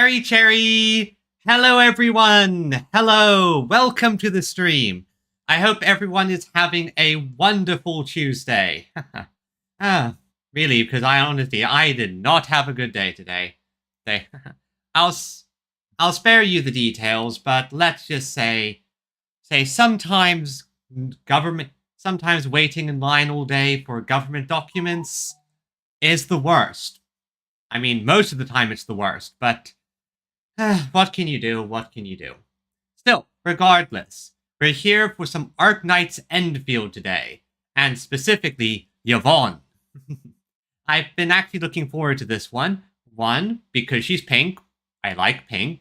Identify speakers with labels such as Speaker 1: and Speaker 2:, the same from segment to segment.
Speaker 1: Cherry Cherry! Hello everyone! Hello! Welcome to the stream. I hope everyone is having a wonderful Tuesday. Really, because I did not have a good day today. I'll spare you the details, but let's just say sometimes waiting in line all day for government documents is the worst. I mean, most of the time it's the worst, but what can you do? What can you do? Still, regardless, we're here for some Arknights Endfield today, and specifically, Yvonne. I've been actually looking forward to this one. One, because she's pink. I like pink.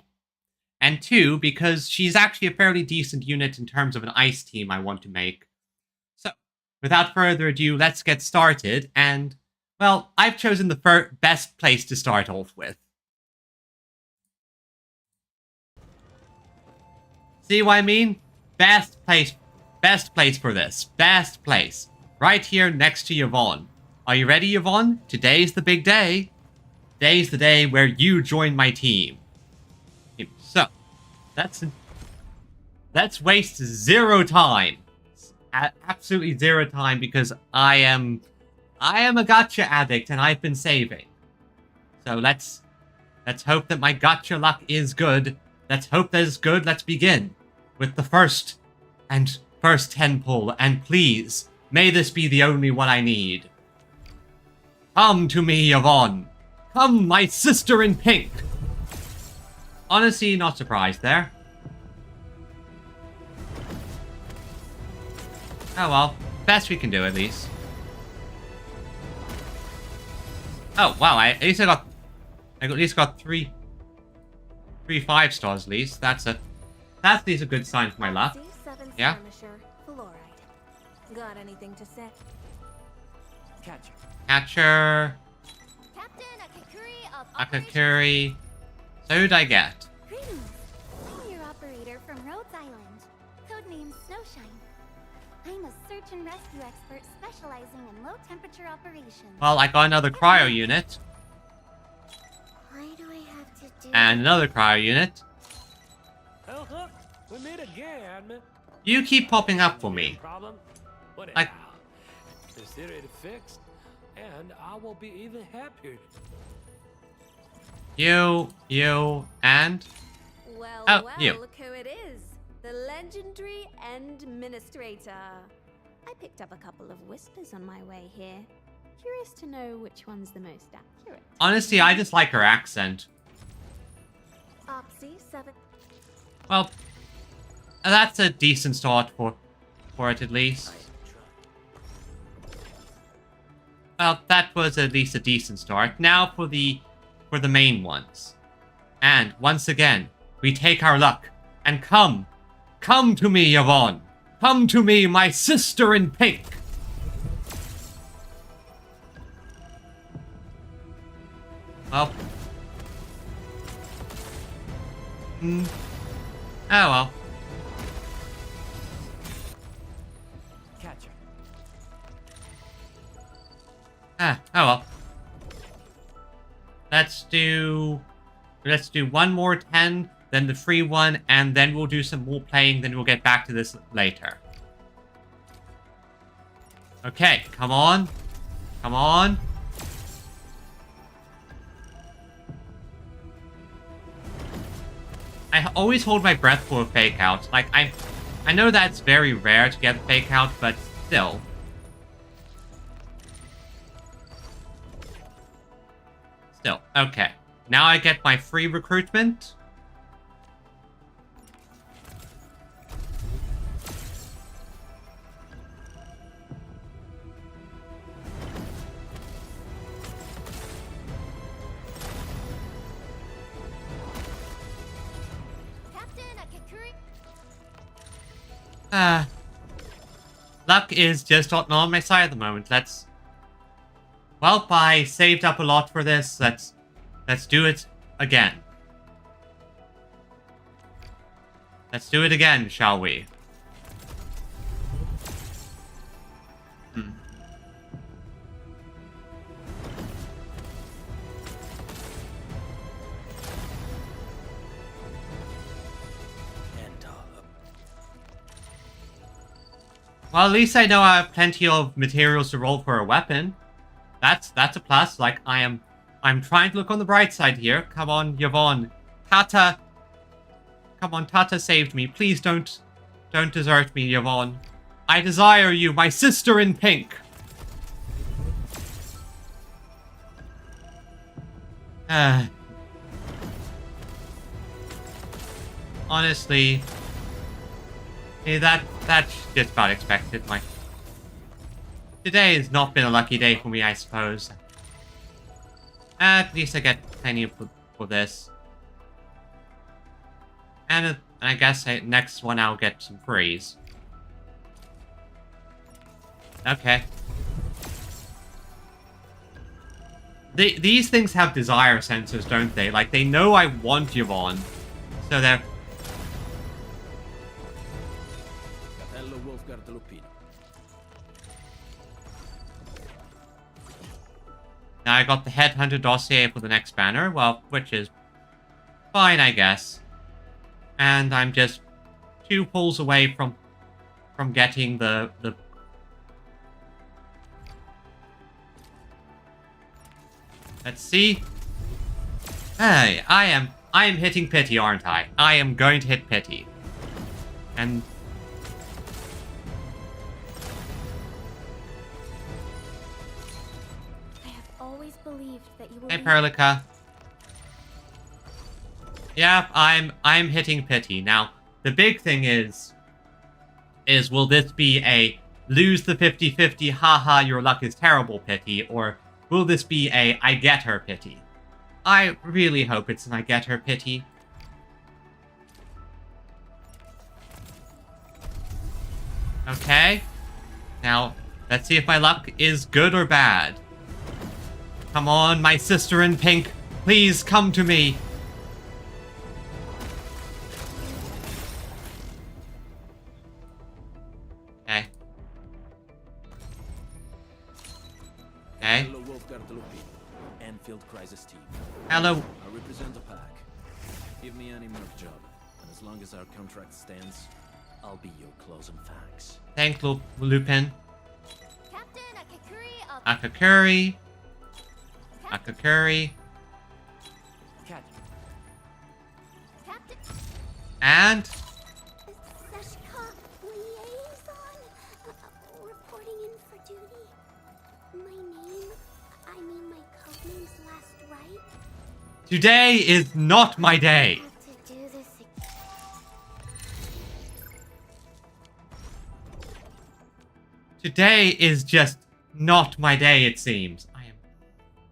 Speaker 1: And two, because she's actually a fairly decent unit in terms of an ice team I want to make. So, without further ado, let's get started, and well, I've chosen the best place to start off with. See what I mean? Best place for this. Best place. Right here next to Yvonne. Are you ready, Yvonne? Today's the big day. Today's the day where you join my team. So, let's waste zero time. Absolutely zero time, because I am a gacha addict and I've been saving. So let's hope that my gacha luck is good. Let's hope that it's good. Let's begin with the first 10 pull, and please, may this be the only one I need. Come to me, Yvonne. Come, my sister in pink. Honestly, not surprised there. Oh well, best we can do at least. Oh wow! I at least got three 5 stars at least. That's at least a good sign for my luck. Yeah.
Speaker 2: Got anything to say?
Speaker 1: Catcher.
Speaker 2: Captain
Speaker 1: Akakuri. So who'd I get?
Speaker 2: Greetings. I'm your operator from Rhodes Island, codenamed Snowshine. I'm a search and rescue expert specializing in low temperature operations.
Speaker 1: Well, I got another cryo unit.
Speaker 2: Why do I have to do
Speaker 1: And another cryo unit.
Speaker 3: Oh, look, we meet again.
Speaker 1: You keep popping up for me.
Speaker 3: Problem? But
Speaker 1: I-
Speaker 3: Is it fixed? And I will be even happier.
Speaker 1: You, and...
Speaker 2: Well,
Speaker 1: Oh,
Speaker 2: well,
Speaker 1: you.
Speaker 2: look who it is. The legendary Administrator. I picked up a couple of whispers on my way here. Curious to know which one's the most accurate.
Speaker 1: Honestly, I just like her accent.
Speaker 2: Opsy 7.
Speaker 1: Well, that's a decent start for it at least. Well, that was at least a decent start. Now for the main ones. And once again, we take our luck and come to me, Yvonne. Come to me, my sister in pink. Well. Oh well.
Speaker 3: Catcher.
Speaker 1: Oh well. Let's do one more 10, then the free one, and then we'll do some more playing, then we'll get back to this later. Okay, come on. Come on. I always hold my breath for a fake out. Like, I know that's very rare to get a fake out, but still. Still, okay. Now I get my free recruitment.
Speaker 2: Captain Akakuri.
Speaker 1: Luck is just not on my side at the moment. Well, I saved up a lot for this. Let's do it again. Let's do it again, shall we? Well, at least I know I have plenty of materials to roll for a weapon. That's a plus. Like, I'm trying to look on the bright side here. Come on, Yvonne. Tata. Come on, Tata saved me. Please don't desert me, Yvonne. I desire you, my sister in pink. Honestly, that's just about expected. Today has not been a lucky day for me, I suppose. At least I get plenty for this. And I guess next one I'll get some freeze. Okay. These things have desire sensors, don't they? Like, they know I want Yvonne. So they're... Now I got the Headhunter dossier for the next banner, well, which is fine, I guess. And I'm just 2 pulls away from getting the... Let's see. Hey, I am hitting pity, aren't I? I am going to hit pity. And...
Speaker 2: Believed that you were.
Speaker 1: Hey, Perlica. Yeah, I'm hitting pity. Now, the big thing is will this be a lose the 50-50, haha, your luck is terrible pity, or will this be a I get her pity? I really hope it's an I get her pity. Okay. Now, let's see if my luck is good or bad. Come on, my sister in pink. Please come to me. Okay. Okay.
Speaker 4: Hello, Endfield Crisis Team.
Speaker 1: Hello.
Speaker 4: I represent the pack. Give me any merc job, and as long as our contract stands, I'll be your claws and fangs.
Speaker 1: Thank Lupin.
Speaker 2: Captain Akakuri of
Speaker 1: Akakuri. Akakuri.
Speaker 2: Captain
Speaker 1: And...
Speaker 2: Seshka Liaison reporting in for duty. My codename's last right.
Speaker 1: Today is not my day.
Speaker 2: Have to do this again.
Speaker 1: Today is just not my day, it seems.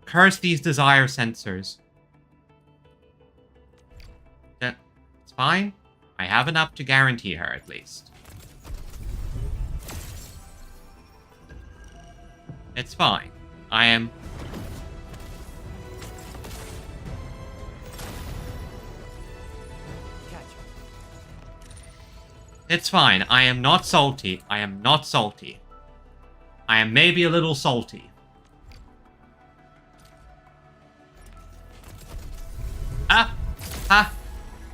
Speaker 1: Curse these desire sensors. It's fine. I have enough to guarantee her, at least. It's fine. I am... It's fine. I am not salty. I am not salty. I am maybe a little salty.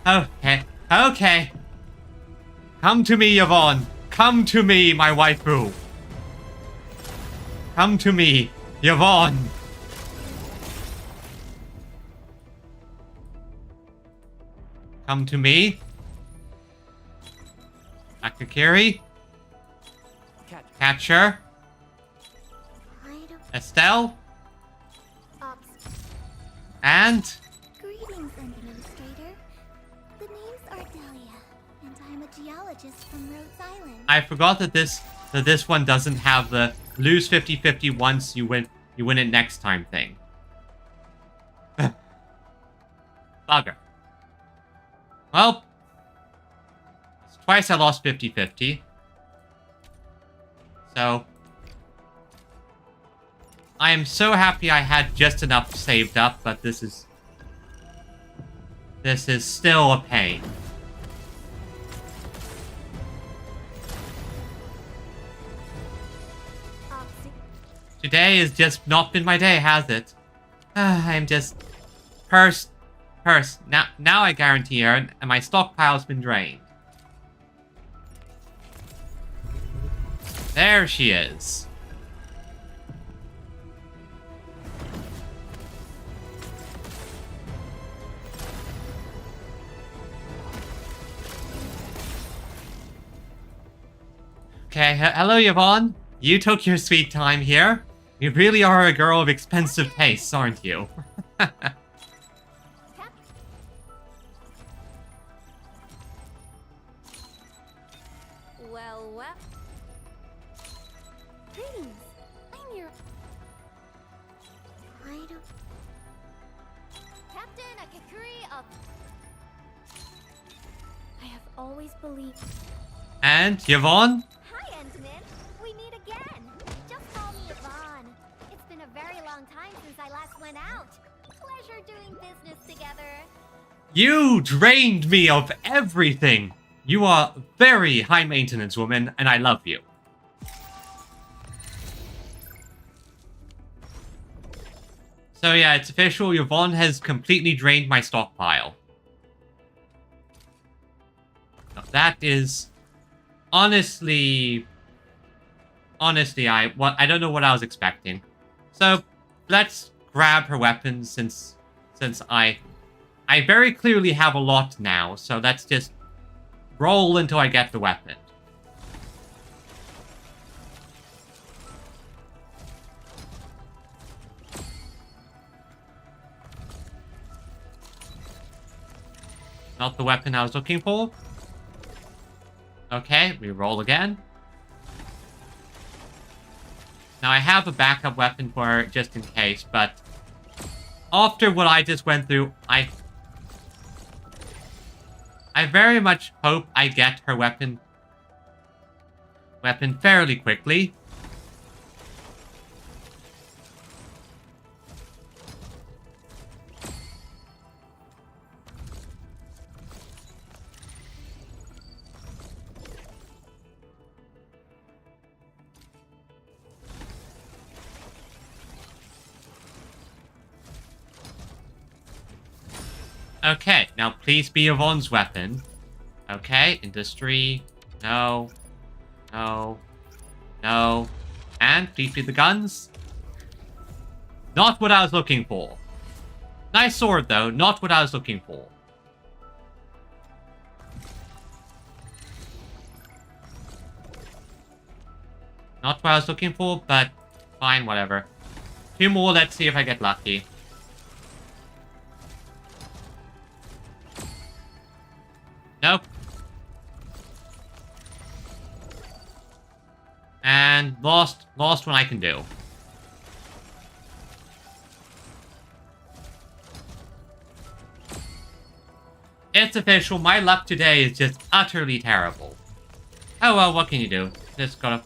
Speaker 1: Okay. Okay. Come to me, Yvonne. Come to me, my waifu. Come to me, Yvonne. Come to me. Akakiri. Catcher. Estelle. And...
Speaker 2: Greetings, Administrator. The name's Ardelia, and I'm a geologist from Rhodes Island.
Speaker 1: I forgot that this one doesn't have the lose 50-50 once you win it next time thing. Bugger. Well, twice I lost 50-50. So I am so happy I had just enough saved up, but this is still a pain. Today has just not been my day, has it? I'm just... Purse. Now I guarantee her, and my stockpile's been drained. There she is. Okay, hello Yvonne. You took your sweet time here. You really are a girl of expensive tastes, aren't you?
Speaker 2: Well, well. Greetings. I'm your... I don't... Captain Akakuri of... I have always believed...
Speaker 1: And Yvonne?
Speaker 2: Hi, Endman. We meet again. Just call me Yvonne. It's been a very long time since I last went out. Pleasure doing business together.
Speaker 1: You drained me of everything. You are a very high maintenance woman, and I love you. So yeah, it's official. Yvonne has completely drained my stockpile. Now, that is honestly, I don't know what I was expecting. So let's grab her weapons since I very clearly have a lot now. So let's just roll until I get the weapon. Not the weapon I was looking for. Okay, we roll again. Now I have a backup weapon for her just in case, but after what I just went through, I very much hope I get her weapon fairly quickly. Okay, now please be Yvonne's weapon. Okay, industry. No. No. No. And please be the guns. Not what I was looking for. Nice sword, though. Not what I was looking for. Not what I was looking for, but fine, whatever. 2 more, let's see if I get lucky. Nope. And lost one I can do. It's official, my luck today is just utterly terrible. Oh well, what can you do? Just gotta...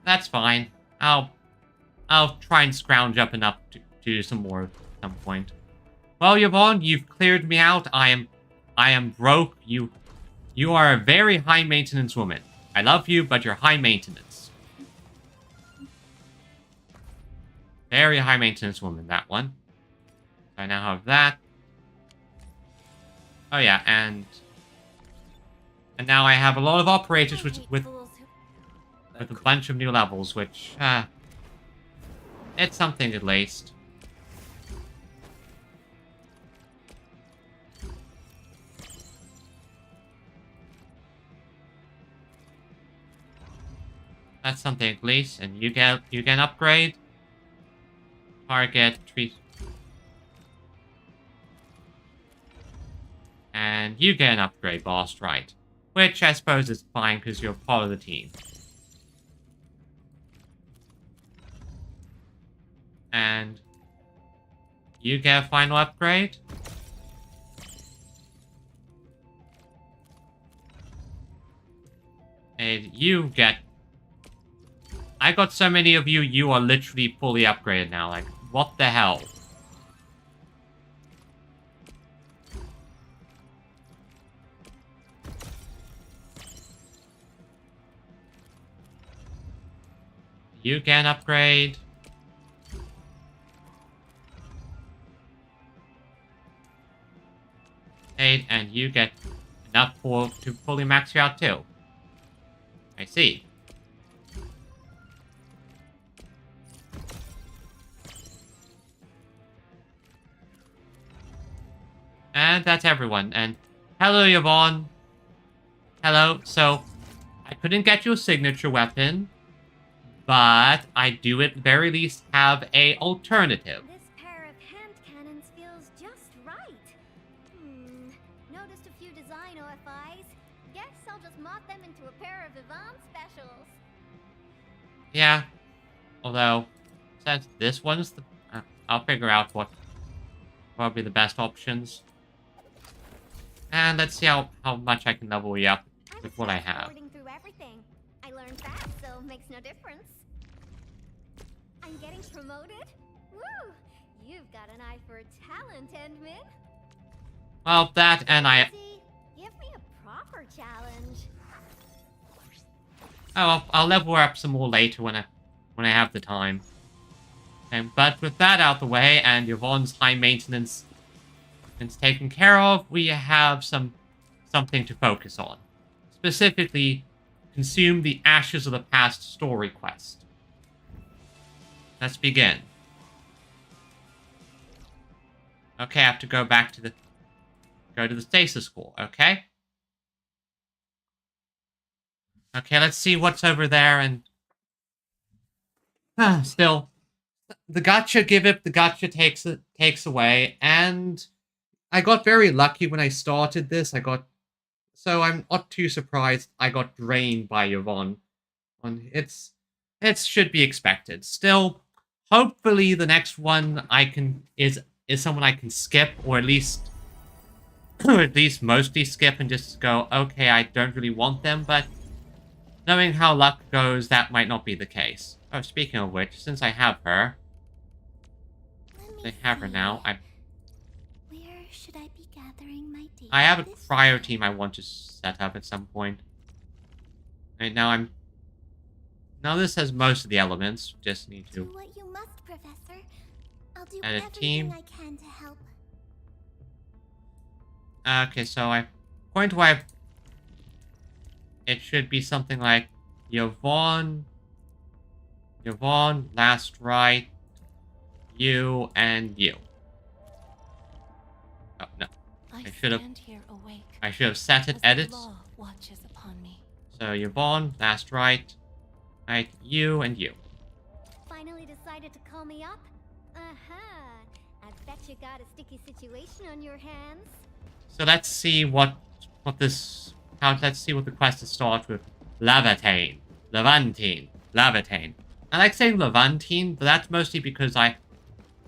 Speaker 1: That's fine. I'll try and scrounge up enough to do some more at some point. Well, Yvonne, you've cleared me out. I am broke. You are a very high maintenance woman. I love you, but you're high maintenance. Very high maintenance woman, that one. So I now have that. Oh yeah, and now I have a lot of operators with a bunch of new levels, which it's something at least. That's something at least, and you get an upgrade. Target treat. And you get an upgrade, boss, right? Which I suppose is fine because you're part of the team. And you get a final upgrade. And you get... I got so many of you, you are literally fully upgraded now. Like, what the hell? You get an upgrade. And you get enough to fully max you out too. I see. And that's everyone. And hello, Yvonne. Hello. So, I couldn't get you a signature weapon, but I do at the very least have a alternative.
Speaker 2: This pair of hand cannons feels just right. Noticed a few design OFIs. Guess I'll just mod them into a pair of Yvonne specials.
Speaker 1: Yeah. Although, since this one's the... I'll figure out what probably the best options. And let's see how much I can level you up with what I have.
Speaker 2: Sorting through everything. I learned that, so makes no difference. I'm getting promoted? Woo! You've got an eye for talent, Endmin.
Speaker 1: Well, that and I...
Speaker 2: Give me a proper challenge.
Speaker 1: Oh, I'll level her up some more later when I have the time. Okay, but with that out the way and Yvonne's high maintenance is taken care of, we have something to focus on. Specifically, consume the Ashes of the Past story quest. Let's begin. Okay, I have to go back to the stasis core, okay? Okay, let's see what's over there and still the gotcha give it, the gotcha takes away, and I got very lucky when I started this. So I'm not too surprised I got drained by Yvonne. It should be expected. Still, hopefully the next one is someone I can skip, or at least mostly skip and just go, okay, I don't really want them, but knowing how luck goes, that might not be the case. Oh, speaking of which, since I have her, now,
Speaker 2: Where should I be gathering my data?
Speaker 1: I have a cryo team I want to set up at some point. Right now now this has most of the elements. Just need
Speaker 2: Do
Speaker 1: to
Speaker 2: what you must, Professor. I'll do
Speaker 1: add a
Speaker 2: everything
Speaker 1: team.
Speaker 2: I can to help.
Speaker 1: Okay, so according to it should be something like Yvonne, last right, you, and you. Oh, no. I should have set it edit. So Yvonne, last right, you, and you.
Speaker 2: Finally decided to call me up? I bet you got a sticky situation on your hands.
Speaker 1: So let's see let's see what the quest starts with. Laevatein. Laevatein. I like saying Laevatein, but that's mostly because I'm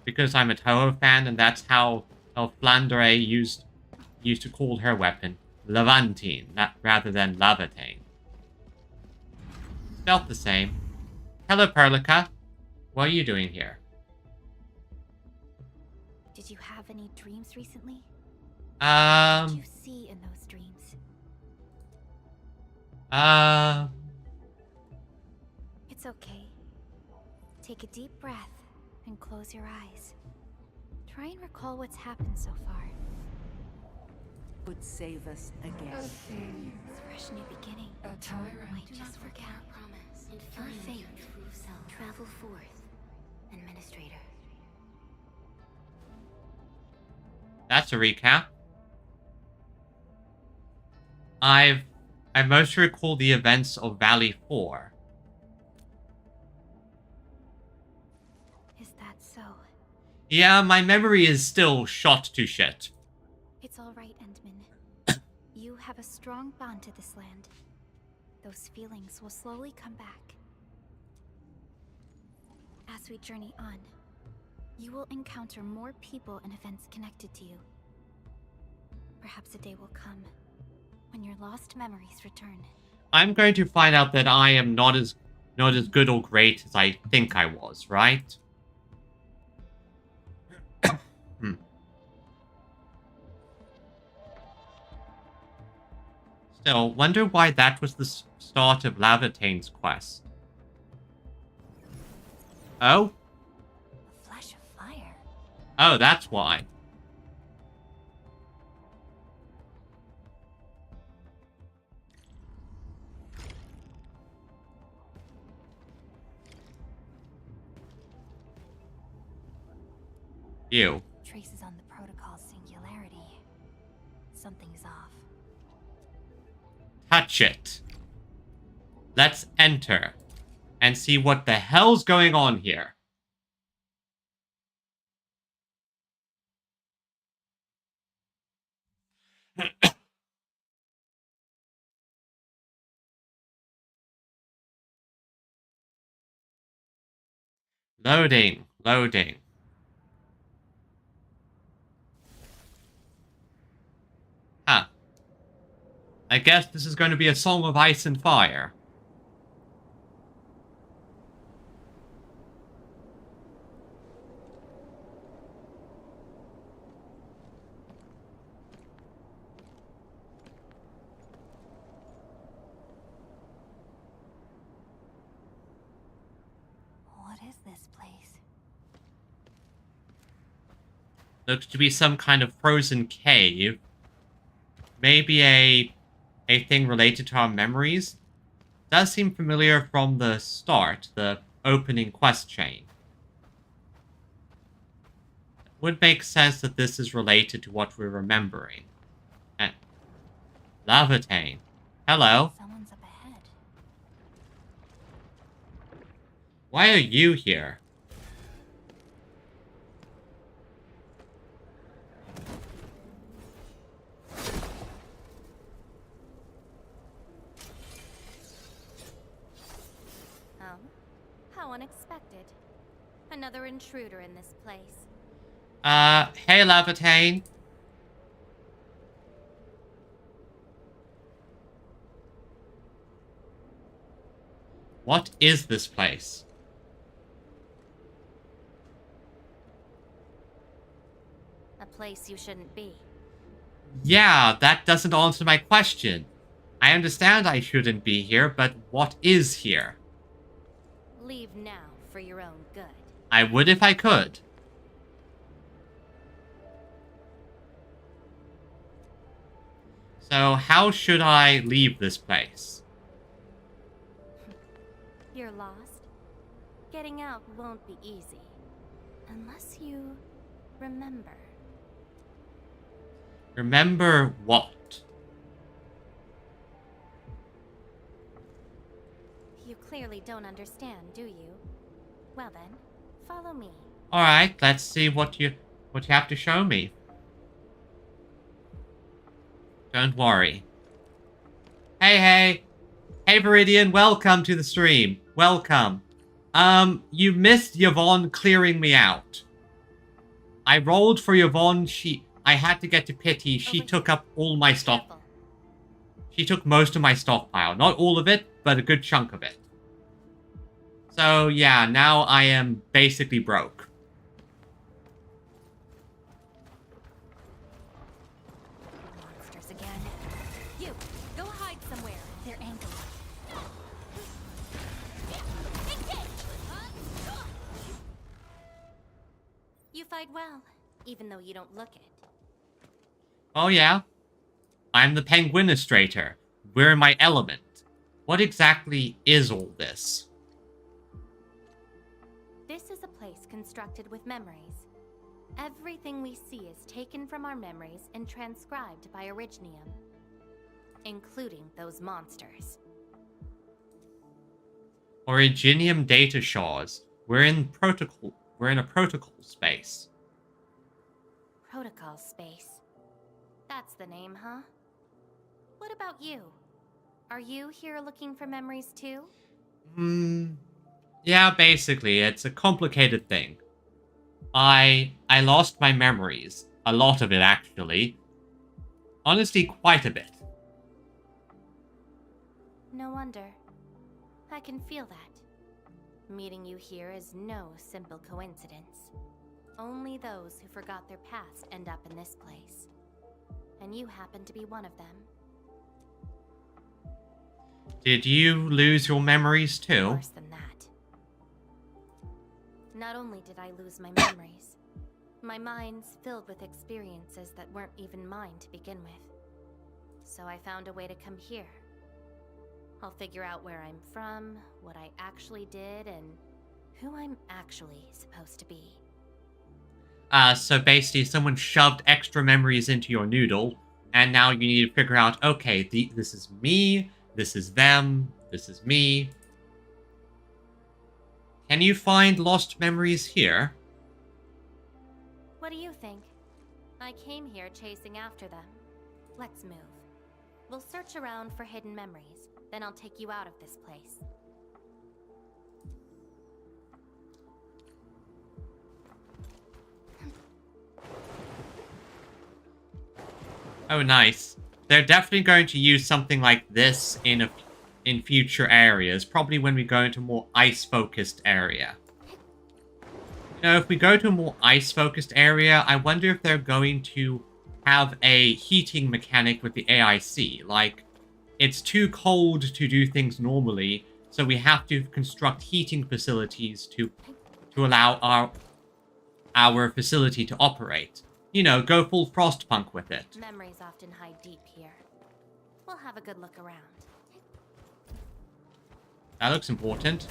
Speaker 1: a Toho fan, and that's how Flandre used to call her weapon. Laevatein, rather than Laevatein. Spelt the same. Hello, Perlica. What are you doing here?
Speaker 2: Did you have any dreams recently?
Speaker 1: What
Speaker 2: did you see in those dreams? It's okay. Take a deep breath and close your eyes. Try and recall what's happened so far.
Speaker 5: Would save us again.
Speaker 2: A fresh new beginning.
Speaker 5: A tyrant.
Speaker 2: Might just forget our promise. And find faith. Travel forth. Administrator.
Speaker 1: That's a recap. I mostly recall the events of Valley 4.
Speaker 2: Is that so?
Speaker 1: Yeah, my memory is still shot to shit.
Speaker 2: It's all right, Endman. You have a strong bond to this land. Those feelings will slowly come back. As we journey on, you will encounter more people and events connected to you. Perhaps a day will come when your lost memories return.
Speaker 1: I'm going to find out that I am not as good or great as I think I was, right? Still, wonder why that was the start of Laevatein's quest. Oh?
Speaker 2: A flash of fire.
Speaker 1: Oh, that's why. You.
Speaker 2: Traces on the protocol singularity. Something's off.
Speaker 1: Touch it. Let's enter and see what the hell's going on here. Loading, loading. Huh. I guess this is going to be a Song of Ice and Fire.
Speaker 2: What is this place?
Speaker 1: Looks to be some kind of frozen cave. Maybe a thing related to our memories. Does seem familiar from the start, the opening quest chain. Would make sense that this is related to what we're remembering. And Laevatein. Hello.
Speaker 2: Someone's up ahead.
Speaker 1: Why are you here?
Speaker 2: Oh, how unexpected. Another intruder in this place.
Speaker 1: Hey Laevatein. What is this place?
Speaker 2: A place you shouldn't be.
Speaker 1: Yeah, that doesn't answer my question. I understand I shouldn't be here, but what is here?
Speaker 2: Leave now for your own good.
Speaker 1: I would if I could. So how should I leave this place?
Speaker 2: You're lost. Getting out won't be easy. Unless you remember.
Speaker 1: Remember what?
Speaker 2: You clearly don't understand, do you? Well then, follow me.
Speaker 1: Alright, let's see what you have to show me. Don't worry. Hey! Hey, Viridian, welcome to the stream. Welcome. You missed Yvonne clearing me out. I rolled for Yvonne, I had to get to pity. She took up all my stock.
Speaker 2: Careful.
Speaker 1: She took most of my stockpile. Not all of it, but a good chunk of it. So, yeah, now I am basically broke.
Speaker 2: Monsters again. You, go hide somewhere. They're angry. You fight well, even though you don't look it.
Speaker 1: Oh, yeah? I'm the Penguinistrator. We're in my element. What exactly is all this?
Speaker 2: This is a place constructed with memories. Everything we see is taken from our memories and transcribed by Originium, including those monsters.
Speaker 1: Originium data shards. We're in a protocol space.
Speaker 2: Protocol space. That's the name, huh? What about you? Are you here looking for memories too?
Speaker 1: Yeah, basically, it's a complicated thing. I lost my memories. A lot of it, actually. Honestly, quite a bit.
Speaker 2: No wonder. I can feel that. Meeting you here is no simple coincidence. Only those who forgot their past end up in this place. And you happen to be one of them.
Speaker 1: Did you lose your memories too?
Speaker 2: Worse than that. Not only did I lose my memories, my mind's filled with experiences that weren't even mine to begin with. So I found a way to come here. I'll figure out where I'm from, what I actually did, and who I'm actually supposed to be.
Speaker 1: So basically someone shoved extra memories into your noodle, And now you need to figure out, okay, this is me, this is them, this is me. Can you find lost memories here?
Speaker 2: What do you think? I came here chasing after them. Let's move. We'll search around for hidden memories, then I'll take you out of this place.
Speaker 1: Oh, nice. They're definitely going to use something like this in future areas, probably when we go into a more ice-focused area. You know, if we go to a more ice-focused area, I wonder if they're going to have a heating mechanic with the AIC. Like, it's too cold to do things normally, so we have to construct heating facilities to allow our facility to operate. You know, go full Frostpunk with it.
Speaker 2: Memories often hide deep here. We'll have a good look around.
Speaker 1: That looks important.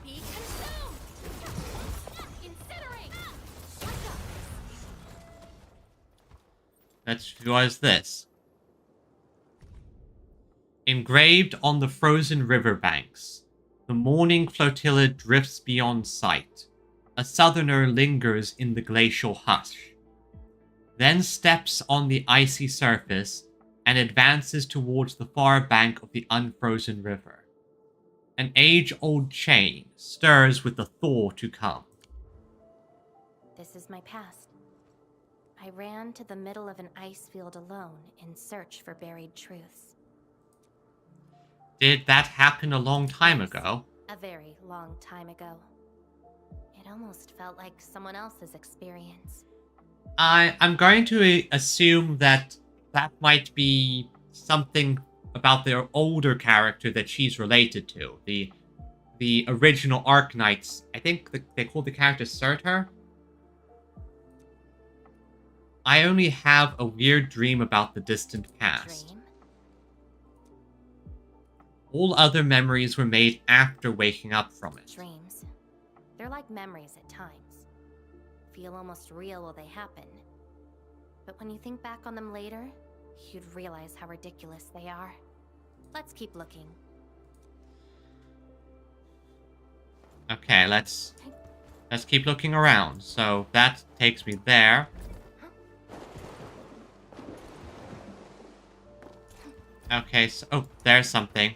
Speaker 2: Be consumed! Incinerate!
Speaker 1: What is this? Engraved on the frozen riverbanks, the morning flotilla drifts beyond sight. A southerner lingers in the glacial hush, then steps on the icy surface and advances towards the far bank of the unfrozen river. An age-old chain stirs with the thaw to come.
Speaker 2: This is my past. I ran to the middle of an ice field alone in search for buried truths.
Speaker 1: Did that happen a long time ago?
Speaker 2: A very long time ago. It almost felt like someone else's experience.
Speaker 1: I'm going to assume that might be something about their older character that she's related to. The original Arknights. I think they called the character Surtur. I only have a weird dream about the distant past.
Speaker 2: Dream?
Speaker 1: All other memories were made after waking up from it.
Speaker 2: Dreams. They're like memories at times. Feel almost real while they happen. But when you think back on them later, you'd realize how ridiculous they are. Let's keep looking.
Speaker 1: Okay, let's keep looking around. So that takes me there. Okay, so oh, there's something.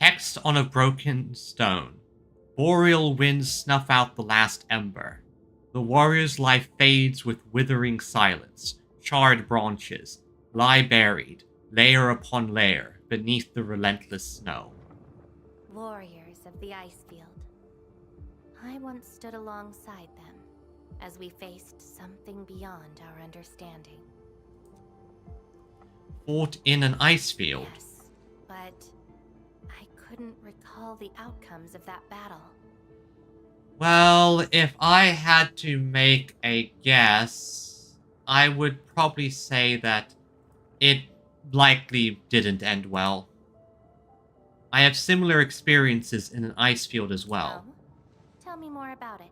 Speaker 1: Text on a broken stone. Boreal winds snuff out the last ember. The warrior's life fades with withering silence. Charred branches lie buried, layer upon layer, beneath the relentless snow.
Speaker 2: Warriors of the ice field. I once stood alongside them as we faced something beyond our understanding.
Speaker 1: Fought in an ice field.
Speaker 2: Yes, but I couldn't recall the outcomes of that battle.
Speaker 1: Well, if I had to make a guess, I would probably say that it likely didn't end well. I have similar experiences in an ice field as well.
Speaker 2: Oh? Tell me more about it.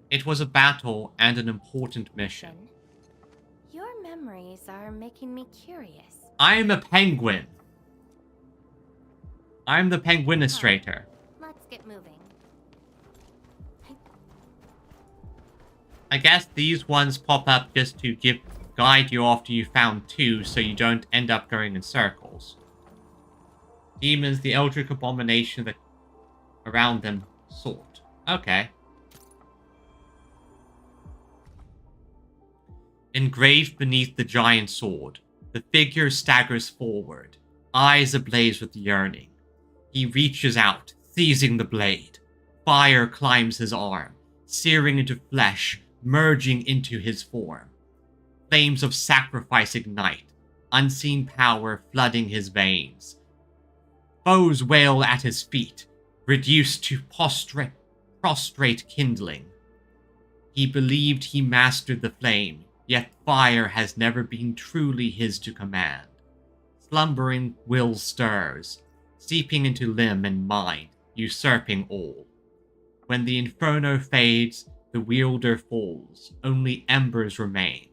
Speaker 1: It was a battle and an important mission.
Speaker 2: Your memories are making me curious.
Speaker 1: I'm a penguin. I'm the penguinistrator.
Speaker 2: Let's get moving.
Speaker 1: I guess these ones pop up just to guide you after you found two, so you don't end up going in circles. Demons, the Eldritch Abomination that around them sort. Okay. Engraved beneath the giant sword, the figure staggers forward, eyes ablaze with yearning. He reaches out, seizing the blade. Fire climbs his arm, searing into flesh, merging into his form. Flames of sacrifice ignite, unseen power flooding his veins. Foes wail at his feet, reduced to prostrate kindling. He believed he mastered the flame, yet fire has never been truly his to command. Slumbering will stirs, seeping into limb and mind, usurping all. When the inferno fades, the wielder falls, only embers remain.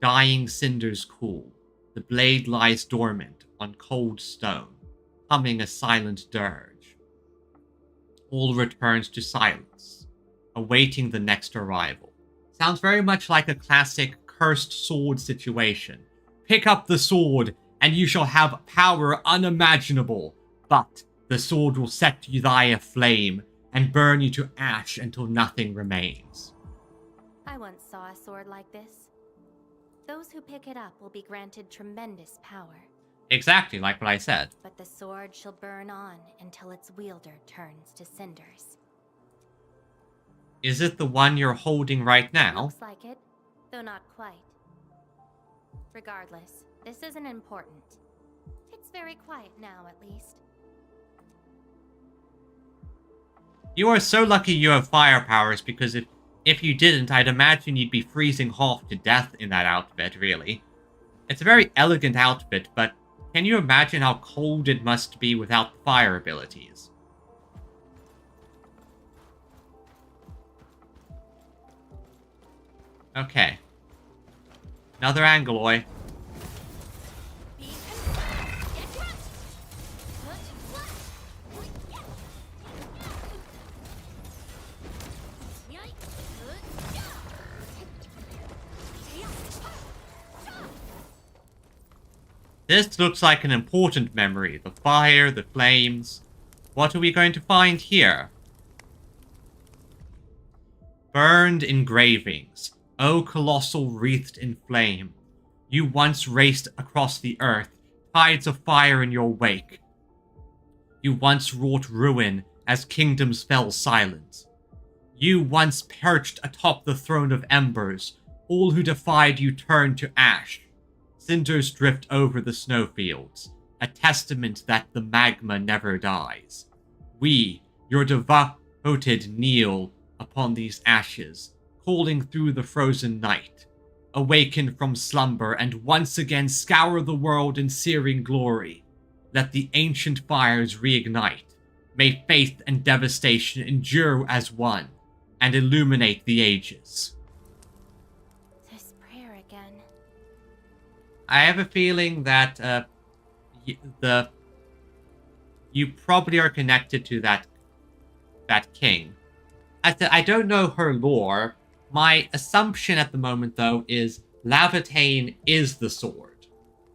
Speaker 1: Dying cinders cool, the blade lies dormant on cold stone, humming a silent dirge. All returns to silence, awaiting the next arrival. Sounds very much like a classic cursed sword situation. Pick up the sword, and you shall have power unimaginable, but the sword will set you thy aflame, and burn you to ash until nothing remains.
Speaker 2: I once saw a sword like this. Those who pick it up will be granted tremendous power.
Speaker 1: Exactly like what I said.
Speaker 2: But the sword shall burn on until its wielder turns to cinders.
Speaker 1: Is it the one you're holding right now?
Speaker 2: Looks like it, though not quite. Regardless, this isn't important. It's very quiet now, at least.
Speaker 1: You are so lucky you have fire powers, because if you didn't, I'd imagine you'd be freezing half to death in that outfit, really. It's a very elegant outfit, but can you imagine how cold it must be without the fire abilities? Okay. Another Angloy. This looks like an important memory. The fire, the flames. What are we going to find here? Burned engravings. O colossal wreathed in flame. You once raced across the earth, tides of fire in your wake. You once wrought ruin as kingdoms fell silent. You once perched atop the throne of embers. All who defied you turned to ash. Cinders drift over the snowfields, a testament that the magma never dies. We, your devoted, kneel upon these ashes, calling through the frozen night. Awaken from slumber and once again scour the world in searing glory. Let the ancient fires reignite. May faith and devastation endure as one, and illuminate the ages.
Speaker 2: This prayer again.
Speaker 1: I have a feeling that you probably are connected to that king. I don't know her lore. My assumption at the moment, though, is Laevatein is the sword.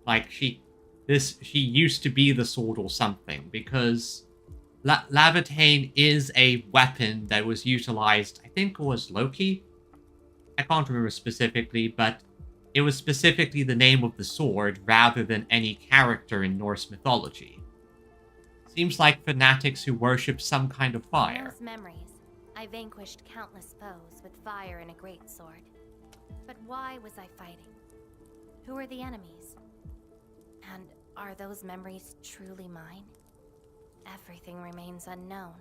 Speaker 1: Like she used to be the sword or something, because Laevatein is a weapon that was utilized. I think it was Loki. I can't remember specifically, but it was specifically the name of the sword rather than any character in Norse mythology. Seems like fanatics who worship some kind of fire.
Speaker 2: In those memories, I vanquished countless foes with fire and a great sword. But why was I fighting? Who are the enemies? And are those memories truly mine? Everything remains unknown.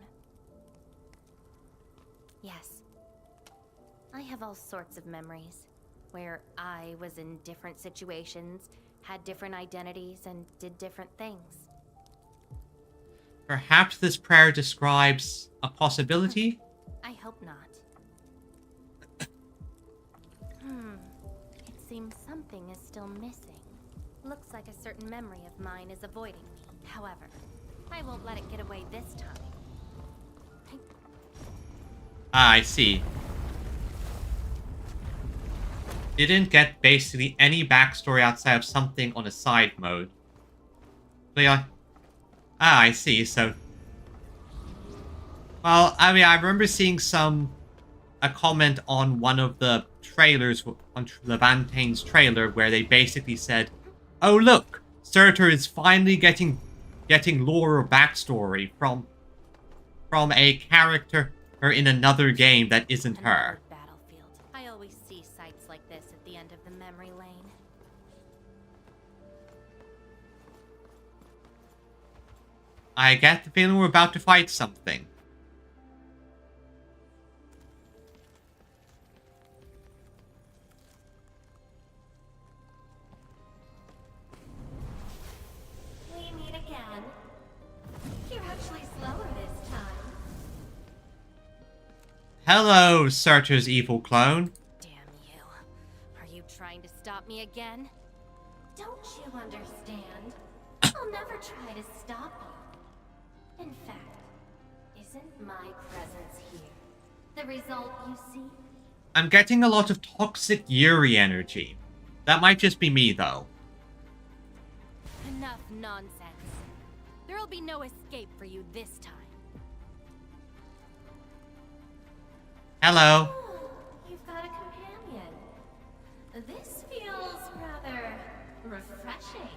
Speaker 2: Yes. I have all sorts of memories, where I was in different situations, had different identities, and did different things.
Speaker 1: Perhaps this prayer describes a possibility?
Speaker 2: I hope not. It seems something is still missing. Looks like a certain memory of mine is avoiding me. However, I won't let it get away this time.
Speaker 1: Ah, I see. Didn't get basically any backstory outside of something on a side mode. So yeah. Ah, I see, so... Well, I mean, I remember seeing a comment on one of the trailers, on Laevatein trailer, where they basically said, "Oh look, Surtur is finally getting lore or backstory from a character in another game that isn't her."
Speaker 2: Battlefield. I always see sights like this at the end of the memory lane.
Speaker 1: I get the feeling we're about to fight something.
Speaker 2: We meet again.
Speaker 1: Hello, Surtur's evil clone.
Speaker 2: Damn you. Are you trying to stop me again? Don't you understand? I'll never try to stop you. In fact, isn't my presence here the result you seek?
Speaker 1: I'm getting a lot of toxic Yuri energy. That might just be me, though.
Speaker 2: Enough nonsense. There'll be no escape for you this time.
Speaker 1: Hello.
Speaker 2: Oh, you've got a companion. This feels rather refreshing.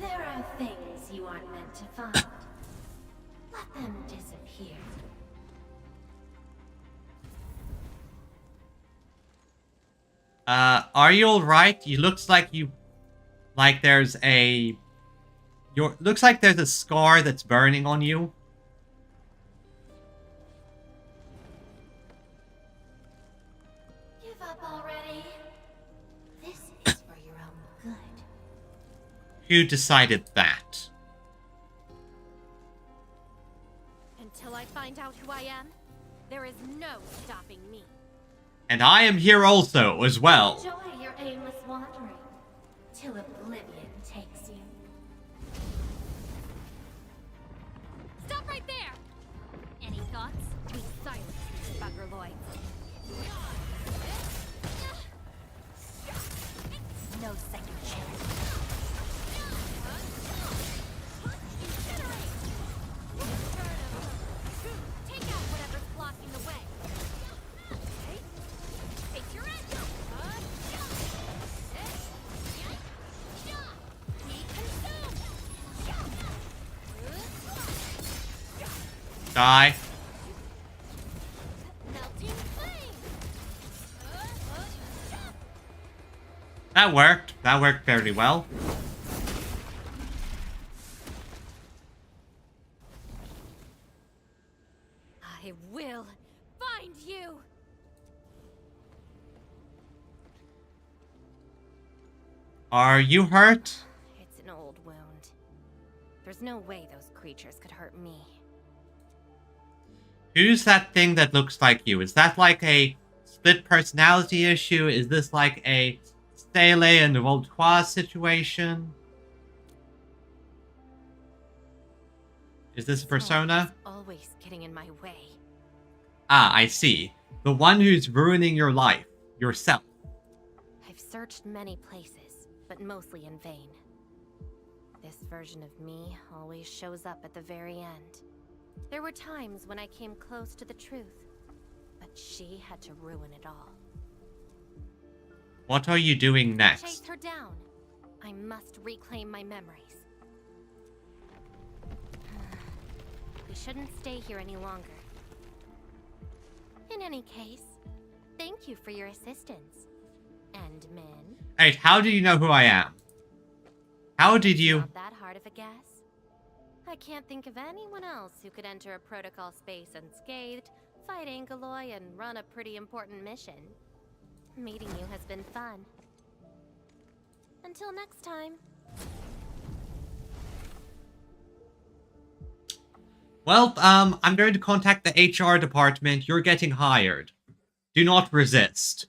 Speaker 2: There are things you aren't meant to find. Let them disappear.
Speaker 1: Are you alright? You looks like you... Like there's a... Looks like there's a scar that's burning on you.
Speaker 2: Give up already. This is for your own good.
Speaker 1: Who decided that?
Speaker 2: Until I find out who I am, there is no stopping me.
Speaker 1: And I am here also, as well.
Speaker 2: Enjoy your aimless wandering, till oblivion takes you. Stop right there! Any thoughts? We silence these buggerloids. No second chance. Take out whatever's blocking the way. Face your edge. Be consumed.
Speaker 1: Die.
Speaker 2: Melting flame.
Speaker 1: That worked. That worked fairly well.
Speaker 2: I will find you.
Speaker 1: Are you hurt?
Speaker 2: It's an old wound. There's no way those creatures could hurt me.
Speaker 1: Who's that thing that looks like you? Is that like a split personality issue? Is this like a Stele and Voltois situation? Is this a persona?
Speaker 2: Always getting in my way.
Speaker 1: Ah, I see. The one who's ruining your life. Yourself.
Speaker 2: I've searched many places, but mostly in vain. This version of me always shows up at the very end. There were times when I came close to the truth, but she had to ruin it all.
Speaker 1: What are you doing
Speaker 2: Chase
Speaker 1: next?
Speaker 2: her down. I must reclaim my memories. We shouldn't stay here any longer. In any case, thank you for your assistance. And men.
Speaker 1: Hey, how do you know who I am? How did you...
Speaker 2: Not that hard of a guess. I can't think of anyone else who could enter a protocol space unscathed, fight Angeloy, and run a pretty important mission. Meeting you has been fun. Until next time.
Speaker 1: Well, I'm going to contact the HR department. You're getting hired. Do not resist.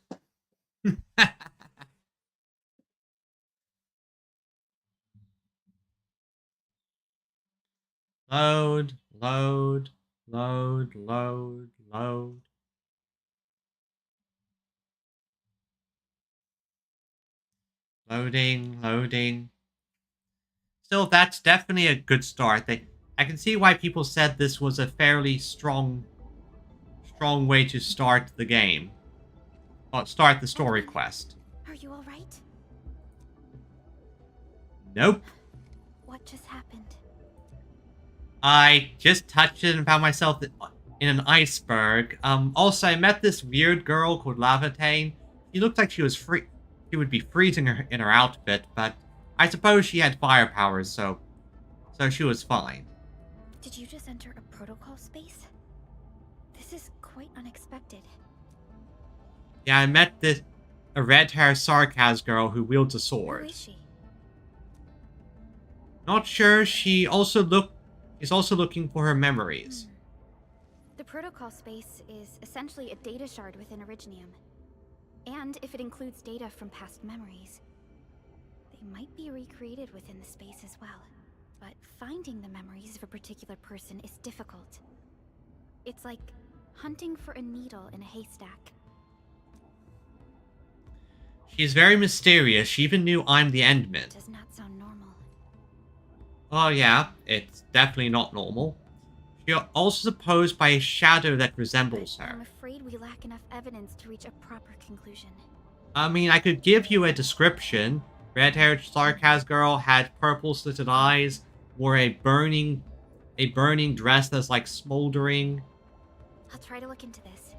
Speaker 1: Load, load, load, load, load. Loading, loading. Still, that's definitely a good start. I can see why people said this was a fairly strong way to start the game. Well, start the story quest.
Speaker 2: Are you alright?
Speaker 1: Nope.
Speaker 2: What just happened?
Speaker 1: I just touched it and found myself in an iceberg. Also, I met this weird girl called Laevatein. She looked like she was free. She would be freezing in her outfit, but I suppose she had fire powers, so she was fine.
Speaker 6: Did you just enter a protocol space? This is quite unexpected.
Speaker 1: Yeah, I met a red-haired Sarkaz girl who wields a sword.
Speaker 6: Who is she?
Speaker 1: Not sure. She also is also looking for her memories.
Speaker 6: The protocol space is essentially a data shard within Originium. And if it includes data from past memories, they might be recreated within the space as well. But finding the memories of a particular person is difficult. It's like hunting for a needle in a haystack.
Speaker 1: She's very mysterious. She even knew I'm the Endman.
Speaker 6: Does not sound normal.
Speaker 1: Oh yeah, it's definitely not normal. She's also supposed by a shadow that resembles her.
Speaker 6: I'm afraid we lack enough evidence to reach a proper conclusion.
Speaker 1: I mean, I could give you a description. Red-haired Sarkaz girl had purple slitted eyes, wore a burning dress that's like smoldering.
Speaker 6: I'll try to look into this.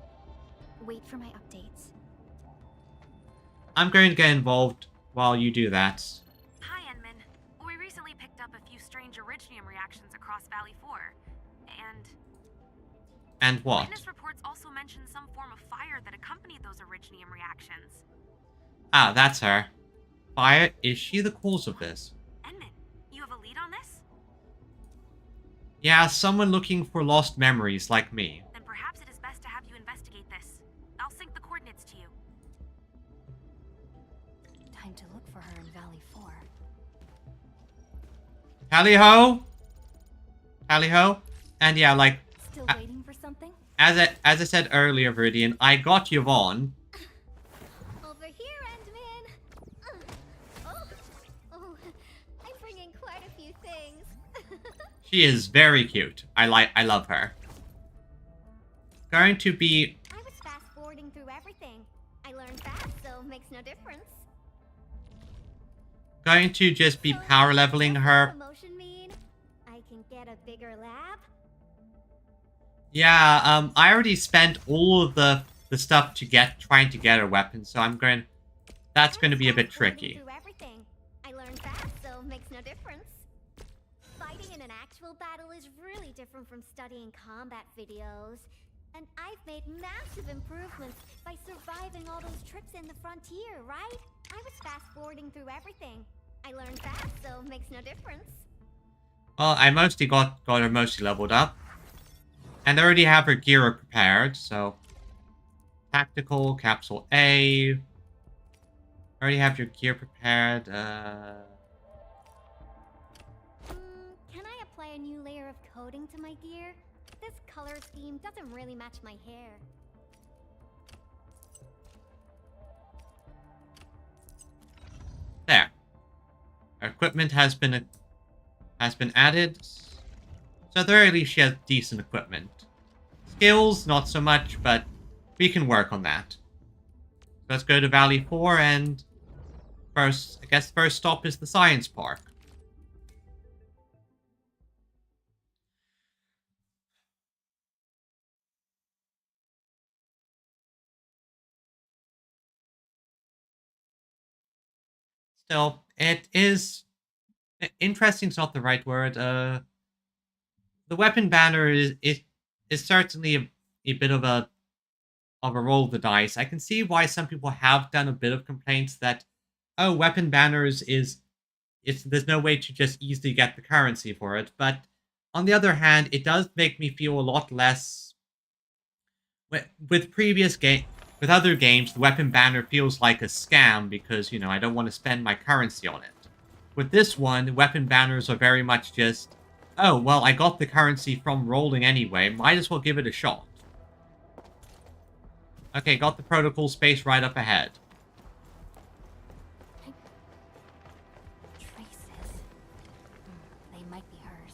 Speaker 6: Wait for my updates.
Speaker 1: I'm going to get involved while you do that.
Speaker 7: Hi, Enman. We recently picked up a few strange Originium reactions across Valley 4.
Speaker 1: And what?
Speaker 7: Witness reports also mentioned some form of fire that accompanied those Originium reactions.
Speaker 1: Ah, that's her. Fire? Is she the cause of this?
Speaker 7: Enman, you have a lead on this?
Speaker 1: Yeah, someone looking for lost memories like me.
Speaker 7: Then perhaps it is best to have you investigate this. I'll sync the coordinates to you.
Speaker 2: Time to look for her in Valley 4.
Speaker 1: Tally-ho! Tally-ho? And yeah, like,
Speaker 6: Still waiting for something?
Speaker 1: as I said earlier, Viridian, I got Yvonne.
Speaker 6: Over here, Endman! Oh, I'm bringing quite a few things.
Speaker 1: She is very cute. I love her. Going to be...
Speaker 6: I was fast-forwarding through everything. I learned fast, so makes no difference.
Speaker 1: Going to just be power leveling her.
Speaker 6: Promotion mean I can get a bigger lab?
Speaker 1: Yeah, I already spent all of the stuff trying to get her weapon, so that's going to be a bit tricky.
Speaker 6: Through everything. I learned fast, so makes no difference. Fighting in an actual battle is really different from studying combat videos. And I've made massive improvements by surviving all those trips in the frontier, right? I was fast-forwarding through everything. I learned fast, so makes no difference.
Speaker 1: Well, I mostly got her mostly leveled up. And I already have her gear prepared, so... Tactical, Capsule A... Already have your gear prepared,
Speaker 6: Can I apply a new layer of coating to my gear? This color scheme doesn't really match my hair.
Speaker 1: There. Her equipment has been added. So at the very least she has decent equipment. Skills, not so much, but we can work on that. Let's go to Valley 4 and I guess first stop is the Science Park. Still, it is... Interesting is not the right word. The weapon banner is certainly a bit of a roll of the dice. I can see why some people have done a bit of complaints that, oh, weapon banners there's no way to just easily get the currency for it. But on the other hand, it does make me feel a lot less... With other games, the weapon banner feels like a scam because, you know, I don't want to spend my currency on it. With this one, weapon banners are very much just, oh, well, I got the currency from rolling anyway, might as well give it a shot. Okay, got the protocol space right up ahead.
Speaker 2: Traces. They might be hers.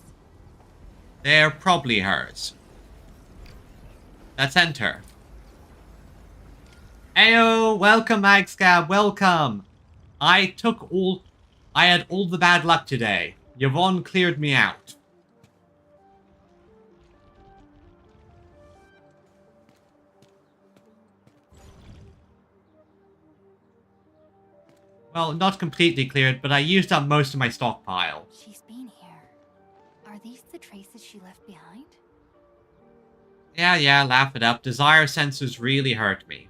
Speaker 1: They're probably hers. Let's enter. Ayo, welcome, Magscab, welcome. I had all the bad luck today. Yvonne cleared me out. Well, not completely cleared, but I used up most of my stockpile.
Speaker 2: She's been here. Are these the traces she left behind?
Speaker 1: Yeah, laugh it up. Desire sensors really hurt me.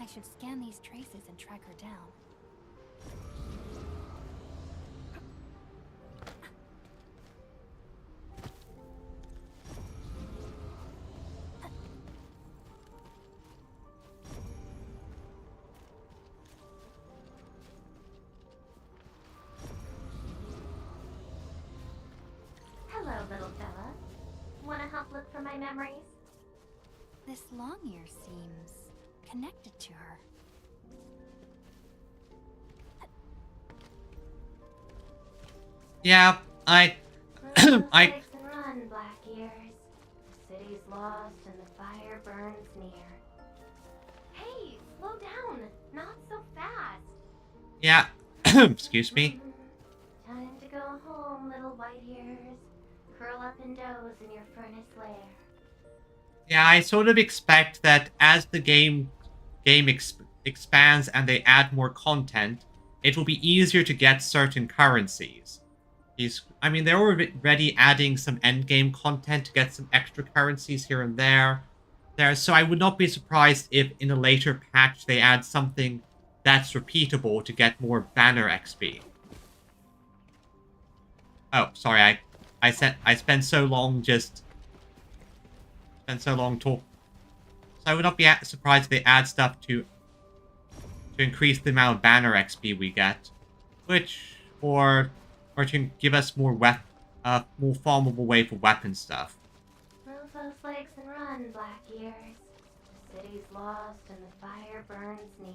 Speaker 2: I should scan these traces and track her down. look for my memories?
Speaker 8: This long ear seems connected to her.
Speaker 1: Yeah, I
Speaker 2: Legs and run, Black Ears. The city's lost and the fire burns near. Hey, slow down. Not so fast.
Speaker 1: yeah, excuse me.
Speaker 2: Time to go home, little white ears. Curl up and doze in your furnace lair.
Speaker 1: Yeah, I sort of expect that as the game expands and they add more content, it will be easier to get certain currencies. They're already adding some endgame content to get some extra currencies here and there. So I would not be surprised if in a later patch they add something that's repeatable to get more banner XP. Oh, sorry, I spent so long talking. So I would not be surprised if they add stuff to increase the amount of banner XP we get, or to give us more farmable way for weapon stuff.
Speaker 2: Move those legs and run, Black Ears. The city's lost and the fire burns near.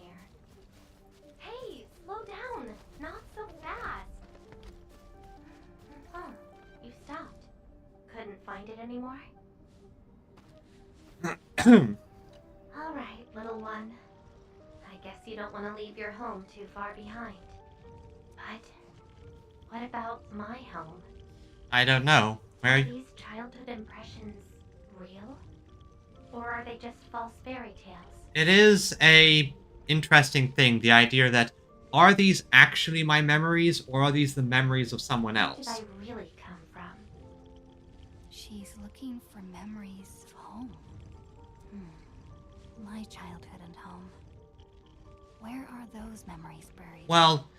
Speaker 2: Hey, slow down. Not so fast. Oh, you stopped. Couldn't find it anymore? All right, little one. I guess you don't want to leave your home too far behind. But what about my home?
Speaker 1: I don't know.
Speaker 2: Are these childhood impressions real? Or are they just false fairy tales?
Speaker 1: It is a interesting thing, the idea that are these actually my memories, or are these the memories of someone else?
Speaker 2: Where did I really come from?
Speaker 8: She's looking for memories of home. My childhood and home. Where are those memories buried?
Speaker 1: Well,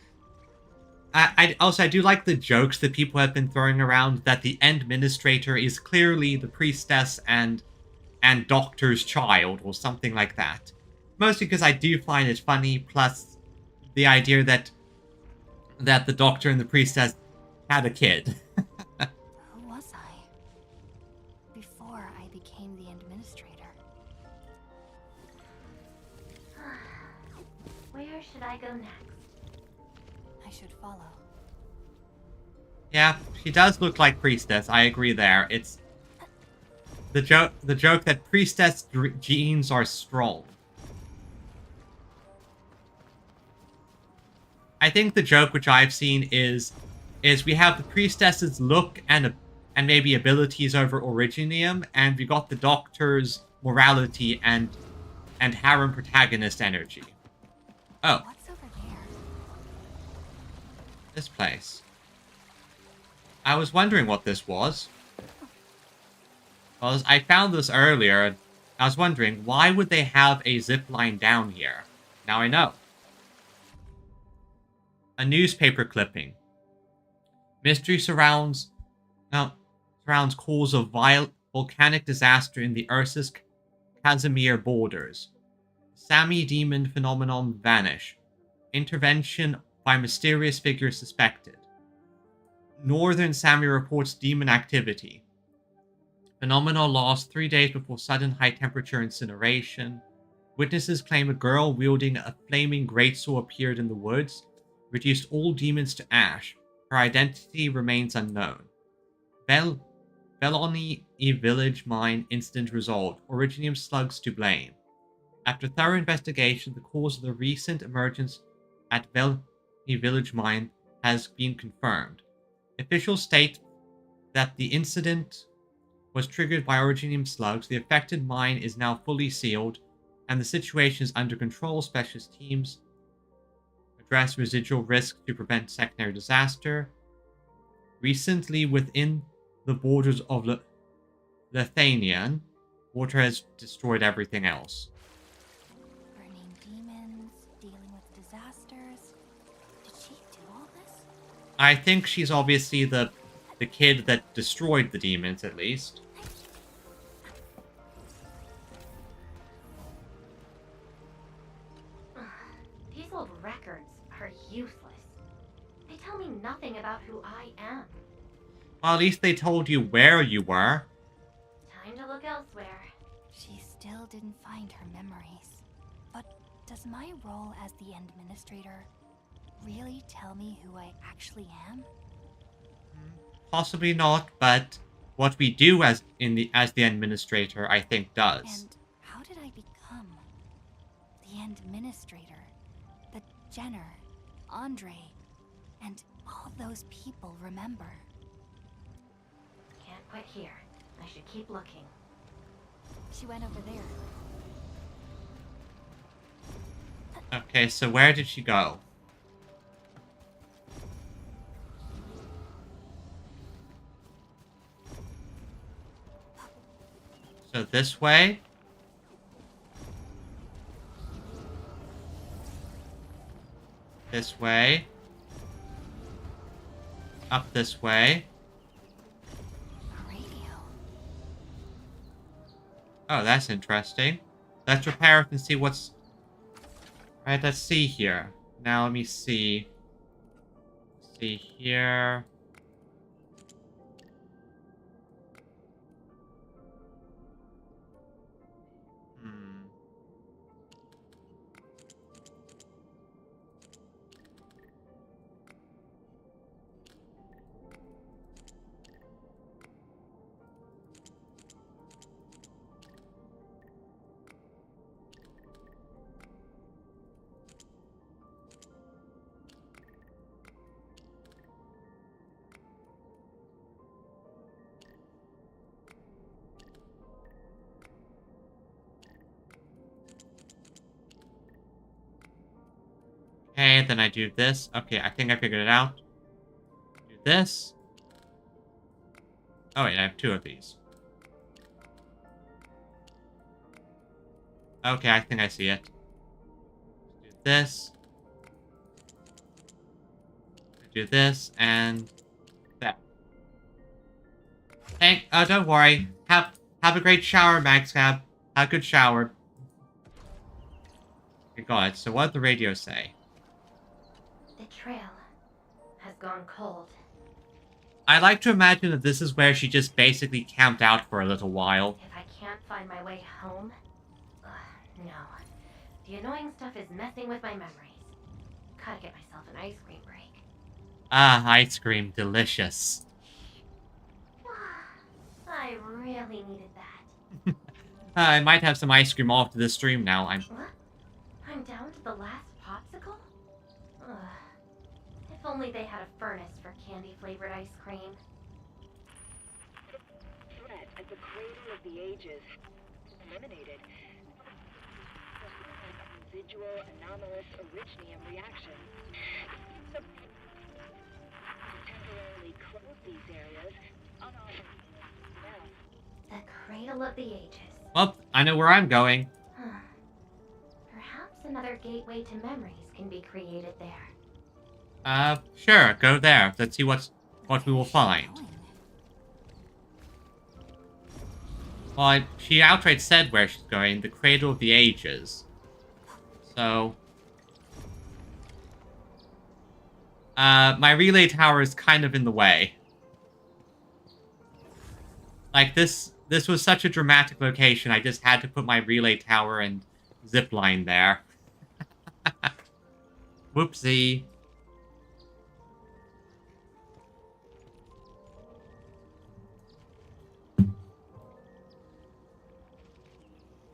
Speaker 1: I do like the jokes that people have been throwing around that the Administrator is clearly the priestess and Doctor's child, or something like that. Mostly because I do find it funny, plus the idea that the Doctor and the priestess had a kid.
Speaker 8: Who was I? Before I became the Administrator.
Speaker 2: Where should I go next?
Speaker 8: I should follow.
Speaker 1: Yeah, she does look like priestess. I agree there. It's the joke that priestess genes are strong. I think the joke which I've seen is we have the priestess's look and maybe abilities over Originium, and we got the Doctor's morality and harem protagonist energy. Oh.
Speaker 8: What's over there?
Speaker 1: This place. I was wondering what this was. Well, I found this earlier, and I was wondering, why would they have a zip line down here? Now I know. A newspaper clipping. Mystery surrounds cause of volcanic disaster in the Ursus Casimir borders. Sami demon phenomenon vanish. Intervention by mysterious figure suspected. Northern Sami reports demon activity. Phenomenon lost 3 days before sudden high temperature incineration. Witnesses claim a girl wielding a flaming greatsword appeared in the woods, reduced all demons to ash. Her identity remains unknown. Veloni village mine incident resolved. Originium slugs to blame. After thorough investigation, the cause of the recent emergence at Veloni village mine has been confirmed. Officials state that the incident was triggered by Originium slugs. The affected mine is now fully sealed, and the situation is under control. Specialist teams address residual risks to prevent secondary disaster. Recently, within the borders of Laevatein, water has destroyed everything else.
Speaker 8: Burning demons, dealing with disasters. Did she do all this?
Speaker 1: I think she's obviously the kid that destroyed the demons, at least.
Speaker 2: These old records are useless. They tell me nothing about who I am.
Speaker 1: Well, at least they told you where you were.
Speaker 2: Time to look elsewhere.
Speaker 8: She still didn't find her memories. But does my role as the administrator really tell me who I actually am?
Speaker 1: Possibly not, but what we do as the administrator, I think, does.
Speaker 8: And how did I become the administrator? The Jenner, Andre, and all those people remember.
Speaker 2: Can't quite hear. I should keep looking.
Speaker 8: She went over there.
Speaker 1: Okay, so where did she go? So this way? This way? Up this way?
Speaker 8: A radio.
Speaker 1: Oh, that's interesting. Let's repair it and see what's... Right, let's see here. Now let me see. See here. Okay, then I do this. Okay, I think I figured it out. Do this. Oh wait, I have two of these. Okay, I think I see it. Do this. Do this, and that. Hey, don't worry. Have a great shower, Maxcab. Have a good shower. Okay, got it. So what did the radio say?
Speaker 2: The trail has gone cold.
Speaker 1: I like to imagine that this is where she just basically camped out for a little while.
Speaker 2: If I can't find my way home... no. The annoying stuff is messing with my memories. Gotta get myself an ice cream break.
Speaker 1: Ah, ice cream. Delicious.
Speaker 2: I really needed that.
Speaker 1: I might have some ice cream all after this stream now.
Speaker 2: What? I'm down to the last popsicle? Ugh. If only they had a furnace for candy-flavored ice cream.
Speaker 9: Threat at the cradle of the ages. Eliminated. Residual anomalous originium reaction. Temporarily close these areas.
Speaker 2: The cradle of the ages.
Speaker 1: Well, I know where I'm going.
Speaker 2: Perhaps another gateway to memories can be created there.
Speaker 1: Sure, go there. Let's see what we will find. Well, she outright said where she's going, the Cradle of the Ages. So... my relay tower is kind of in the way. Like, this was such a dramatic location, I just had to put my relay tower and zipline there. Whoopsie.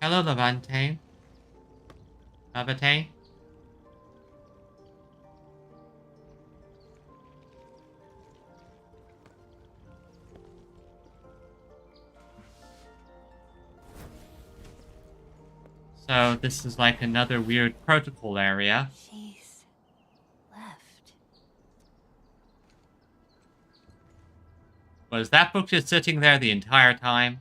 Speaker 1: Hello, Laevatein. Laevatein? So this is like another weird protocol area.
Speaker 8: She's left.
Speaker 1: Was that book just sitting there the entire time?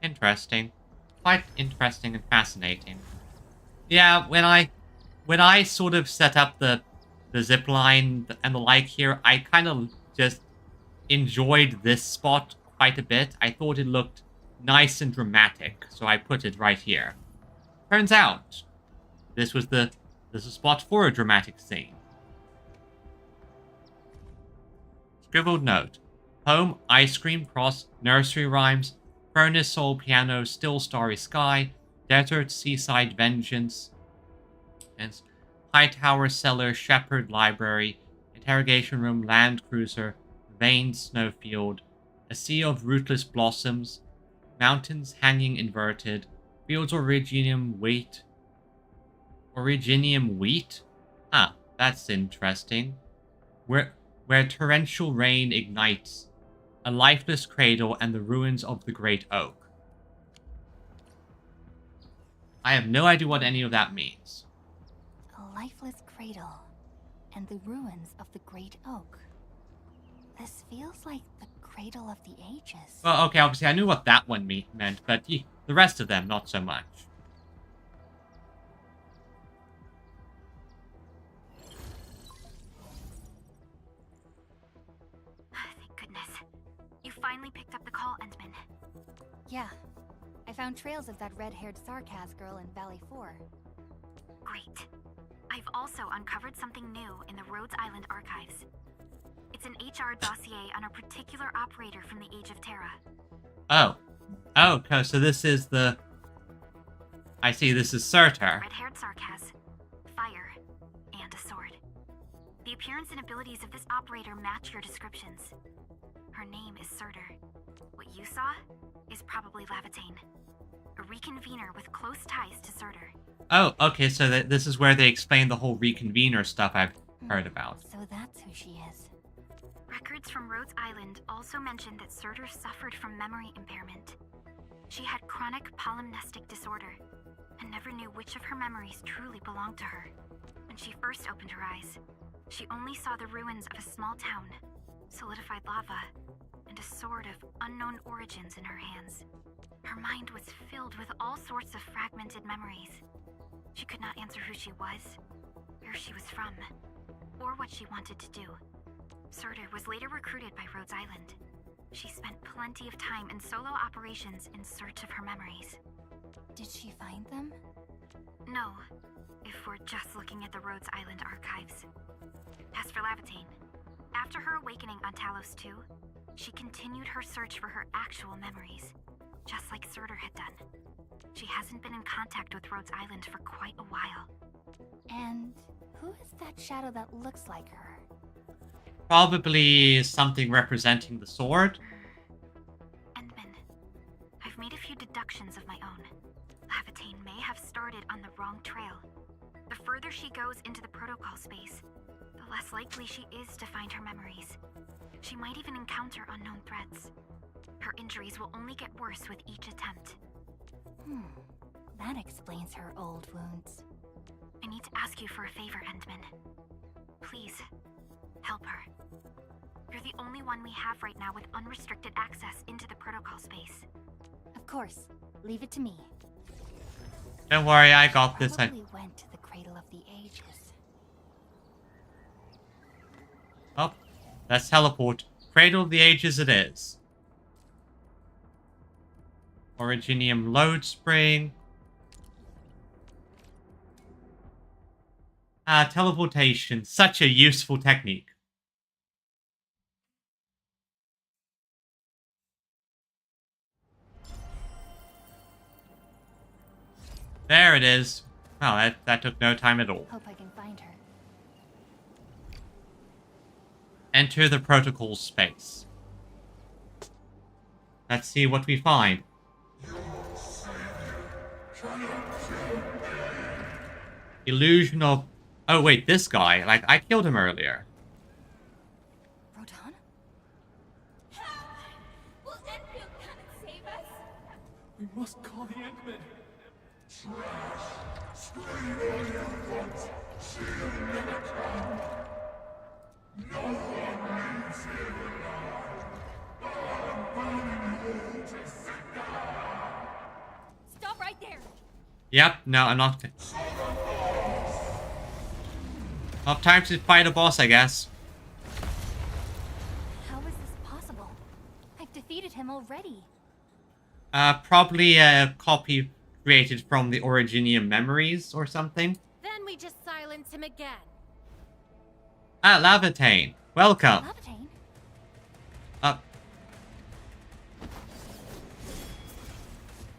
Speaker 1: Interesting. Quite interesting and fascinating. Yeah, when I sort of set up the zip line and the like here, I kind of just enjoyed this spot quite a bit. I thought it looked nice and dramatic, so I put it right here. Turns out, this is a spot for a dramatic scene. Scribbled note. Home, Ice Cream, Cross, Nursery Rhymes, Furnace, Soul, Piano, Still, Starry Sky, Desert, Seaside, Vengeance, and High Tower, Cellar, Shepherd, Library, Interrogation Room, Land Cruiser, Vein, Snowfield, A Sea of Rootless Blossoms, Mountains Hanging Inverted, Fields Originium Wheat. Originium Wheat? Ah, that's interesting. Where torrential rain ignites, a lifeless cradle, and the ruins of the great oak. I have no idea what any of that means.
Speaker 8: A lifeless cradle and the ruins of the great oak. This feels like the cradle of the ages.
Speaker 1: Well, okay, obviously I knew what that one meant, but the rest of them, not so much.
Speaker 7: Thank goodness. You finally picked up the call, Endman.
Speaker 8: Yeah, I found trails of that red-haired Sarkaz girl in Valley 4.
Speaker 7: Great. I've also uncovered something new in the Rhodes Island archives. It's an HR dossier on a particular operator from the Age of Terra.
Speaker 1: Oh. Oh, okay, so this is the... I see, this is Surtur.
Speaker 7: Red-haired Sarkaz, fire, and a sword. The appearance and abilities of this operator match your descriptions. Her name is Surtur. What you saw is probably Laevatein, a reconvener with close ties to Surtur.
Speaker 1: Oh, okay, so this is where they explain the whole reconvener stuff I've heard about.
Speaker 8: So that's who she is.
Speaker 7: Records from Rhodes Island also mention that Surtur suffered from memory impairment. She had chronic polymnestic disorder, and never knew which of her memories truly belonged to her. When she first opened her eyes, she only saw the ruins of a small town, solidified lava, and a sword of unknown origins in her hands. Her mind was filled with all sorts of fragmented memories. She could not answer who she was, where she was from, or what she wanted to do. Surtur was later recruited by Rhodes Island. She spent plenty of time in solo operations in search of her memories.
Speaker 8: Did she find them?
Speaker 7: No, if we're just looking at the Rhodes Island archives. As for Laevatein, after her awakening on Talos 2, she continued her search for her actual memories, just like Surtur had done. She hasn't been in contact with Rhodes Island for quite a while.
Speaker 8: And who is that shadow that looks like her?
Speaker 1: Probably something representing the sword.
Speaker 7: Endman, I've made a few deductions of my own. Laevatein may have started on the wrong trail. The further she goes into the protocol space, the less likely she is to find her memories. She might even encounter unknown threats. Her injuries will only get worse with each attempt.
Speaker 8: That explains her old wounds.
Speaker 7: I need to ask you for a favor, Endman. Please, help her. You're the only one we have right now with unrestricted access into the protocol space.
Speaker 8: Of course. Leave it to me.
Speaker 1: Don't worry, I got this.
Speaker 8: Probably went to the Cradle of the Ages.
Speaker 1: Oh, let's teleport. Cradle of the Ages it is. Originium load spring. Teleportation. Such a useful technique. There it is. Oh, that took no time at all.
Speaker 8: Hope I can find her.
Speaker 1: Enter the protocol space. Let's see what we find. Illusion of... Oh, wait, this guy. Like, I killed him earlier.
Speaker 8: Rodan?
Speaker 6: Will Endfield come and save us?
Speaker 3: We must call the Endmen.
Speaker 6: Stop right there!
Speaker 1: Yep, no, I'm not... Well, time to fight a boss, I guess.
Speaker 8: How is this possible? I've defeated him already.
Speaker 1: Probably a copy created from the Originium memories or something.
Speaker 2: Then we just silence him again.
Speaker 1: Ah, Laevatein. Welcome.
Speaker 8: Laevatein?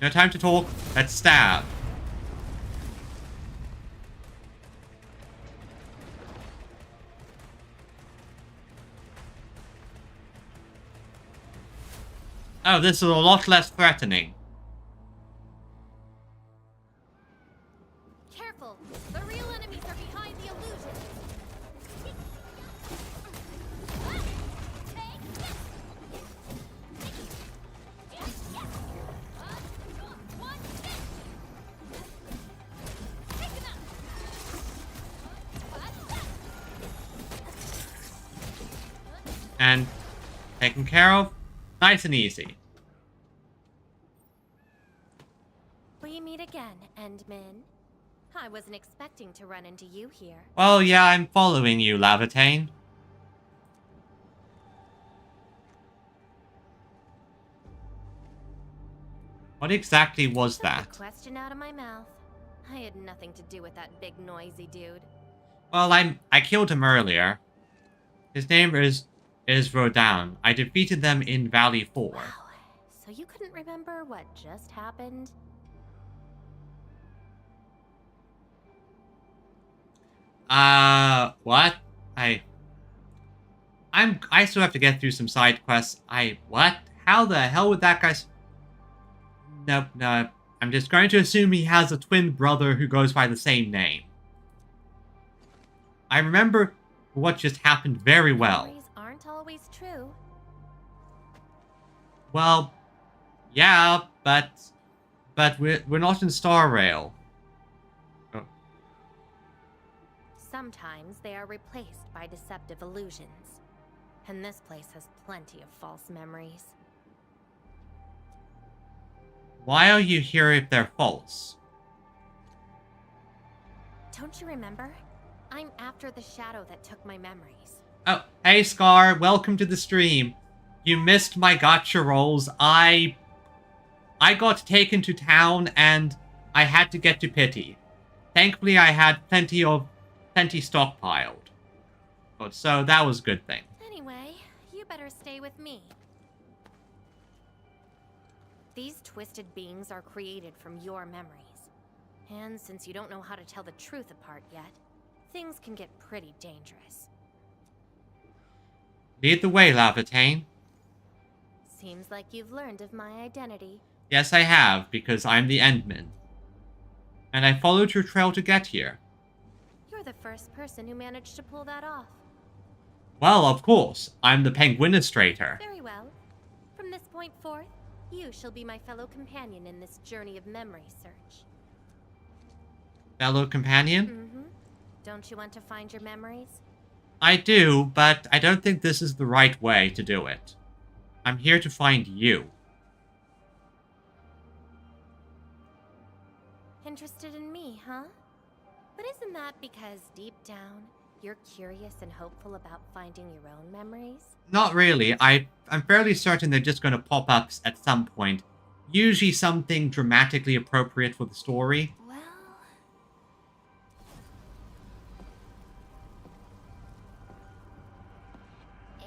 Speaker 1: No time to talk. Let's stab. Oh, this is a lot less threatening.
Speaker 2: Careful! The real enemies are behind the illusion!
Speaker 1: And taken care of. Nice and easy.
Speaker 2: We meet again, Endmin. I wasn't expecting to run into you here.
Speaker 1: Well, yeah, I'm following you, Laevatein. What exactly was
Speaker 2: Took the
Speaker 1: that?
Speaker 2: question out of my mouth. I had nothing to do with that big noisy dude.
Speaker 1: Well, I killed him earlier. His name is Rodan. I defeated them in Valley 4.
Speaker 2: Wow. So you couldn't remember what just happened?
Speaker 1: What? I still have to get through some side quests. What? How the hell would that guy... Nope, no. I'm just going to assume he has a twin brother who goes by the same name. I remember what just happened very well.
Speaker 2: Memories aren't always true.
Speaker 1: Well, yeah, but we're not in Star Rail. Oh.
Speaker 2: Sometimes they are replaced by deceptive illusions. And this place has plenty of false memories.
Speaker 1: Why are you here if they're false?
Speaker 2: Don't you remember? I'm after the shadow that took my memories.
Speaker 1: Oh, hey Scar, welcome to the stream. You missed my gotcha rolls. I got taken to town and I had to get to Pity. Thankfully, I had plenty stockpiled. But so that was a good thing.
Speaker 2: Anyway, you better stay with me. These twisted beings are created from your memories. And since you don't know how to tell the truth apart yet, things can get pretty dangerous.
Speaker 1: Lead the way, Laevatein.
Speaker 2: Seems like you've learned of my identity.
Speaker 1: Yes, I have, because I'm the Endman. And I followed your trail to get here.
Speaker 2: You're the first person who managed to pull that off.
Speaker 1: Well, of course. I'm the Penguinistrator.
Speaker 2: Very well. From this point forth, you shall be my fellow companion in this journey of memory search.
Speaker 1: Fellow companion?
Speaker 2: Mm-hmm. Don't you want to find your memories?
Speaker 1: I do, but I don't think this is the right way to do it. I'm here to find you.
Speaker 2: Interested in me, huh? But isn't that because deep down, you're curious and hopeful about finding your own memories?
Speaker 1: Not really. I'm fairly certain they're just going to pop up at some point. Usually something dramatically appropriate for the story.
Speaker 8: Well,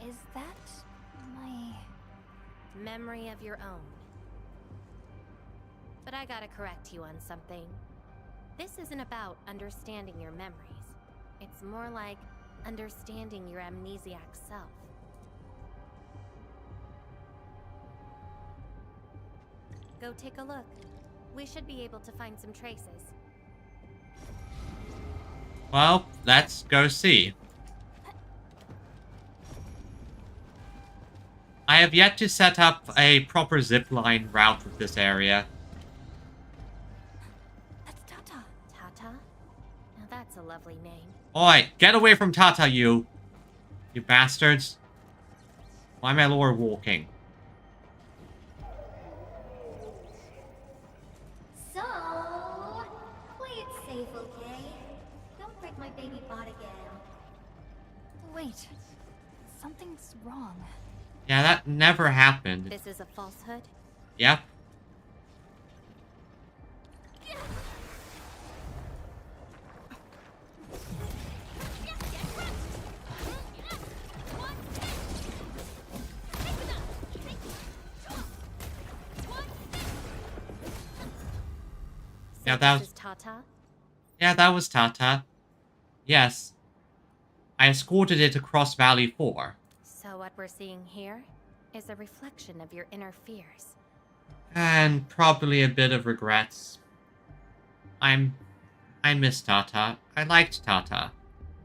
Speaker 8: is that my...
Speaker 2: Memory of your own. But I gotta correct you on something. This isn't about understanding your memories. It's more like understanding your amnesiac self. Go take a look. We should be able to find some traces.
Speaker 1: Well, let's go see. I have yet to set up a proper zipline route with this area.
Speaker 8: That's Tata.
Speaker 2: Tata? Now that's a lovely name.
Speaker 1: Oi, get away from Tata, you bastards. Why am I lower walking?
Speaker 6: So, play it safe, okay? Don't break my baby bot again.
Speaker 8: Wait, something's wrong.
Speaker 1: Yeah, that never happened.
Speaker 2: This is a falsehood?
Speaker 1: Yep. Yeah,
Speaker 2: This is Tata.
Speaker 1: that was Tata. Yes. I escorted it across Valley 4.
Speaker 2: So what we're seeing here is a reflection of your inner fears.
Speaker 1: And probably a bit of regrets. I miss Tata. I liked Tata.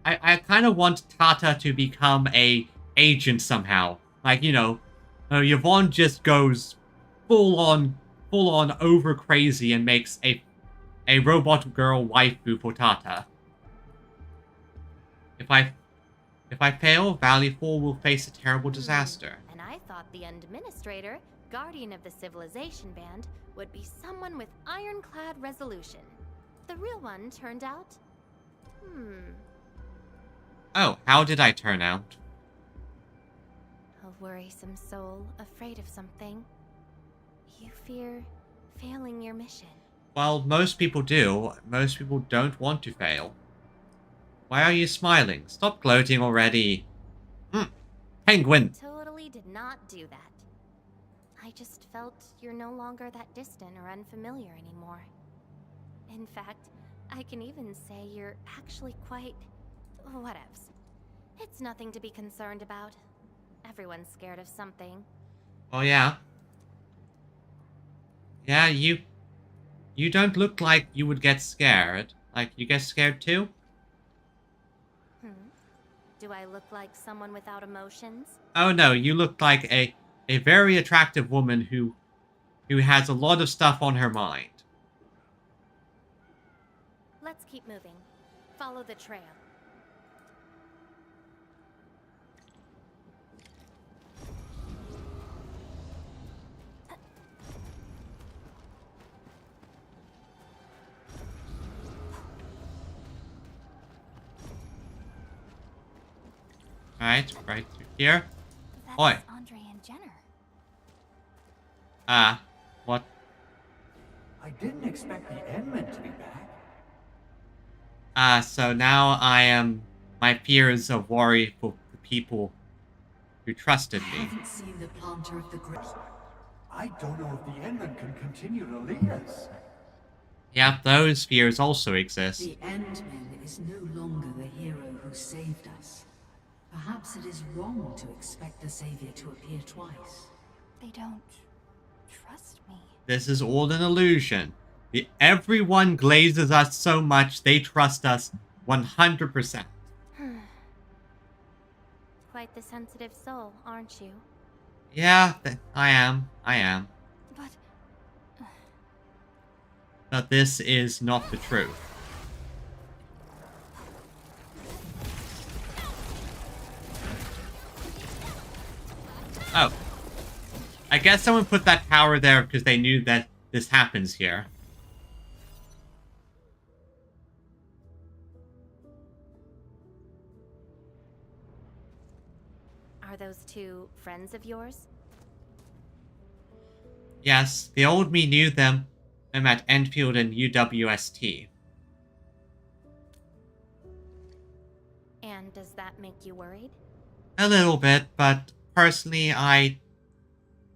Speaker 1: I kind of want Tata to become a agent somehow. Like, Yvonne just goes full on over crazy and makes a robot girl waifu for Tata. If I fail, Valley 4 will face a terrible disaster.
Speaker 2: And I thought the administrator, guardian of the civilization band, would be someone with ironclad resolution. The real one turned out...
Speaker 1: Oh, how did I turn out?
Speaker 2: A worrisome soul, afraid of something. You fear failing your mission.
Speaker 1: Well, most people do. Most people don't want to fail. Why are you smiling? Stop gloating already. Penguin!
Speaker 2: Totally did not do that. I just felt you're no longer that distant or unfamiliar anymore. In fact, I can even say you're actually quite... whatevs. It's nothing to be concerned about. Everyone's scared of something.
Speaker 1: Oh, yeah? Yeah, you don't look like you would get scared. Like, you get scared too?
Speaker 2: Do I look like someone without emotions?
Speaker 1: Oh no, you look like a very attractive woman who has a lot of stuff on her mind.
Speaker 2: Let's keep moving. Follow the trail.
Speaker 1: Right through here.
Speaker 8: That's
Speaker 1: Oi.
Speaker 8: Andre and Jenner.
Speaker 1: What?
Speaker 10: I didn't expect the Endmen to be back.
Speaker 1: So now my fears of worry for the people who trusted
Speaker 5: I
Speaker 1: me.
Speaker 5: haven't seen the planter of the grapes.
Speaker 10: I don't know if the Endmen can continue to lead us.
Speaker 1: Yeah, those fears also exist.
Speaker 5: The Endman is no longer the hero who saved us. Perhaps it is wrong to expect the savior to appear twice.
Speaker 8: They don't trust me.
Speaker 1: This is all an illusion. Everyone glazes us so much they trust us 100%.
Speaker 2: Quite the sensitive soul, aren't you?
Speaker 1: Yeah, I am.
Speaker 8: But
Speaker 1: But this is not the truth. Oh. I guess someone put that tower there because they knew that this happens here.
Speaker 2: Are those two friends of yours?
Speaker 1: Yes, the old me knew them. I'm at Endfield and UWST.
Speaker 2: And does that make you worried?
Speaker 1: A little bit, but personally,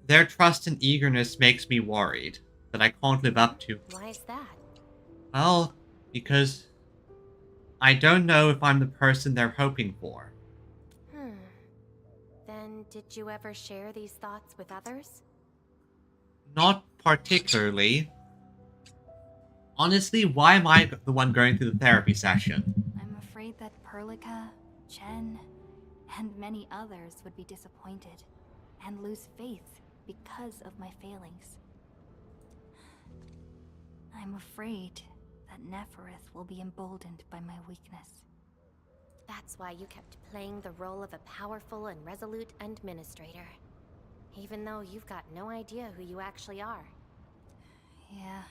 Speaker 1: their trust and eagerness makes me worried that I can't live up to.
Speaker 2: Why is that?
Speaker 1: Well, because I don't know if I'm the person they're hoping for.
Speaker 2: Then did you ever share these thoughts with others?
Speaker 1: Not particularly. Honestly, why am I the one going through the therapy session?
Speaker 8: I'm afraid that Perlica, Chen, and many others would be disappointed and lose faith because of my failings. I'm afraid that Nefereth will be emboldened by my weakness.
Speaker 2: That's why you kept playing the role of a powerful and resolute administrator. Even though you've got no idea who you actually are.
Speaker 8: Yeah.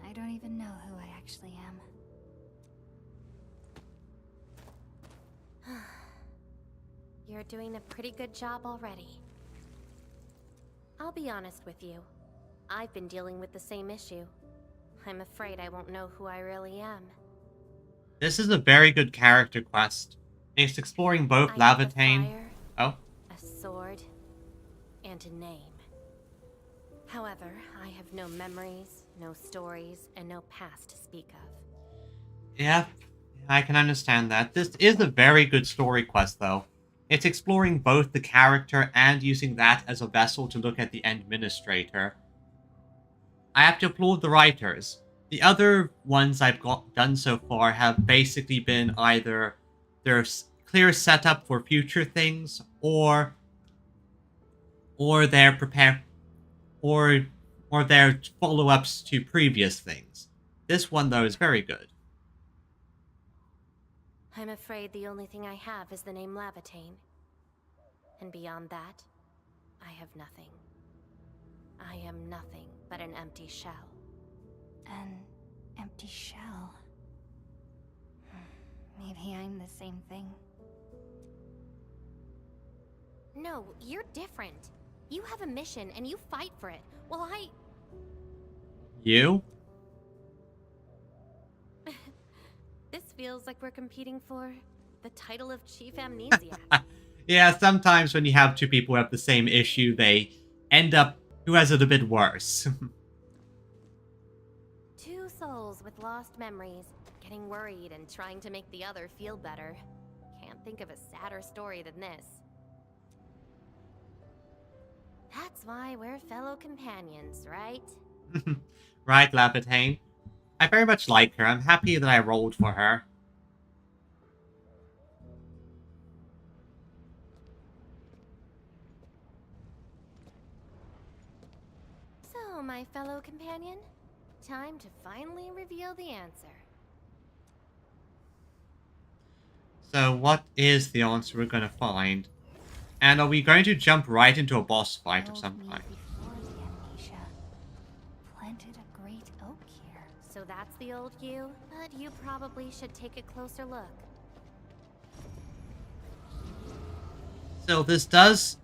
Speaker 8: I don't even know who I actually am.
Speaker 2: You're doing a pretty good job already. I'll be honest with you. I've been dealing with the same issue. I'm afraid I won't know who I really am.
Speaker 1: This is a very good character quest. It's exploring both
Speaker 2: I have a
Speaker 1: Laevatein.
Speaker 2: fire,
Speaker 1: Oh,
Speaker 2: a sword, and a name. However, I have no memories, No stories and no past to speak of.
Speaker 1: Yeah, I can understand that. This is a very good story quest, though. It's exploring both the character and using that as a vessel to look at the Administrator. I have to applaud the writers. The other ones I've done so far have basically been either there's clear setup for future things, or they're prepare or they're follow-ups to previous things. This one though is very good.
Speaker 2: I'm afraid the only thing I have is the name Laevatein. And beyond that, I have nothing. I am nothing but an empty shell.
Speaker 8: An empty shell. Maybe I'm the same thing.
Speaker 2: No, you're different. You have a mission and you fight for it. Well,
Speaker 1: You?
Speaker 2: This feels like we're competing for the title of Chief Amnesiac.
Speaker 1: Yeah, sometimes when you have two people who have the same issue, they end up who has it a bit worse.
Speaker 2: Two souls with lost memories, getting worried and trying to make the other feel better. Can't think of a sadder story than this. That's why we're fellow companions, right?
Speaker 1: Right, Laevatein? I very much like her. I'm happy that I rolled for her.
Speaker 2: So, my fellow companion, time to finally reveal the answer.
Speaker 1: So what is the answer we're going to find? And are we going to jump right into a boss fight of some kind?
Speaker 8: Before the amnesia planted a great oak here.
Speaker 2: So that's the old you, but you probably should take a closer look.
Speaker 1: So this does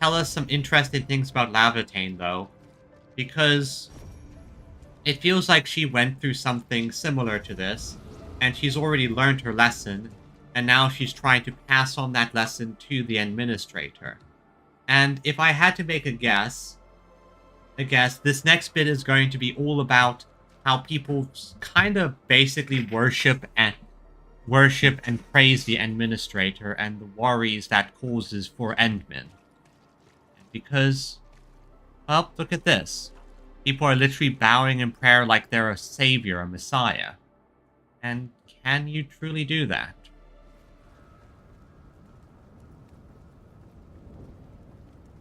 Speaker 1: tell us some interesting things about Laevatein, though, because it feels like she went through something similar to this, and she's already learned her lesson, and now she's trying to pass on that lesson to the Administrator. And if I had to make a guess, this next bit is going to be all about how people kind of basically worship and praise the Administrator and the worries that causes for Endmen. Because, well, look at this. People are literally bowing in prayer like they're a savior, a messiah. And can you truly do that?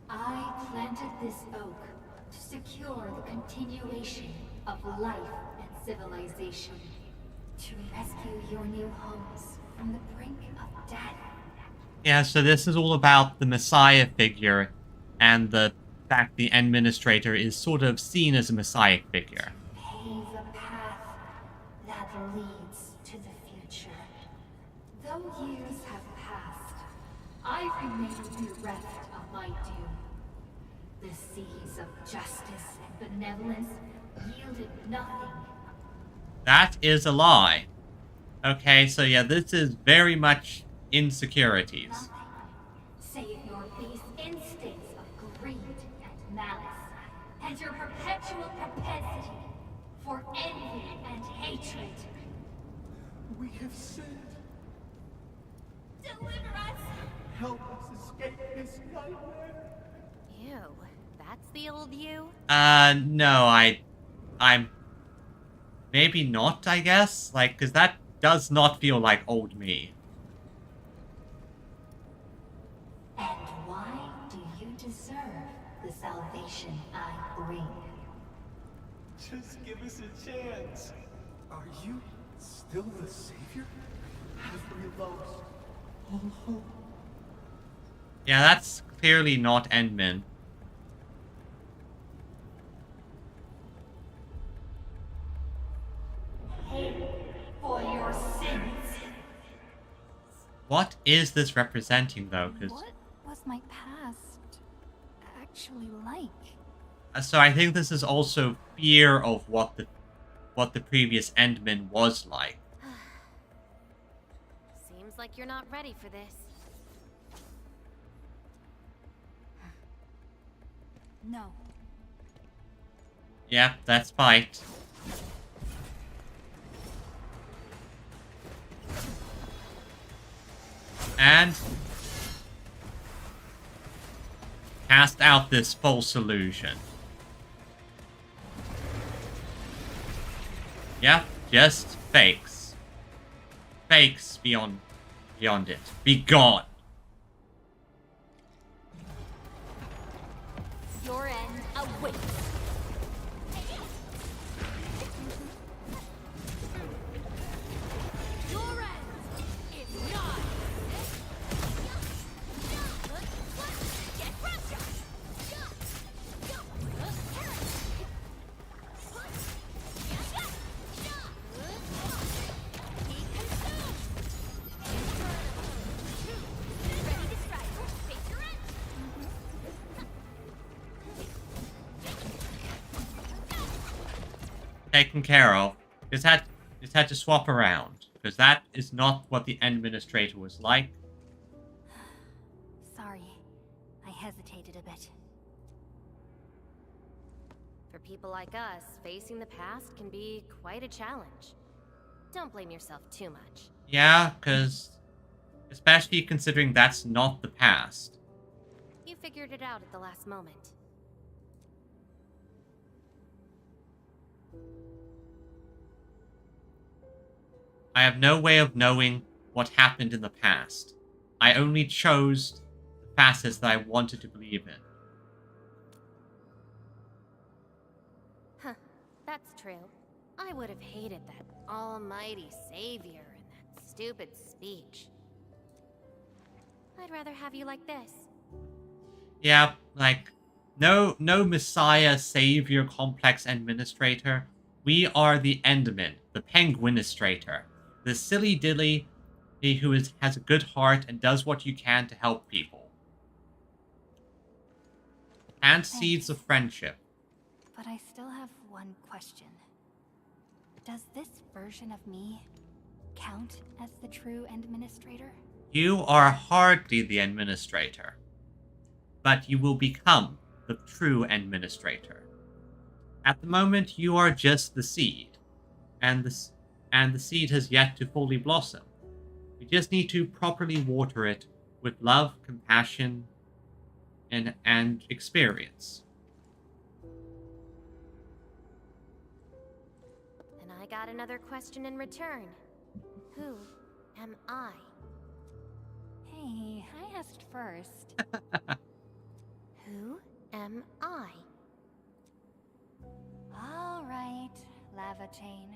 Speaker 5: I planted this oak to secure the continuation of life and civilization. To rescue your new homes from the brink of death.
Speaker 1: Yeah, so this is all about the messiah figure and the fact the Administrator is sort of seen as a messiah figure.
Speaker 5: Pave a path that leads to the future. Though years have passed, I remain bereft of my due. The seas of justice and benevolence yielded nothing.
Speaker 1: That is a lie. Okay, so yeah, this is very much insecurities.
Speaker 5: Nothing, save your base instincts of greed and malice, and your perpetual propensity for envy and hatred.
Speaker 10: We have sinned.
Speaker 6: Deliver us!
Speaker 10: Help us escape this nightmare.
Speaker 2: Ew, that's the old you?
Speaker 1: No, I'm... Maybe not, I guess? Like, because that does not feel like old me.
Speaker 5: And why do you deserve the salvation I bring?
Speaker 10: Just give us a chance. Are you still the savior? Have we lost all hope?
Speaker 1: Yeah, that's clearly not Endman.
Speaker 5: For your sins.
Speaker 1: What is this representing, though? Because
Speaker 8: What was my past actually like?
Speaker 1: so I think this is also fear of what the previous Endman was like.
Speaker 2: Seems like you're not ready for this.
Speaker 8: No.
Speaker 1: Yep, that's fight. And cast out this false illusion. Yeah, just fakes. Fakes beyond it. Be gone.
Speaker 6: Your end awaits. Your end is not. Get pressure. Ready to strike. Face your end.
Speaker 1: Taken care of. Just had to swap around. Because that is not what the Administrator was like.
Speaker 8: Sorry, I hesitated a bit.
Speaker 2: For people like us, facing the past can be quite a challenge. Don't blame yourself too much.
Speaker 1: Yeah, because... especially considering that's not the past.
Speaker 2: You figured it out at the last moment.
Speaker 1: I have no way of knowing what happened in the past. I only chose the facets that I wanted to believe in.
Speaker 2: Huh, that's true. I would have hated that almighty savior and that stupid speech. I'd rather have you like this.
Speaker 1: Yeah, like, no Messiah, Savior, Complex Administrator. We are the Enderman, the Penguinistrator. The silly-dilly who has a good heart and does what you can to help people. And seeds of friendship.
Speaker 8: But I still have one question. Does this version of me count as the true Administrator?
Speaker 1: You are hardly the Administrator. But you will become the true Administrator. At the moment, you are just the seed. And the seed has yet to fully blossom. We just need to properly water it with love, compassion, and experience.
Speaker 2: And I got another question in return. Who am I?
Speaker 8: Hey, I asked first.
Speaker 2: Who am I?
Speaker 8: All right, Laevatein.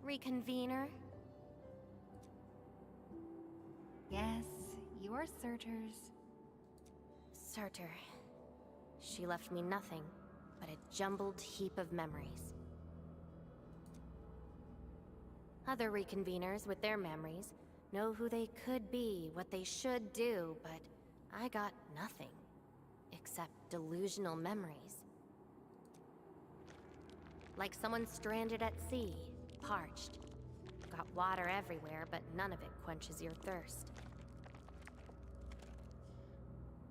Speaker 2: Reconvener?
Speaker 8: Yes, you're Surtur's.
Speaker 2: Surtur. She left me nothing but a jumbled heap of memories. Other reconveners with their memories know who they could be, what they should do, but I got nothing except delusional memories. Like someone stranded at sea, parched. Got water everywhere, but none of it quenches your thirst.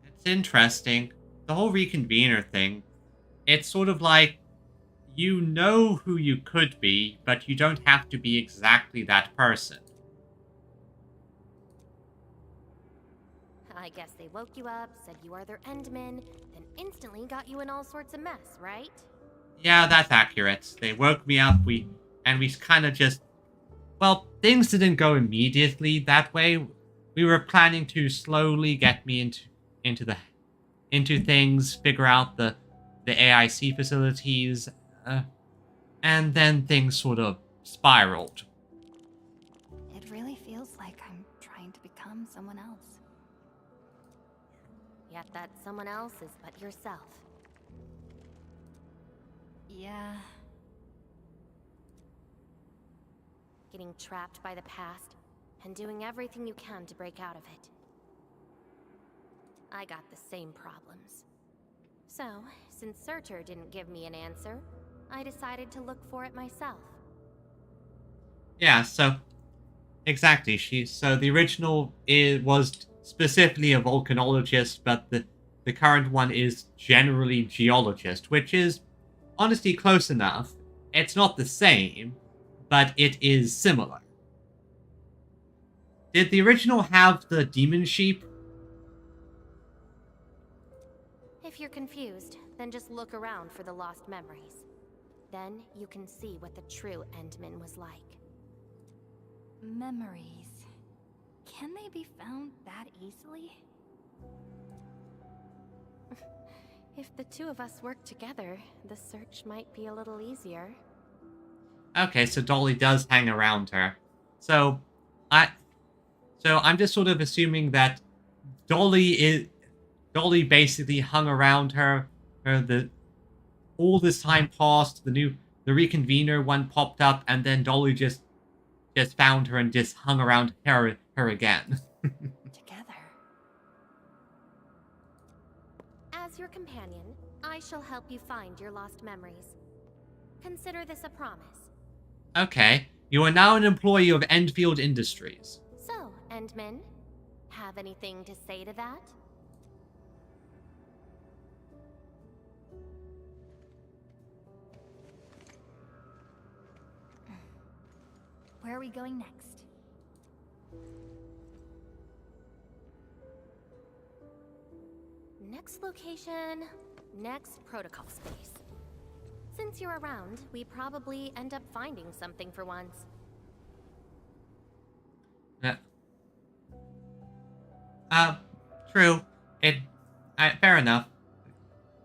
Speaker 1: It's interesting. The whole reconvener thing, it's sort of like, you know who you could be, but you don't have to be exactly that person.
Speaker 2: I guess they woke you up, said you are their endman, then instantly got you in all sorts of mess, right?
Speaker 1: Yeah, that's accurate. They woke me up, we kind of just... Well, things didn't go immediately that way. We were planning to slowly get me into things, figure out the AIC facilities, and then things sort of spiraled.
Speaker 8: It really feels like I'm trying to become someone else.
Speaker 2: Yet that someone else is but yourself.
Speaker 8: Yeah.
Speaker 2: Getting trapped by the past, and doing everything you can to break out of it. I got the same problems. So, since Surtur didn't give me an answer, I decided to look for it myself.
Speaker 1: Yeah, so... Exactly, so the original was specifically a volcanologist, but the current one is generally geologist, which is honestly close enough. It's not the same, but it is similar. Did the original have the demon sheep?
Speaker 2: If you're confused, then just look around for the lost memories. Then you can see what the true Endman was like.
Speaker 8: Memories. Can they be found that easily?
Speaker 2: If the two of us work together, the search might be a little easier.
Speaker 1: Okay, so Dolly does hang around her. So I'm just sort of assuming that Dolly basically hung around her all this time passed, the reconvener one popped up, and then Dolly just found her and just hung around her again.
Speaker 8: Together.
Speaker 2: As your companion, I shall help you find your lost memories. Consider this a promise.
Speaker 1: Okay, you are now an employee of Endfield Industries.
Speaker 2: So, Endman, have anything to say to that?
Speaker 8: Where are we going next?
Speaker 2: Next location, next protocol space. Since you're around, we probably end up finding something for once.
Speaker 1: True. Fair enough.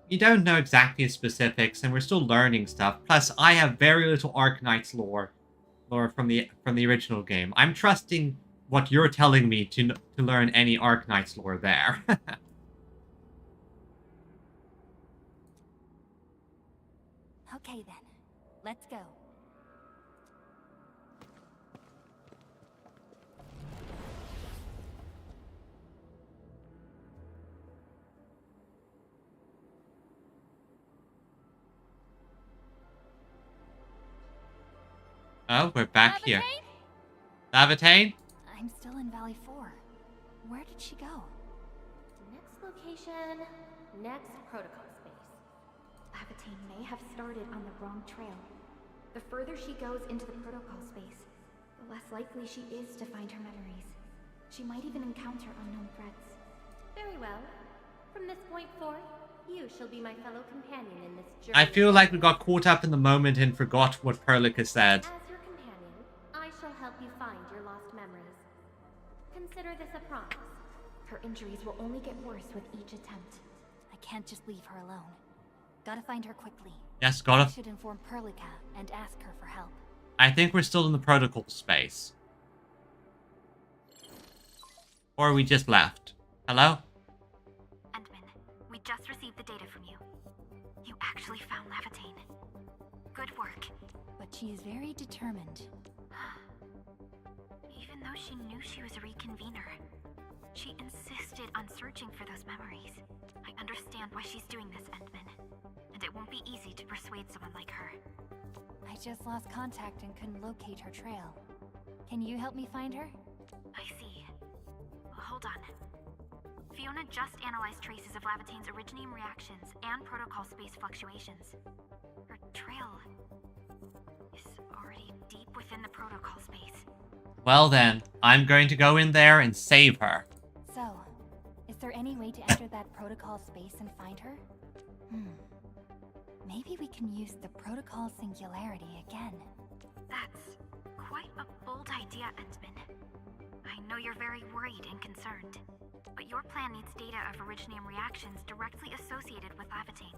Speaker 1: You don't know exactly the specifics, and we're still learning stuff. Plus, I have very little Arknights lore from the original game. I'm trusting what you're telling me to learn any Arknights lore there.
Speaker 8: Okay then, let's go.
Speaker 1: Oh, we're back here. Laevatein?
Speaker 8: I'm still in Valley 4. Where did she go?
Speaker 2: Next location, next protocol space.
Speaker 11: Laevatein may have started on the wrong trail. The further she goes into the protocol space, the less likely she is to find her memories. She might even encounter unknown threats.
Speaker 2: Very well. From this point forth, you shall be my fellow companion in this journey.
Speaker 1: I feel like we got caught up in the moment and forgot what Perlica said.
Speaker 2: As your companion, I shall help you find your lost memories. Consider this a promise.
Speaker 11: Her injuries will only get worse with each attempt.
Speaker 8: I can't just leave her alone. Gotta find her quickly.
Speaker 1: Yes,
Speaker 8: I
Speaker 1: gotta.
Speaker 8: should inform Perlica and ask her for help.
Speaker 1: I think we're still in the protocol space. Or we just left. Hello?
Speaker 7: Endman, we just received the data from you. You actually found Laevatein. Good work.
Speaker 8: But she is very determined.
Speaker 7: Even though she knew she was a reconvener, she insisted on searching for those memories. I understand why she's doing this, Endman. And it won't be easy to persuade someone like her.
Speaker 8: I just lost contact and couldn't locate her trail. Can you help me find her?
Speaker 7: I see. Hold on. Fiona just analyzed traces of Laevatein's originium reactions and protocol space fluctuations. Her trail is already deep within the protocol space.
Speaker 1: Well then, I'm going to go in there and save her.
Speaker 8: So, is there any way to enter that protocol space and find her? Maybe we can use the protocol singularity again.
Speaker 7: That's quite a bold idea, Endman. I know you're very worried and concerned, but your plan needs data of originium reactions directly associated with Laevatein.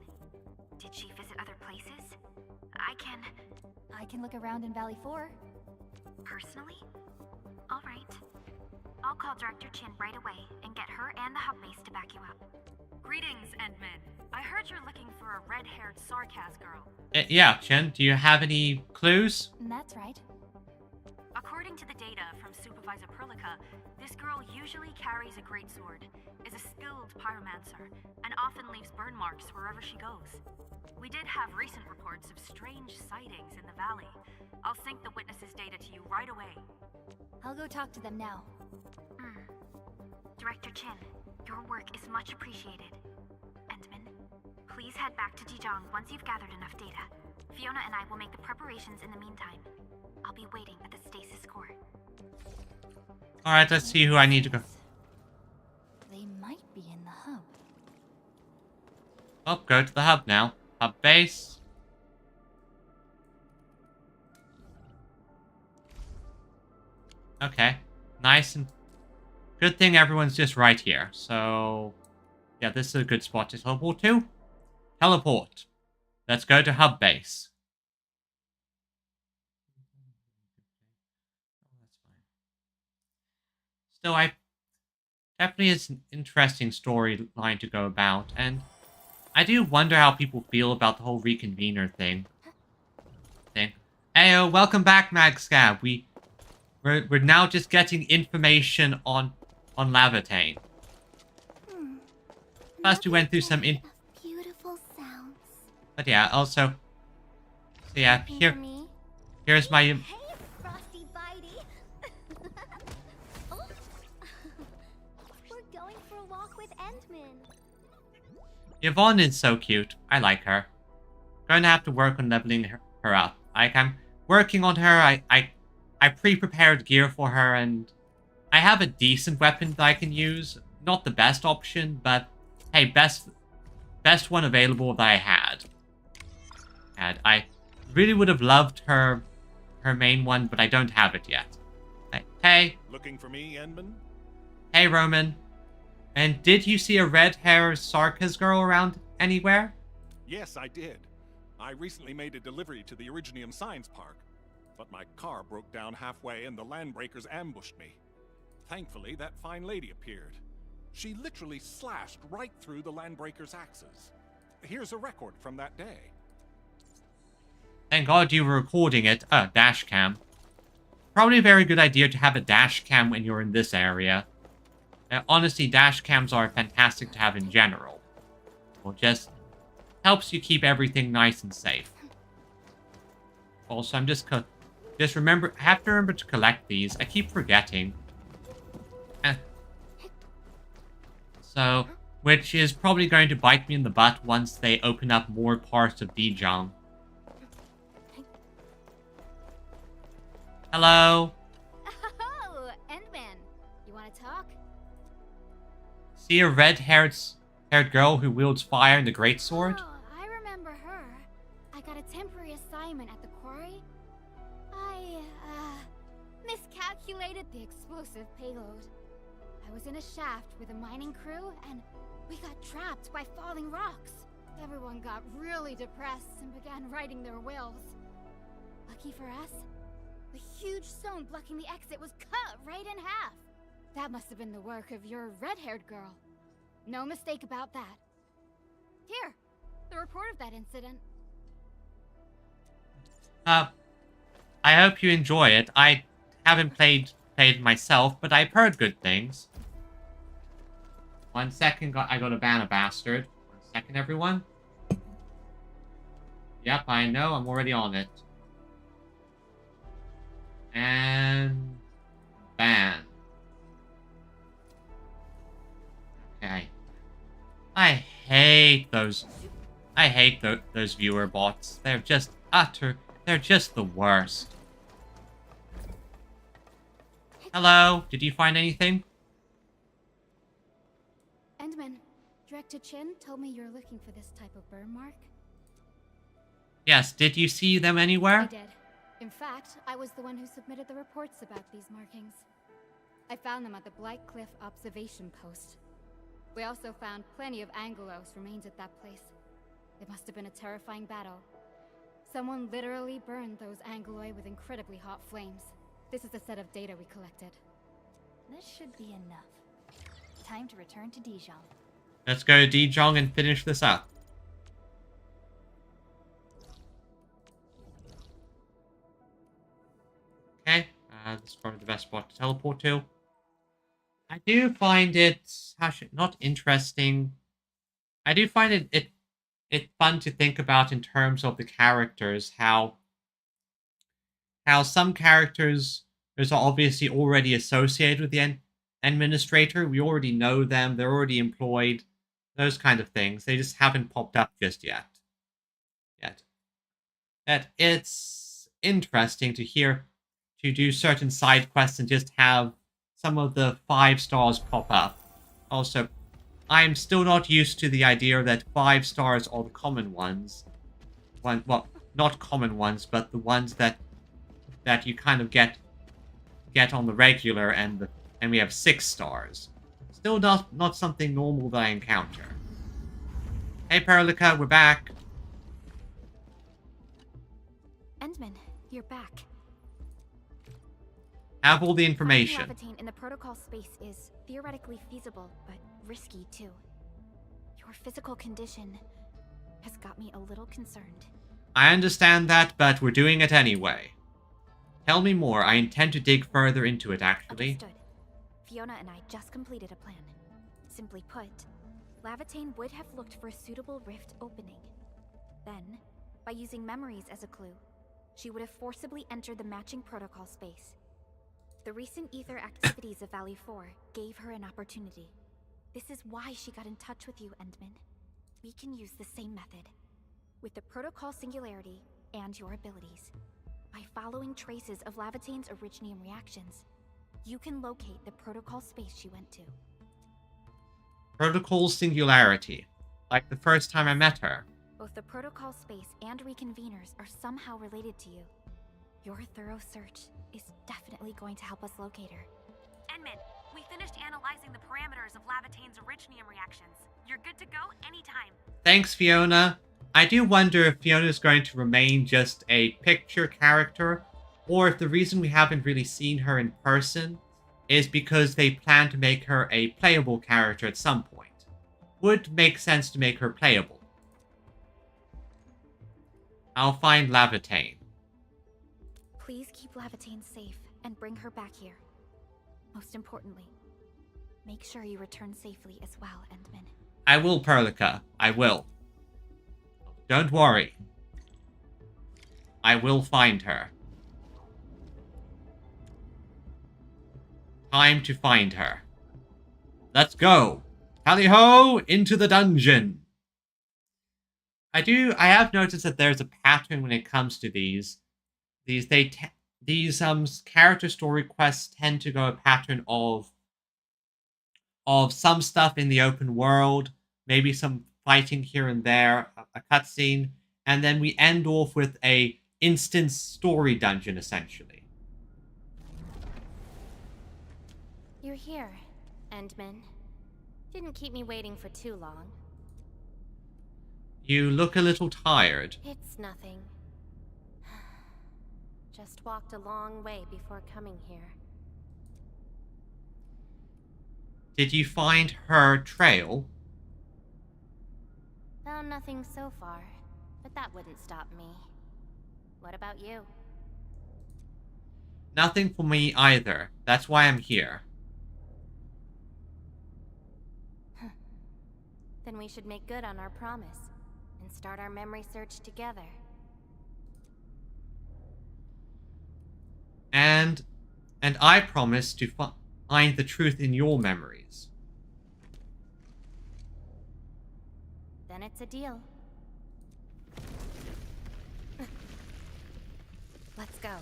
Speaker 7: Did she visit other places? I can
Speaker 8: look around in Valley 4.
Speaker 7: Personally? Alright. I'll call Director Chin right away and get her and the hub base to back you up.
Speaker 12: Greetings, Endman. I heard you're looking for a red-haired Sarkaz girl.
Speaker 1: Yeah, Chen, do you have any clues?
Speaker 8: That's right.
Speaker 12: According to the data from Supervisor Perlica, this girl usually carries a greatsword, is a skilled pyromancer, and often leaves burn marks wherever she goes. We did have recent reports of strange sightings in the valley. I'll sync the witnesses' data to you right away.
Speaker 8: I'll go talk to them now.
Speaker 7: Director Chin, your work is much appreciated. Endman, please head back to Dijong once you've gathered enough data. Fiona and I will make the preparations in the meantime. I'll be waiting at the stasis core.
Speaker 1: Alright, let's see who I need to go.
Speaker 8: They might be in the hub.
Speaker 1: Oh, go to the hub now. Hub base. Okay. Nice and... Good thing everyone's just right here. So... Yeah, this is a good spot to teleport to. Teleport. Let's go to hub base. Still, definitely is an interesting storyline to go about, and I do wonder how people feel about the whole reconvener thing. Ayo, welcome back, MagScab. We're now just getting information on Laevatein. First, we went through some
Speaker 6: beautiful sounds.
Speaker 1: But yeah, also, so yeah, here's my.
Speaker 6: Hey, Frosty Bitey. Oh. We're going for a walk with Endman.
Speaker 1: Yvonne is so cute. I like her. Going to have to work on leveling her up. I'm working on her. I pre-prepared gear for her, and I have a decent weapon that I can use. Not the best option, but hey, best one available that I had. And I really would have loved her main one, but I don't have it yet. Hey.
Speaker 13: Looking for me, Endman?
Speaker 1: Hey, Roman. And did you see a red-haired Sarkis girl around anywhere?
Speaker 13: Yes, I did. I recently made a delivery to the Originium Science Park, but my car broke down halfway and the Landbreakers ambushed me. Thankfully, that fine lady appeared. She literally slashed right through the Landbreakers' axes. Here's a record from that day.
Speaker 1: Thank God you were recording it. Dash cam. Probably a very good idea to have a dash cam when you're in this area. Honestly, dash cams are fantastic to have in general. Well, just helps you keep everything nice and safe. Also, I'm just remember, I have to remember to collect these. I keep forgetting. So, which is probably going to bite me in the butt once they open up more parts of Dijong. Hello?
Speaker 6: Oh, Endman. You want to talk?
Speaker 1: See a red-haired girl who wields fire and the greatsword?
Speaker 11: Oh, I remember her. I got a temporary assignment at the quarry. I, miscalculated the explosive payload. I was in a shaft with a mining crew, and we got trapped by falling rocks. Everyone got really depressed and began writing their wills. Lucky for us, the huge stone blocking the exit was cut right in half. That must have been the work of your red-haired girl. No mistake about that. Here, the report of that incident.
Speaker 1: I hope you enjoy it. I haven't played myself, but I've heard good things. 1 second, I got to ban a bastard. 1 second, everyone. Yep, I know, I'm already on it. And... ban. Okay. I hate those viewer bots. They're just they're just the worst. Hello, did you find anything?
Speaker 11: Endman, Director Chin told me you're looking for this type of burn mark.
Speaker 1: Yes, did you see them anywhere?
Speaker 11: I did. In fact, I was the one who submitted the reports about these markings. I found them at the Blight Cliff observation post. We also found plenty of Angelos remains at that place. It must have been a terrifying battle. Someone literally burned those Angeloi with incredibly hot flames. This is the set of data we collected.
Speaker 8: This should be enough. Time to return to Dijong.
Speaker 1: Let's go to Dijong and finish this up. Okay, this is probably the best spot to teleport to. I do find it not interesting. I do find it fun to think about in terms of the characters, how some characters are obviously already associated with the administrator. We already know them, they're already employed, those kind of things. They just haven't popped up just yet. That it's interesting to do certain side quests and just have some of the 5 stars pop up. Also, I'm still not used to the idea that 5 stars are the common ones. Well, not common ones, but the ones that you kind of get on the regular, and we have 6 stars. Still not something normal that I encounter. Hey, Perlica, we're back.
Speaker 11: Endman, you're back.
Speaker 1: Have all the information.
Speaker 11: Laevatein in the protocol space is theoretically feasible, but risky too. Your physical condition has got me a little concerned.
Speaker 1: I understand that, but we're doing it anyway. Tell me more. I intend to dig further into it, actually.
Speaker 11: Understood. Fiona and I just completed a plan. Simply put, Laevatein would have looked for a suitable rift opening. Then, by using memories as a clue, she would have forcibly entered the matching protocol space. The recent ether activities of Valley 4 gave her an opportunity. This is why she got in touch with you, Endman. We can use the same method, with the protocol singularity and your abilities. By following traces of Laevatein's originium reactions, you can locate the protocol space she went to.
Speaker 1: Protocol singularity. Like the first time I met her.
Speaker 11: Both the protocol space and reconveners are somehow related to you. Your thorough search is definitely going to help us locate her.
Speaker 12: Endman, we finished analyzing the parameters of Laevatein's originium reactions. You're good to go anytime.
Speaker 1: Thanks, Fiona. I do wonder if Fiona's going to remain just a picture character, or if the reason we haven't really seen her in person is because they plan to make her a playable character at some point. Would make sense to make her playable. I'll find Laevatein.
Speaker 11: Please keep Laevatein safe and bring her back here. Most importantly, make sure you return safely as well, Endman.
Speaker 1: I will, Perlica. I will. Don't worry. I will find her. Time to find her. Let's go. Tally-ho! Into the dungeon! I have noticed that there's a pattern when it comes to these. These character story quests tend to go a pattern of some stuff in the open world, maybe some fighting here and there, a cutscene, and then we end off with a instance story dungeon, essentially.
Speaker 2: You're here, Endman. Didn't keep me waiting for too long.
Speaker 1: You look a little tired.
Speaker 2: It's nothing. Just walked a long way before coming here.
Speaker 1: Did you find her trail?
Speaker 2: Found nothing so far, but that wouldn't stop me. What about you?
Speaker 1: Nothing for me either. That's why I'm here.
Speaker 2: Then we should make good on our promise and start our memory search together.
Speaker 1: And I promise to find the truth in your memories.
Speaker 2: Then it's a deal. Let's go.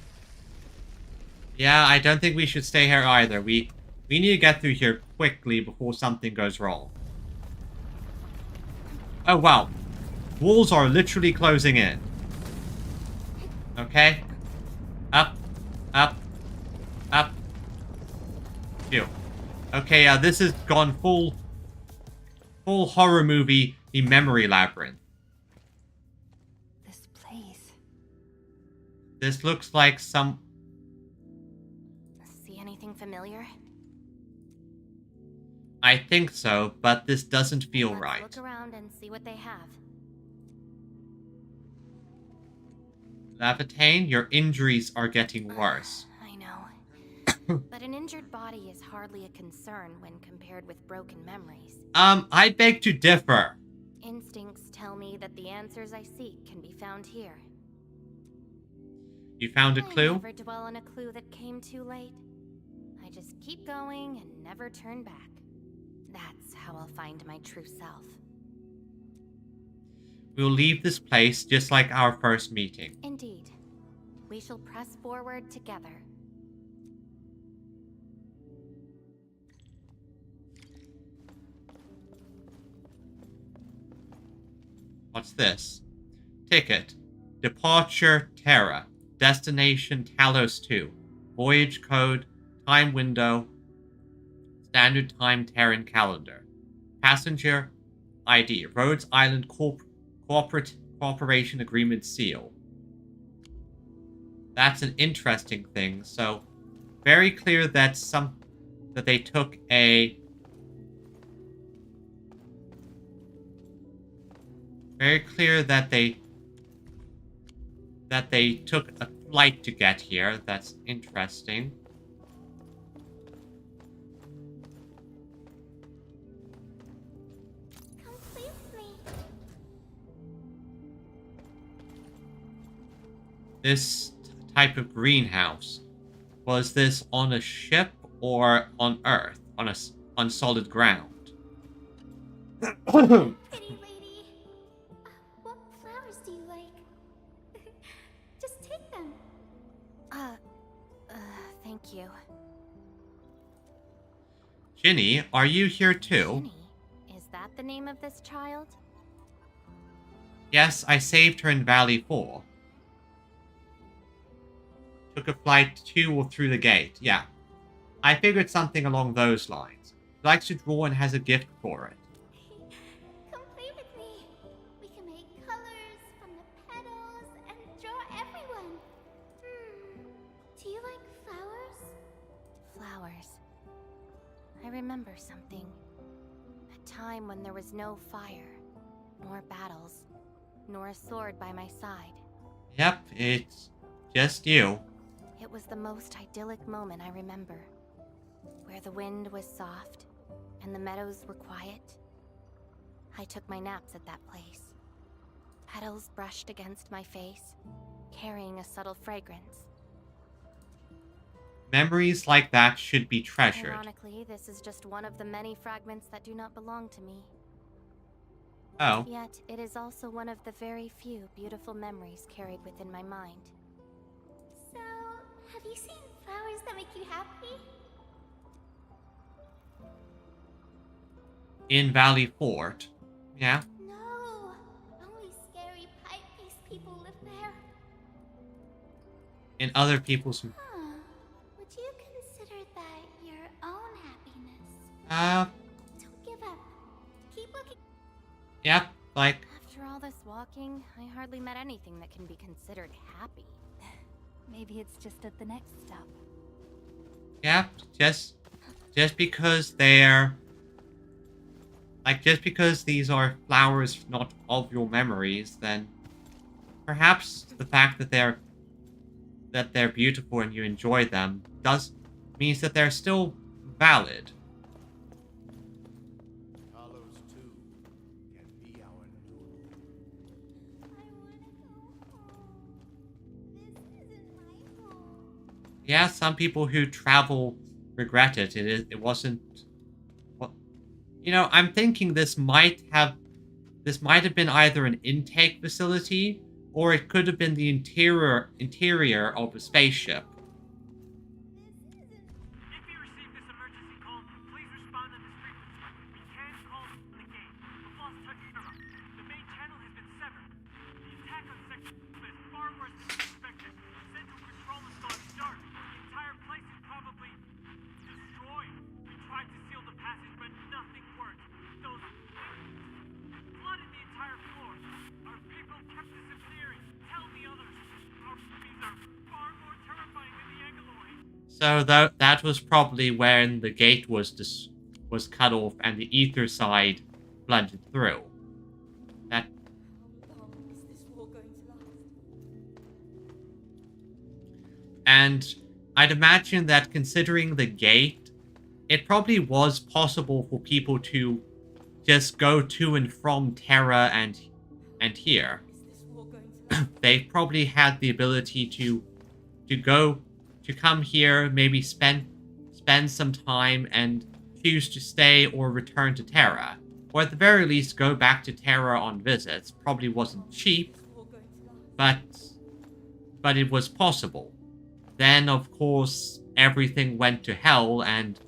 Speaker 1: Yeah, I don't think we should stay here either. We need to get through here quickly before something goes wrong. Oh, wow. Walls are literally closing in. Okay. Up. Up. Up. Phew. Okay, this has gone full horror movie, the memory labyrinth.
Speaker 8: This place.
Speaker 1: This looks like some...
Speaker 2: See anything familiar?
Speaker 1: I think so, but this doesn't feel right.
Speaker 2: Let's look around and see what they have.
Speaker 1: Laevatein, your injuries are getting worse.
Speaker 2: I know. But an injured body is hardly a concern when compared with broken memories.
Speaker 1: I beg to differ.
Speaker 2: Instincts tell me that the answers I seek can be found here.
Speaker 1: You found a clue?
Speaker 2: I never dwell on a clue that came too late. I just keep going and never turn back. That's how I'll find my true self.
Speaker 1: We'll leave this place just like our first meeting.
Speaker 2: Indeed. We shall press forward together.
Speaker 1: What's this? Ticket. Departure Terra. Destination Talos 2. Voyage code. Time window. Standard time Terran calendar. Passenger ID. Rhodes Island Cooperation Agreement seal. That's an interesting thing. So, very clear that they took a... Very clear that they took a flight to get here. That's interesting.
Speaker 6: Come please me.
Speaker 1: This type of greenhouse, was this on a ship or on Earth, on solid ground?
Speaker 6: Pretty lady. What flowers do you like? Just take them.
Speaker 2: Thank you.
Speaker 1: Ginny, are you here too?
Speaker 2: Ginny? Is that the name of this child?
Speaker 1: Yes, I saved her in Valley 4. Took a flight to or through the gate. Yeah. I figured something along those lines. She likes to draw and has a gift for it.
Speaker 6: Come play with me. We can make colors from the petals and draw everyone. Do you like flowers?
Speaker 2: Flowers. I remember something. A time when there was no fire, nor battles, nor a sword by my side.
Speaker 1: Yep, it's just you.
Speaker 2: It was the most idyllic moment I remember. Where the wind was soft, and the meadows were quiet. I took my naps at that place. Petals brushed against my face, carrying a subtle fragrance.
Speaker 1: Memories like that should be treasured.
Speaker 2: Ironically, this is just one of the many fragments that do not belong to me.
Speaker 1: Oh.
Speaker 2: Yet, it is also one of the very few beautiful memories carried within my mind.
Speaker 6: So, have you seen flowers that make you happy?
Speaker 1: In Valley Fort. Yeah.
Speaker 6: No, only scary pipe-faced people live there.
Speaker 1: In other people's...
Speaker 6: Would you consider that your own happiness? Don't give up. Keep looking.
Speaker 1: Yep, like...
Speaker 2: After all this walking, I hardly met anything that can be considered happy.
Speaker 8: Maybe it's just at the next stop.
Speaker 1: Yep, just because they're... Like, just because these are flowers not of your memories, then... Perhaps the fact that they're beautiful and you enjoy them means that they're still valid.
Speaker 10: Talos 2 can be our new.
Speaker 6: I wanna go home. This isn't my home.
Speaker 1: Yeah, some people who travel regret it. It wasn't... Well, you know, I'm thinking this might have been either an intake facility, or it could have been the interior of a spaceship.
Speaker 14: If you receive this emergency call, please respond at this frequency. We can't call from the gate. We've lost touch with her. The main channel has been severed. The attack on Sector is far worse than expected. Central control has gone dark. The entire place is probably destroyed. We tried to seal the passage, but nothing worked. Those things flooded the entire floor. Our people kept disappearing. Tell the others. Our enemies are far more terrifying than the Angaloid.
Speaker 1: So that was probably when the gate was cut off and the ether side flooded through. That.
Speaker 8: How long is this war going to last?
Speaker 1: And I'd imagine that considering the gate, it probably was possible for people to just go to and from Terra and here. They probably had the ability to come here, maybe spend some time and choose to stay or return to Terra. Or at the very least go back to Terra on visits. Probably wasn't cheap, but it was possible. Then of course everything went to hell and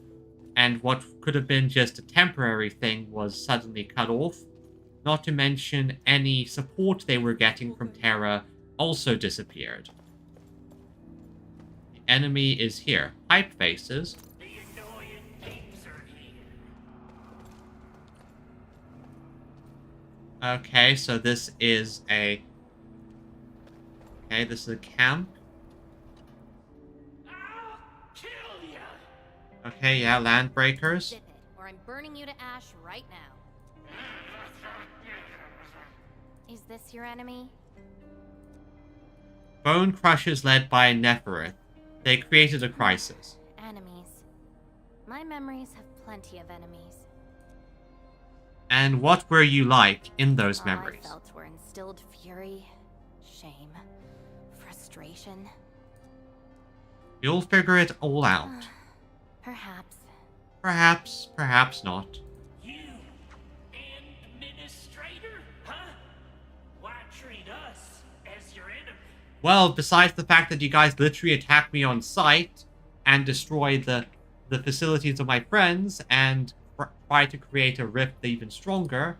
Speaker 1: what could have been just a temporary thing was suddenly cut off. Not to mention any support they were getting from Terra also disappeared. The enemy is here. Hype faces. Okay, so this is a... Okay, this is a camp. Okay, yeah, landbreakers.
Speaker 2: Zip it, or I'm burning you to ash right now. Is this your enemy?
Speaker 1: Bone Crushers led by Neferith. They created a crisis.
Speaker 2: Enemies. My memories have plenty of enemies.
Speaker 1: And what were you like in those
Speaker 2: All
Speaker 1: memories?
Speaker 2: I felt were instilled fury, shame, frustration.
Speaker 1: You'll figure it all out.
Speaker 2: Perhaps.
Speaker 1: Perhaps, perhaps not.
Speaker 14: You, administrator? Huh? Why treat us as your enemy?
Speaker 1: Well, besides the fact that you guys literally attacked me on sight and destroyed the facilities of my friends and try to create a rift even stronger,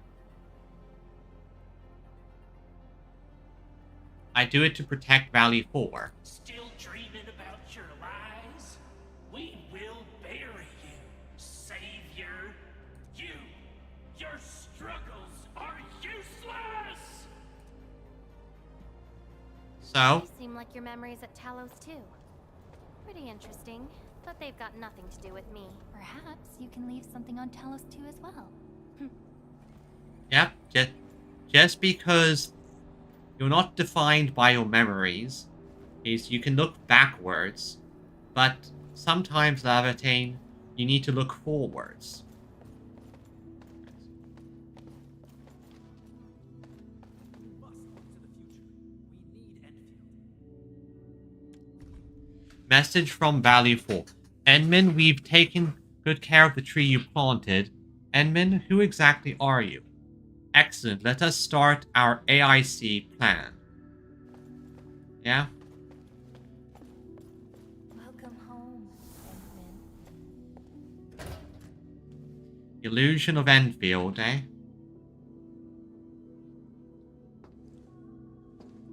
Speaker 1: I do it to protect Valley 4.
Speaker 14: Still dreaming about your lies? We will bury you, savior. Your struggles are useless!
Speaker 1: So?
Speaker 2: You seem like your memories at Talos too. Pretty interesting, but they've got nothing to do with me.
Speaker 8: Perhaps you can leave something on Talos too as well.
Speaker 1: Yep, just because you're not defined by your memories, is you can look backwards, but sometimes, Laevatein, you need to look forwards. Message from Valley 4. Enmin, we've taken good care of the tree you planted. Enmin, who exactly are you? Excellent, let us start our AIC plan. Yeah?
Speaker 8: Welcome home, Endman.
Speaker 1: Illusion of Endfield, eh?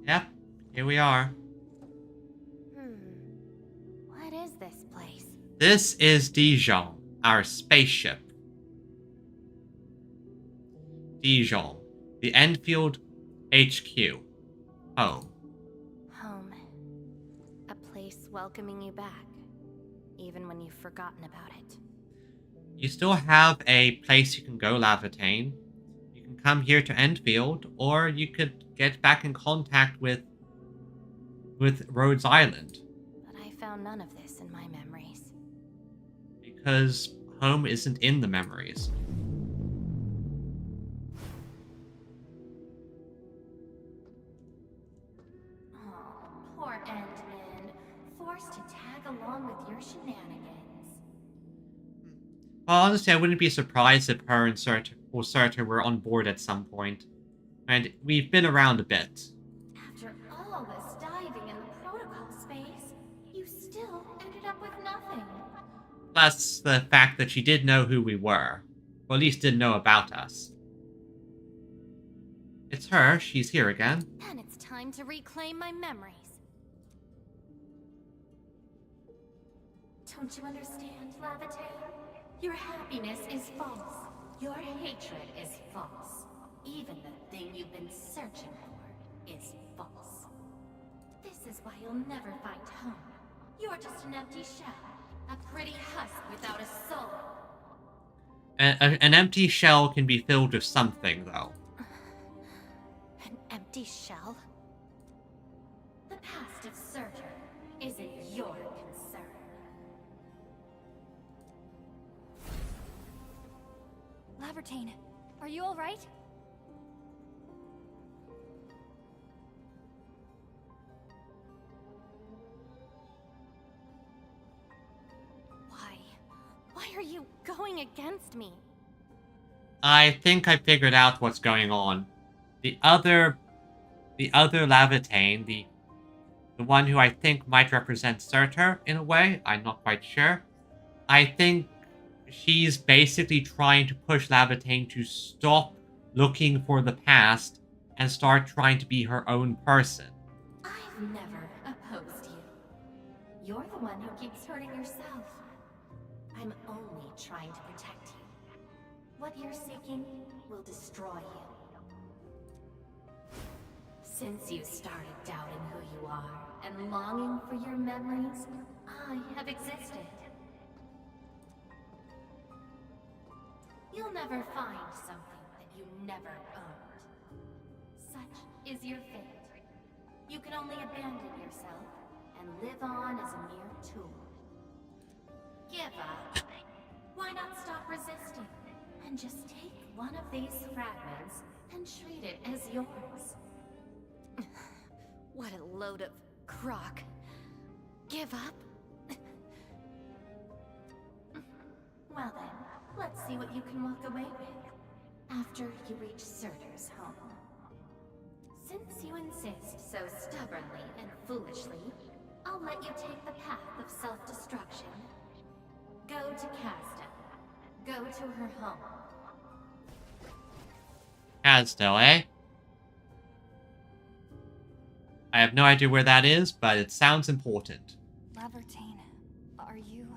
Speaker 1: Yep, here we are.
Speaker 2: What is this place?
Speaker 1: This is Dijon, our spaceship. Dijon, the Endfield HQ. Home.
Speaker 2: Home. A place welcoming you back, even when you've forgotten about it.
Speaker 1: You still have a place you can go, Laevatein. You can come here to Endfield, or you could get back in contact with Rhodes Island.
Speaker 2: But I found none of this in my memories.
Speaker 1: Because home isn't in the memories.
Speaker 11: Poor Endman, forced to tag along with your shenanigans.
Speaker 1: Well, honestly, I wouldn't be surprised if her and Surtur were on board at some point. And we've been around a bit.
Speaker 11: After all this diving in the protocol space, you still ended up with nothing.
Speaker 1: Plus the fact that she did know who we were. Or at least didn't know about us. It's her. She's here again.
Speaker 2: Then it's time to reclaim my memories.
Speaker 11: Don't you understand, Laevatein? Your happiness is false. Your hatred is false. Even the thing you've been searching for is false. This is why you'll never find home. You're just an empty shell. A pretty husk without a soul.
Speaker 1: An empty shell can be filled with something, though.
Speaker 2: An empty shell?
Speaker 11: The past of Surtur isn't your concern.
Speaker 8: Laevatein, are you alright?
Speaker 2: Why are you going against me?
Speaker 1: I think I figured out what's going on. The other Laevatein, the one who I think might represent Surtur in a way, I'm not quite sure. I think she's basically trying to push Laevatein to stop looking for the past and start trying to be her own person.
Speaker 2: I've never opposed you. You're the one who keeps hurting yourself. I'm only trying to protect you. What you're seeking will destroy you. Since you started doubting who you are and longing for your memories, I have existed. You'll never find something that you never owned. Such is your fate. You can only abandon yourself and live on as a mere tool. Give up. Why not stop resisting and just take one of these fragments and treat it as yours? What a load of crock. Give up? Well then, let's see what you can walk away with after you reach Surtur's home. Since you insist so stubbornly and foolishly, I'll let you take the path of self-destruction. Go to Casda. Go to her home.
Speaker 1: Casdell, eh? I have no idea where that is, but it sounds important.
Speaker 8: Laevatein, are you...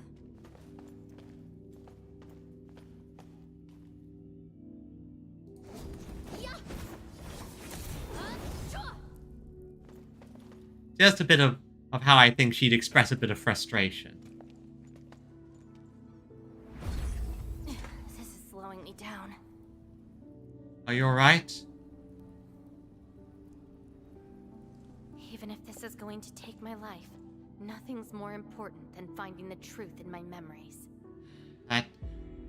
Speaker 1: Just a bit of how I think she'd express a bit of frustration.
Speaker 2: This is slowing me down.
Speaker 1: Are you alright?
Speaker 2: Even if this is going to take my life, nothing's more important than finding the truth in my memories.
Speaker 1: That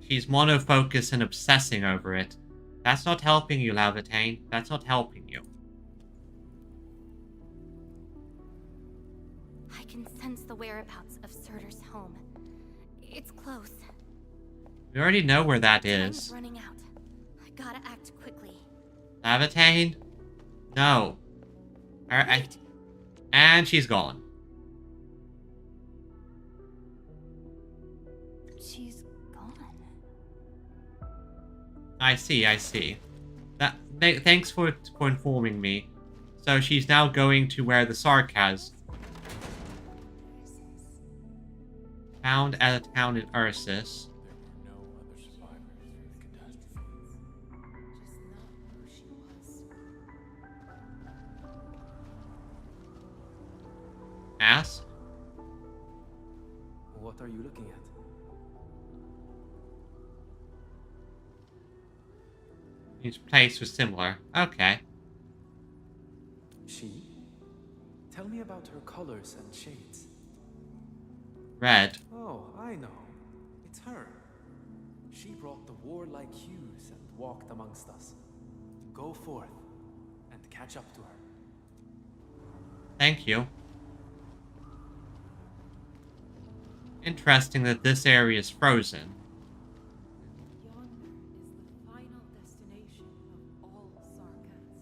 Speaker 1: she's monofocused and obsessing over it. That's not helping you, Laevatein. That's not helping you.
Speaker 2: I can sense the whereabouts of Surtur's home. It's close.
Speaker 1: We already know where that
Speaker 2: Time's
Speaker 1: is.
Speaker 2: running out. I gotta act quickly.
Speaker 1: Laevatein? No. Alright. And she's gone.
Speaker 8: She's gone.
Speaker 1: I see. Thanks for informing me. So she's now going to where the Sarkaz. Found at a town in Ursus.
Speaker 4: There were no other survivors in the catastrophe.
Speaker 2: Just not who she was.
Speaker 1: Ask?
Speaker 4: What are you looking at?
Speaker 1: Each place was similar. Okay.
Speaker 4: She? Tell me about her colors and shades.
Speaker 1: Red.
Speaker 4: Oh, I know. It's her. She brought the warlike hues and walked amongst us. Go forth and catch up to her.
Speaker 1: Thank you. Interesting that this area is frozen.
Speaker 15: Yonder is the final destination of all Sarkaz.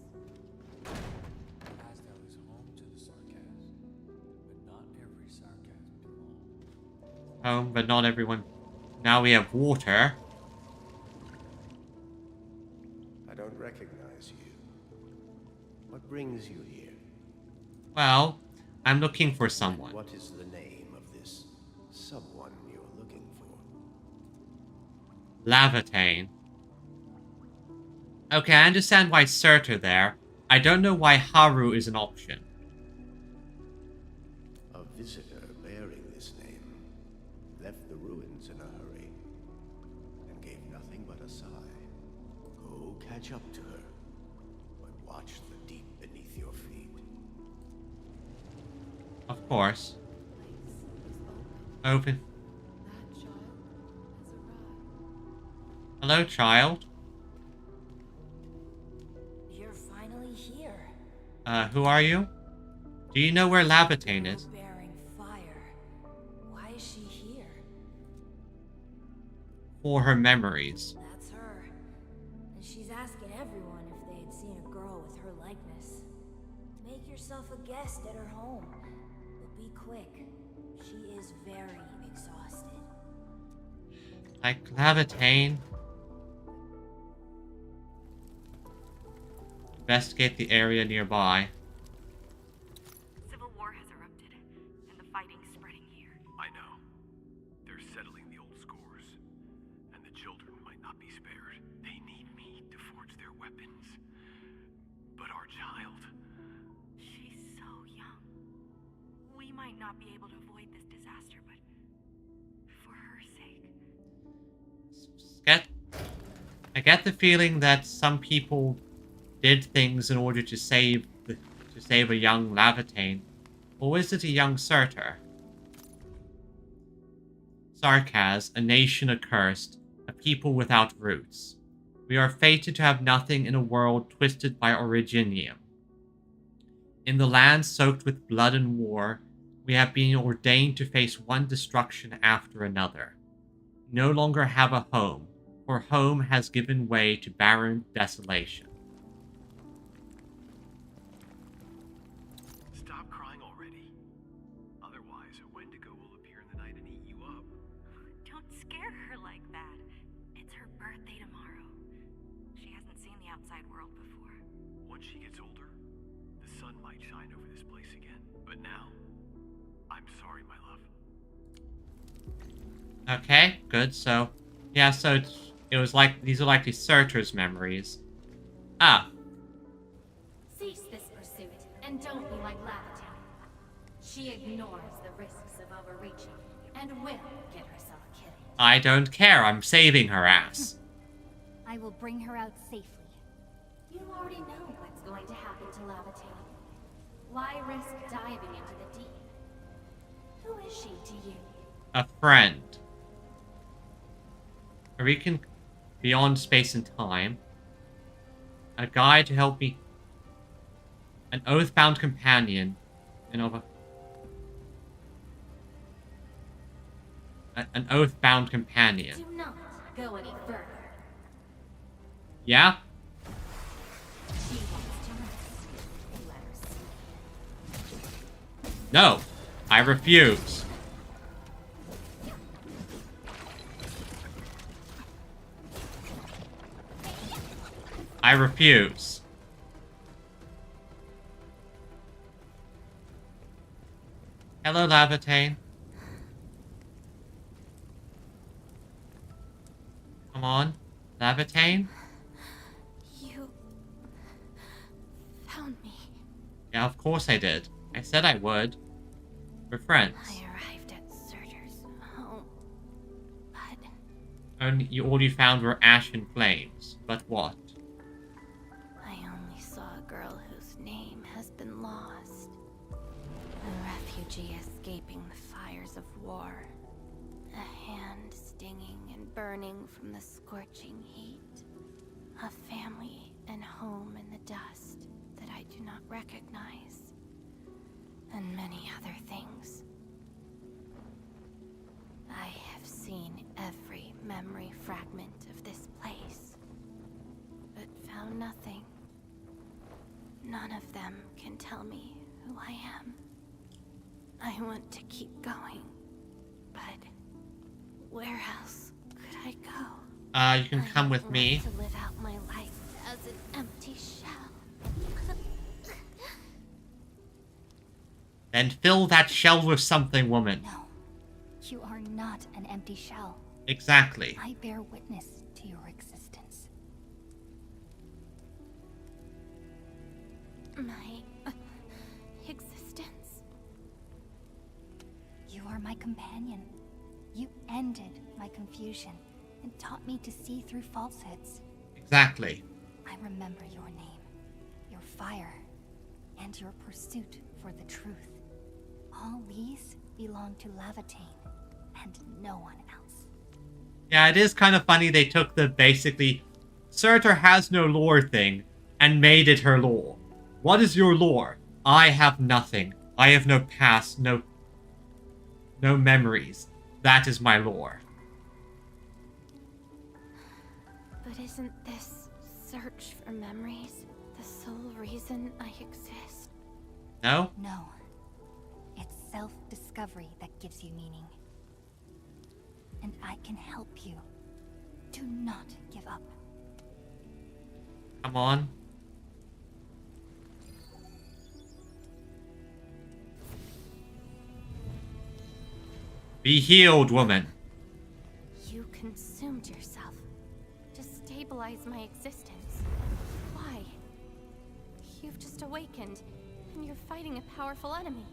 Speaker 16: Asdale is home to the Sarkaz, but not every Sarkaz belongs.
Speaker 1: Home, but not everyone. Now we have water.
Speaker 17: I don't recognize you. What brings you here?
Speaker 1: Well, I'm looking for someone.
Speaker 17: What is the name of this someone you're looking for?
Speaker 1: Laevatein. Okay, I understand why Surtur there. I don't know why Haru is an option.
Speaker 17: A visitor bearing this name left the ruins in a hurry and gave nothing but a sigh. Go catch up to her, but watch the deep beneath your feet.
Speaker 1: Of course. Open.
Speaker 15: That child has arrived.
Speaker 1: Hello, child.
Speaker 18: You're finally here.
Speaker 1: Who are you? Do you know where Laevatein is?
Speaker 18: Bearing fire. Why is she here?
Speaker 1: For her memories.
Speaker 18: That's her. And she's asking everyone if they had seen a girl with her likeness. Make yourself a guest at her home. But be quick. She is very exhausted.
Speaker 1: Like Laevatein. Investigate the area nearby.
Speaker 12: Civil war has erupted, and the fighting's spreading here.
Speaker 19: I know. They're settling the old scores, and the children might not be spared. They need me to forge their weapons. But our child...
Speaker 12: She's so young. We might not be able to avoid this disaster, but for her sake...
Speaker 1: I get the feeling that some people did things in order to save a young Laevatein. Or is it a young Surtur? Sarkaz, a nation accursed, a people without roots. We are fated to have nothing in a world twisted by Originium. In the land soaked with blood and war, we have been ordained to face one destruction after another. No longer have a home, for home has given way to barren desolation.
Speaker 19: Stop crying already. Otherwise, a Wendigo will appear in the night and eat you up.
Speaker 12: Don't scare her like that. It's her birthday tomorrow. She hasn't seen the outside world before.
Speaker 19: Once she gets older, the sun might shine over this place again. But now, I'm sorry, my love.
Speaker 1: Okay, good. So, yeah, so it was like, these are likely Surtur's memories. Ah.
Speaker 2: Cease this pursuit, and don't be like Laevatein. She ignores the risks of overreaching, and will get herself killed.
Speaker 1: I don't care, I'm saving her ass.
Speaker 8: I will bring her out safely.
Speaker 2: You already know what's going to happen to Laevatein. Why risk diving into the deep? Who is she to you?
Speaker 1: A friend. A recon beyond space and time. A guide to help me. An oath-bound companion. An oath-bound companion.
Speaker 2: Do not go any further.
Speaker 1: Yeah?
Speaker 2: She wants to rest. Let her see.
Speaker 1: No. I refuse. I refuse. Hello, Laevatein. Come on, Laevatein.
Speaker 2: You found me.
Speaker 1: Yeah, of course I did. I said I would. We're friends.
Speaker 2: I arrived at Surtur's home, but
Speaker 1: All you found were ash and flames. But what?
Speaker 2: I only saw a girl whose name has been lost. A refugee escaping the fires of war. A hand stinging and burning from the scorching heat. A family and home in the dust that I do not recognize. And many other things. I have seen every memory fragment of this place, but found nothing. None of them can tell me who I am. I want to keep going, but where else could I go?
Speaker 1: You can come with me.
Speaker 2: To live out my life as an empty shell.
Speaker 1: Then fill that shell with something, woman.
Speaker 8: No, you are not an empty shell.
Speaker 1: Exactly.
Speaker 8: I bear witness to your existence.
Speaker 2: My existence?
Speaker 8: You are my companion. You ended my confusion and taught me to see through falsehoods.
Speaker 1: Exactly.
Speaker 8: I remember your name, your fire, and your pursuit for the truth. All these belong to Laevatein, and no one else.
Speaker 1: Yeah, it is kind of funny they took the basically Surtur has no lore thing and made it her lore. What is your lore? I have nothing. I have no past, no memories. That is my lore.
Speaker 2: But isn't this search for memories the sole reason I exist?
Speaker 1: No?
Speaker 8: No. It's self-discovery that gives you meaning. And I can help you. Do not give up.
Speaker 1: Come on. Be healed, woman.
Speaker 2: You consumed yourself to stabilize my existence. Why? You've just awakened, and you're fighting a powerful enemy.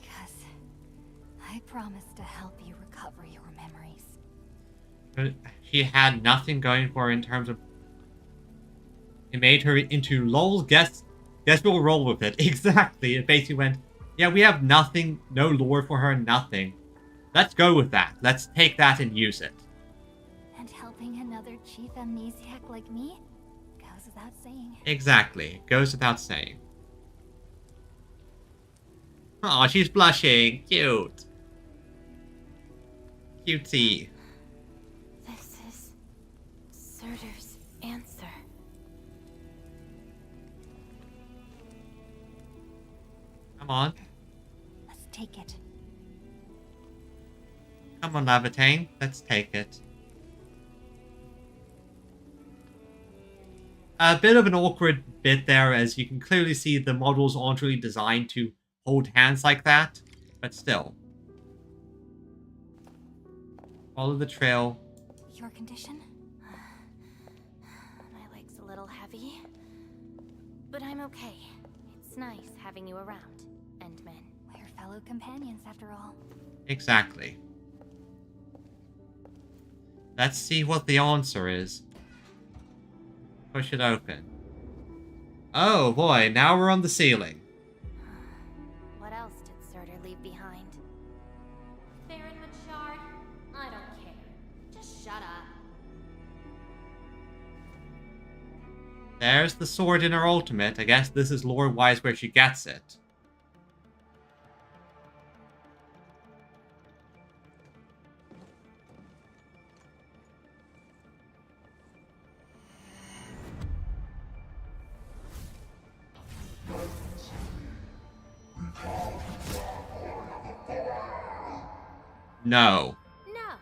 Speaker 8: Because I promised to help you recover your memories.
Speaker 1: But she had nothing going for her in terms of... It made her into lol, guess we'll roll with it. Exactly. It basically went, yeah, we have nothing, no lore for her, nothing. Let's go with that. Let's take that and use it.
Speaker 8: And helping another chief amnesiac like me goes without saying.
Speaker 1: Exactly. Goes without saying. Aw, she's blushing. Cute. Cutesy.
Speaker 2: This is Surtur's answer.
Speaker 1: Come on.
Speaker 8: Let's take it.
Speaker 1: Come on, Laevatein. Let's take it. A bit of an awkward bit there, as you can clearly see the models aren't really designed to hold hands like that. But still. Follow the trail.
Speaker 8: Your condition?
Speaker 2: My leg's a little heavy, but I'm okay. It's nice having you around, Endman.
Speaker 8: We're fellow companions, after all.
Speaker 1: Exactly. Let's see what the answer is. Push it open. Oh boy, now we're on the ceiling.
Speaker 2: What else did Surtur leave behind? Baron Machard? I don't care. Just shut up.
Speaker 1: There's the sword in her ultimate. I guess this is lore-wise where she gets it. No.
Speaker 2: No.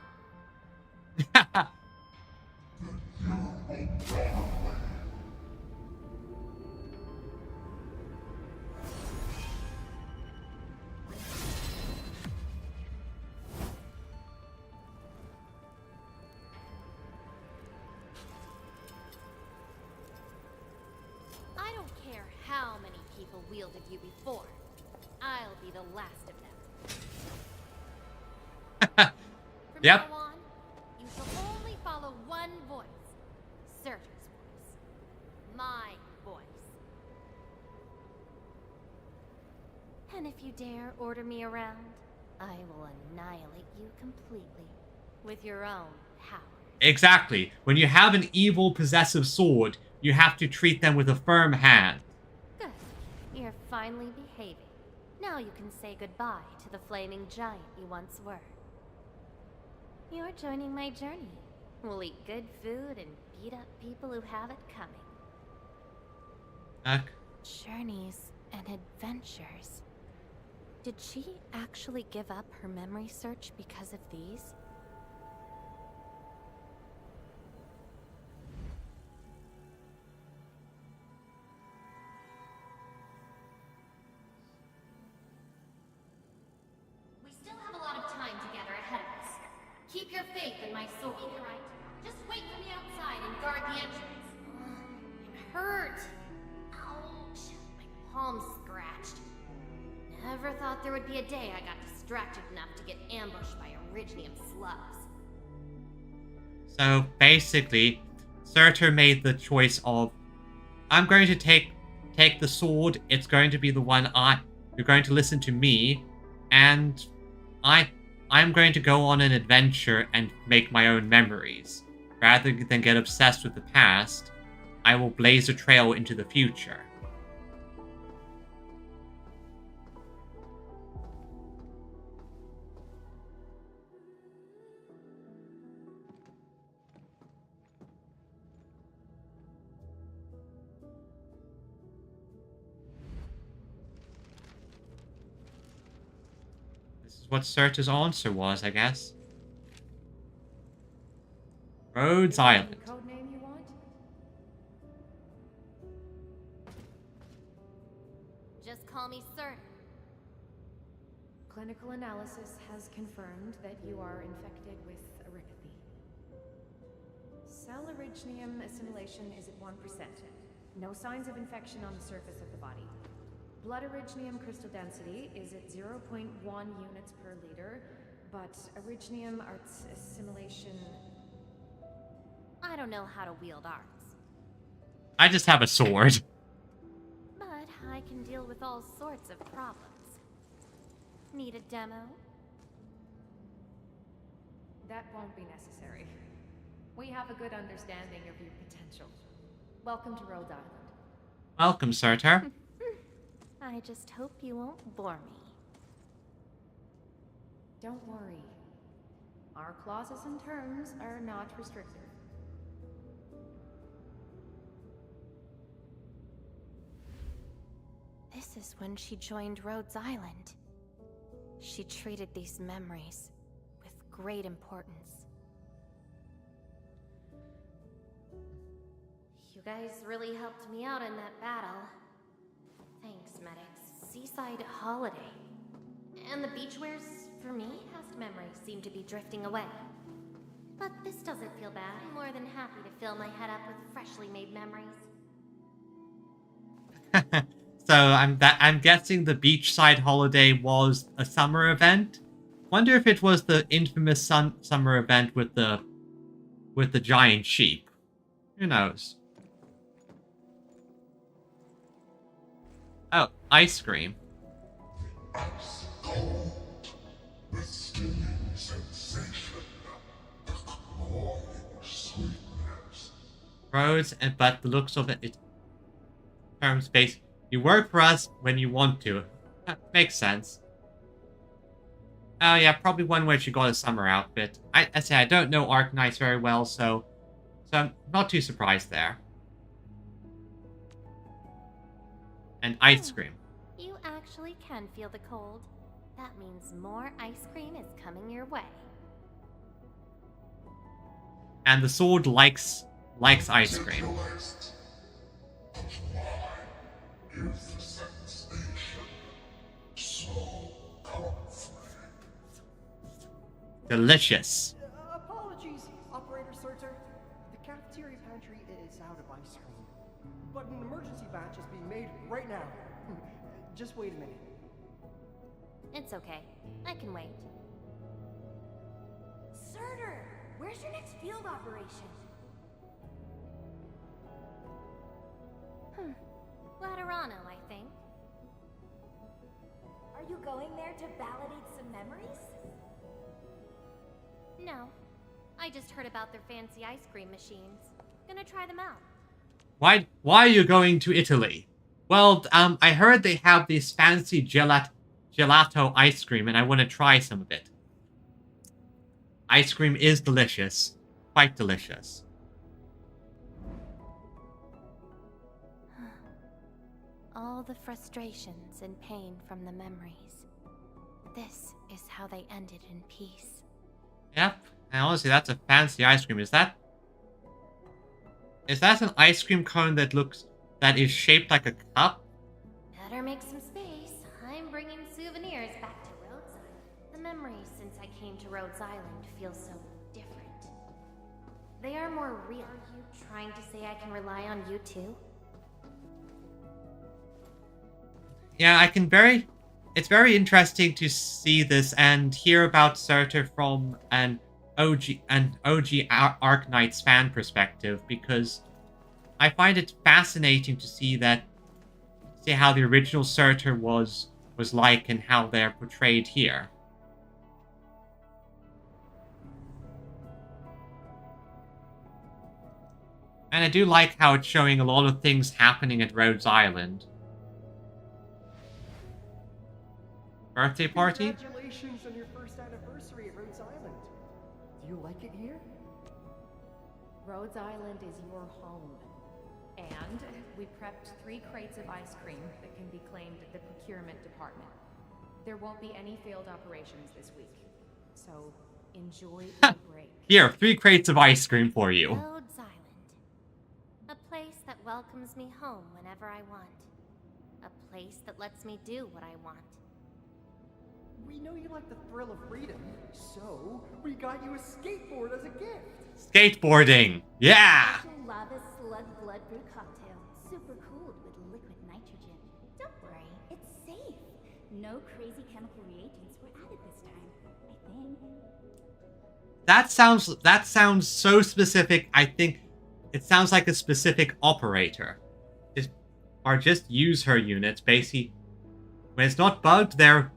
Speaker 2: I don't care how many people wielded you before. I'll be the last of them. From
Speaker 1: Yep.
Speaker 2: now on, you shall only follow one voice. Surtur's voice. My voice. And if you dare order me around, I will annihilate you completely. With your own power.
Speaker 1: Exactly. When you have an evil possessive sword, you have to treat them with a firm hand.
Speaker 2: Good. You're finally behaving. Now you can say goodbye to the flaming giant you once were. You're joining my journey. We'll eat good food and beat up people who have it coming. Journeys and adventures. Did she actually give up her memory search because of these? We still have a lot of time together ahead of us. Keep your faith in my sword. Right? Just wait for me outside and guard the entrance. I'm hurt. Ouch. My palm's scratched. Never thought there would be a day I got distracted enough to get ambushed by Originium slugs.
Speaker 1: So basically, Surtur made the choice of, I'm going to take the sword. It's going to be the one you're going to listen to me, and I'm going to go on an adventure and make my own memories. Rather than get obsessed with the past, I will blaze a trail into the future. What Surtur's answer was, I guess. Rhodes Island.
Speaker 15: Code name you want?
Speaker 2: call me Sir.
Speaker 11: Clinical analysis has confirmed that you are infected with erychathy. Cell originium assimilation is at 1%. No signs of infection on the surface of the body. Blood originium crystal density is at 0.1 units per liter, but originium arts assimilation...
Speaker 2: I don't know how to wield arts.
Speaker 1: I just have a sword.
Speaker 2: But I can deal with all sorts of problems. Need a demo?
Speaker 11: That won't be necessary. We have a good understanding of your potential. Welcome to Rhode Island.
Speaker 1: Welcome, Surtur.
Speaker 2: I just hope you won't bore me.
Speaker 11: Don't worry. Our clauses and terms are not restrictive.
Speaker 2: This is when she joined Rhodes Island. She treated these memories with great importance. You guys really helped me out in that battle. Thanks, medics. Seaside holiday. And the beachwares, for me, past memories seem to be drifting away. But this doesn't feel bad. I'm more than happy to fill my head up with freshly made memories.
Speaker 1: So I'm guessing the beachside holiday was a summer event. Wonder if it was the infamous summer event with the giant sheep. Who knows? Oh, ice cream.
Speaker 20: Ice cold, the stinging sensation, the clawing sweetness.
Speaker 1: Rhodes, but the looks of it term space. You work for us when you want to. Makes sense. Oh yeah, probably one way she got a summer outfit. I say I don't know Arknights very well, so I'm not too surprised there. And ice cream.
Speaker 2: You actually can feel the cold. That means more ice cream is coming your way.
Speaker 1: And the sword likes ice cream.
Speaker 20: Is the sensation so comforting?
Speaker 1: Delicious.
Speaker 21: Apologies, Operator Surtur. The cafeteria pantry is out of ice cream, but an emergency batch is being made right now. Just wait a minute.
Speaker 2: It's okay. I can wait.
Speaker 18: Surtur, where's your next field operation?
Speaker 2: Laterano, I think.
Speaker 18: Are you going there to validate some memories?
Speaker 2: No. I just heard about their fancy ice cream machines. Gonna try them out.
Speaker 1: Why are you going to Italy? Well, I heard they have this fancy gelato ice cream, and I want to try some of it. Ice cream is delicious. Quite delicious.
Speaker 2: All the frustrations and pain from the memories. This is how they ended in peace.
Speaker 1: Yep, and honestly, that's a fancy ice cream. Is that an ice cream cone that is shaped like a cup?
Speaker 2: Better make some space. I'm bringing souvenirs back to Rhodes Island. The memories since I came to Rhodes Island feel so different. They are more real. Are you trying to say I can rely on you too?
Speaker 1: Yeah, it's very interesting to see this and hear about Surtur from an OG Arknights fan perspective, because I find it fascinating to see how the original Surtur was like and how they're portrayed here. And I do like how it's showing a lot of things happening at Rhodes Island. Birthday party?
Speaker 21: Congratulations on your first anniversary at Rhodes Island. Do you like it here?
Speaker 11: Rhodes Island is your home. And we prepped 3 crates of ice cream that can be claimed at the procurement department. There won't be any failed operations this week. So, enjoy the break.
Speaker 1: Here, 3 crates of ice cream for you.
Speaker 2: Rhodes Island. A place that welcomes me home whenever I want. A place that lets me do what I want.
Speaker 21: We know you like the thrill of freedom, so we got you a skateboard as a gift.
Speaker 1: Skateboarding! Yeah!
Speaker 11: Lava slug blood brew cocktail. Super cooled with liquid nitrogen. Don't worry, it's safe. No crazy chemical reagents were added this time, I think.
Speaker 1: That sounds so specific. I think it sounds like a specific operator. Just use her units, basically. When it's not bugged, they're...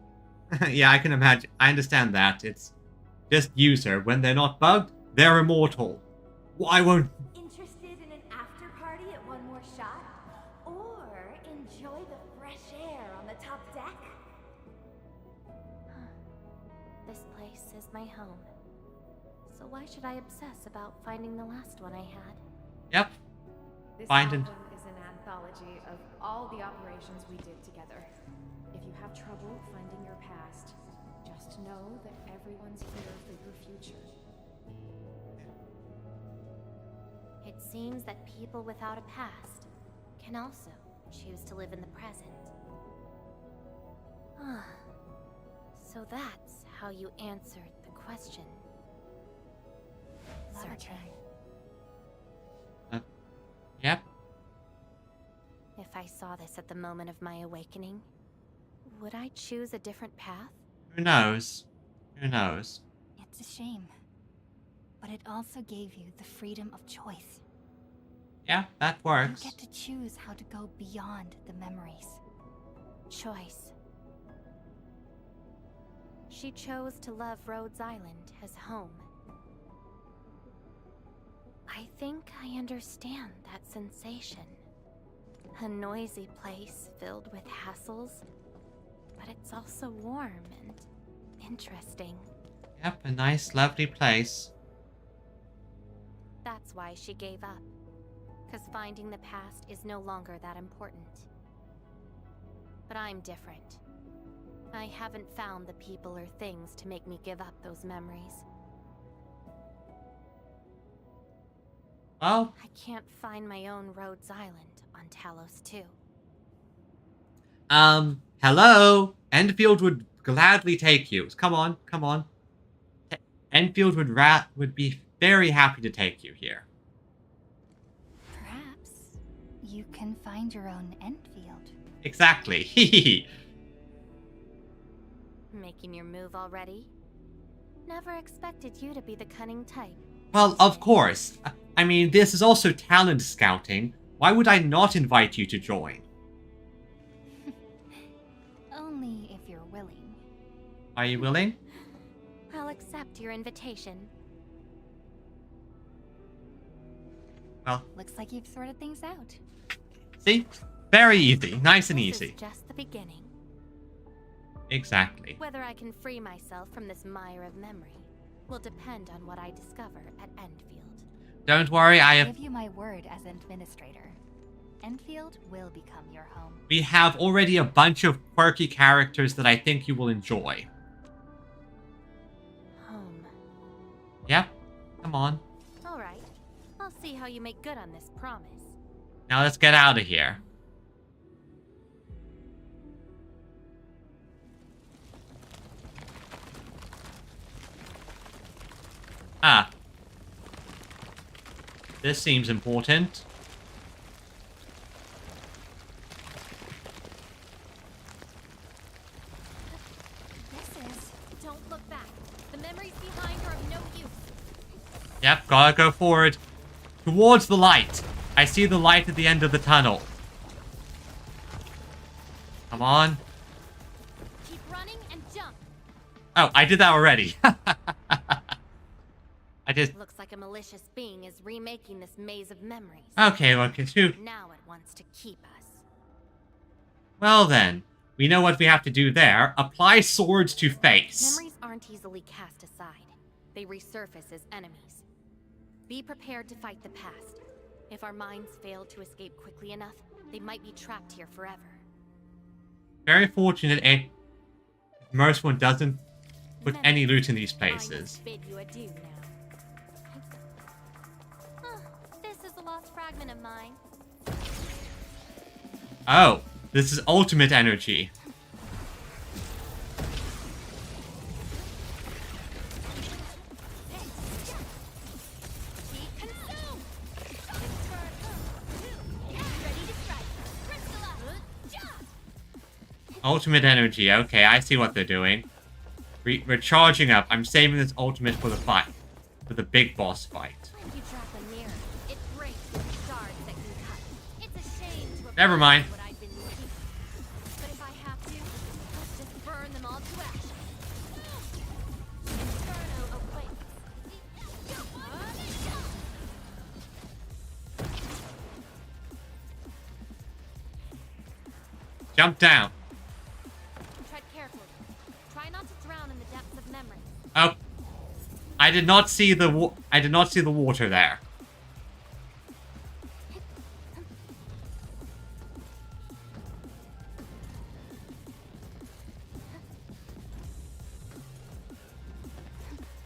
Speaker 1: yeah, I can imagine. I understand that. It's just use her. When they're not bugged, they're immortal. Why won't...
Speaker 11: Interested in an after party at One More Shot? Or enjoy the fresh air on the top deck?
Speaker 2: This place is my home. So why should I obsess about finding the last one I had?
Speaker 1: Yep.
Speaker 9: This
Speaker 1: Find
Speaker 9: album is an anthology of all the operations we did together. If you have trouble finding your past, just know that everyone's here for your future.
Speaker 2: It seems that people without a past can also choose to live in the present. So that's how you answered the question. Searching.
Speaker 1: Yep.
Speaker 2: If I saw this at the moment of my awakening, would I choose a different path?
Speaker 1: Who knows? Who knows?
Speaker 8: It's a shame. But it also gave you the freedom of choice.
Speaker 1: Yeah, that works.
Speaker 8: You get to choose how to go beyond the memories.
Speaker 2: Choice. She chose to love Rhodes Island as home. I think I understand that sensation. A noisy place filled with hassles, but it's also warm and interesting.
Speaker 1: Yep, a nice, lovely place.
Speaker 2: That's why she gave up. 'Cause finding the past is no longer that important. But I'm different. I haven't found the people or things to make me give up those memories.
Speaker 1: Well,
Speaker 2: I can't find my own Rhodes Island on Talos 2.
Speaker 1: Hello? Endfield would gladly take you. Come on, come on. Endfield would be very happy to take you here.
Speaker 8: Perhaps you can find your own Endfield.
Speaker 1: Exactly.
Speaker 2: Making your move already? Never expected you to be the cunning type.
Speaker 1: Well, of course. I mean, this is also talent scouting. Why would I not invite you to join?
Speaker 8: Only if you're willing.
Speaker 1: Are you willing?
Speaker 2: I'll accept your invitation.
Speaker 1: Well,
Speaker 8: looks like you've sorted things out.
Speaker 1: See? Very easy. Nice and easy.
Speaker 2: This is just the beginning.
Speaker 1: Exactly.
Speaker 2: Whether I can free myself from this mire of memory will depend on what I discover at Endfield.
Speaker 1: Don't worry,
Speaker 8: I give you my word as administrator. Endfield will become your home.
Speaker 1: We have already a bunch of quirky characters that I think you will enjoy.
Speaker 2: Home.
Speaker 1: Yep. Come on.
Speaker 2: All right. I'll see how you make good on this promise.
Speaker 1: Now let's get out of here. Ah. This seems important.
Speaker 2: Don't look back. The memories behind are of no use.
Speaker 1: Yep, gotta go forward. Towards the light. I see the light at the end of the tunnel. Come on.
Speaker 2: Keep running and jump.
Speaker 1: Oh, I did that already. I just...
Speaker 2: Looks like a malicious being is remaking this maze of memories.
Speaker 1: Okay, look, it's you.
Speaker 2: Now it wants to keep us.
Speaker 1: Well then, we know what we have to do there. Apply swords to face.
Speaker 2: Memories aren't easily cast aside. They resurface as enemies. Be prepared to fight the past. If our minds fail to escape quickly enough, they might be trapped here forever.
Speaker 1: Very fortunate most one doesn't put any loot in these places.
Speaker 2: I must bid you adieu now. This is a lost fragment of mine.
Speaker 1: Oh. This is ultimate energy. Ultimate energy. Okay, I see what they're doing. We're charging up. I'm saving this ultimate for the fight. For the big boss fight. Never mind. Jump down.
Speaker 2: Tread carefully. Try not to drown in the depths of memory.
Speaker 1: Oh, I did not see the water there.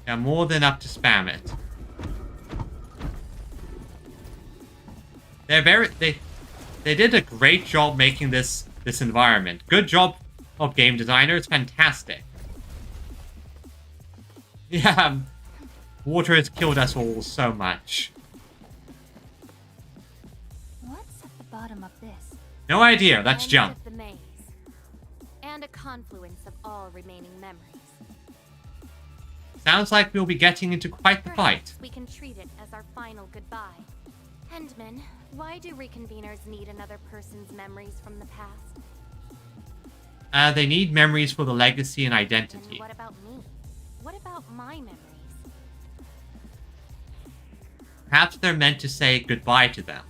Speaker 1: Yeah, more than enough to spam it. They did a great job making this environment. Good job of game designers. Fantastic. Yeah, water has killed us all so much.
Speaker 8: What's at the bottom of this?
Speaker 1: No idea. Let's jump.
Speaker 2: The maze. And a confluence of all remaining memories.
Speaker 1: Sounds like we'll be getting into quite the fight.
Speaker 2: We can treat it as our final goodbye. Hendman, why do reconveners need another person's memories from the past?
Speaker 1: They need memories for the legacy and identity.
Speaker 2: And what about me? What about my memories?
Speaker 1: Perhaps they're meant to say goodbye to them.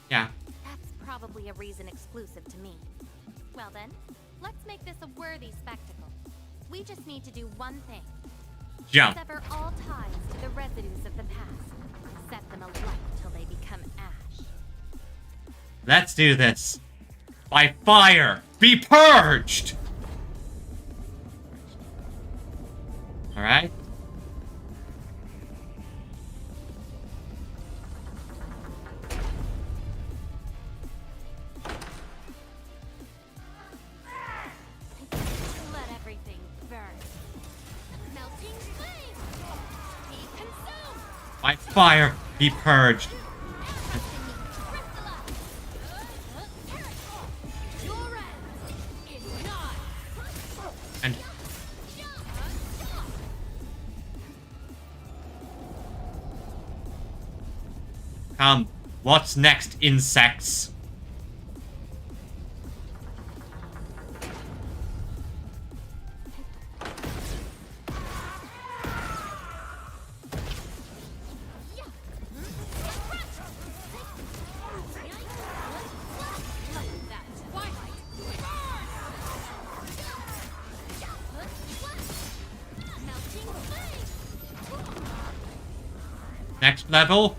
Speaker 1: Yeah.
Speaker 2: That's probably a reason exclusive to me. Well then, let's make this a worthy spectacle. We just need to do one thing.
Speaker 1: Jump.
Speaker 2: Sever all ties to the residues of the past. Set them alight till they become ash.
Speaker 1: Let's do this. By fire, be purged! Alright.
Speaker 2: Let everything burn. Melting flame! Be consumed!
Speaker 1: By fire, be purged. And come, what's next, insects? Next level.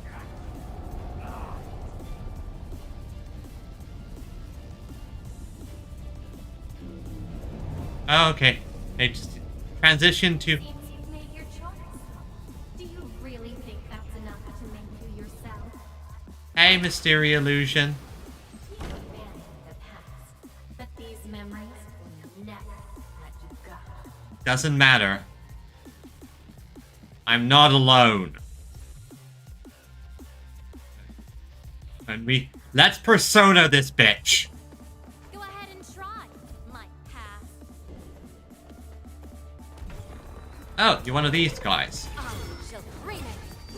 Speaker 1: Oh, okay. They just transition to.
Speaker 2: Seems you've made your choice. Do you really think that's enough to make you yourself?
Speaker 1: Hey, Mystery Illusion.
Speaker 2: You abandoned the past, but these memories will never let you go.
Speaker 1: Doesn't matter. I'm not alone. And let's persona this bitch.
Speaker 2: Go ahead and try, my past.
Speaker 1: Oh, you're one of these guys.
Speaker 2: I shall bring it.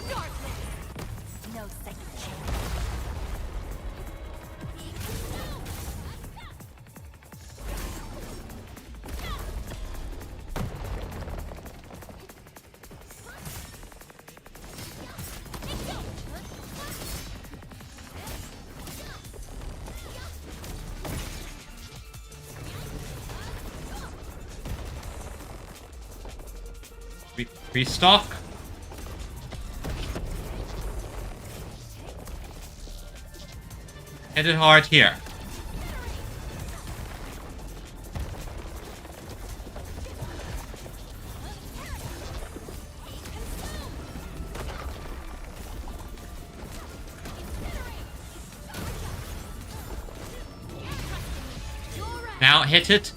Speaker 2: Darkness. No second chance.
Speaker 1: Restock. Hit it hard here. Now hit it.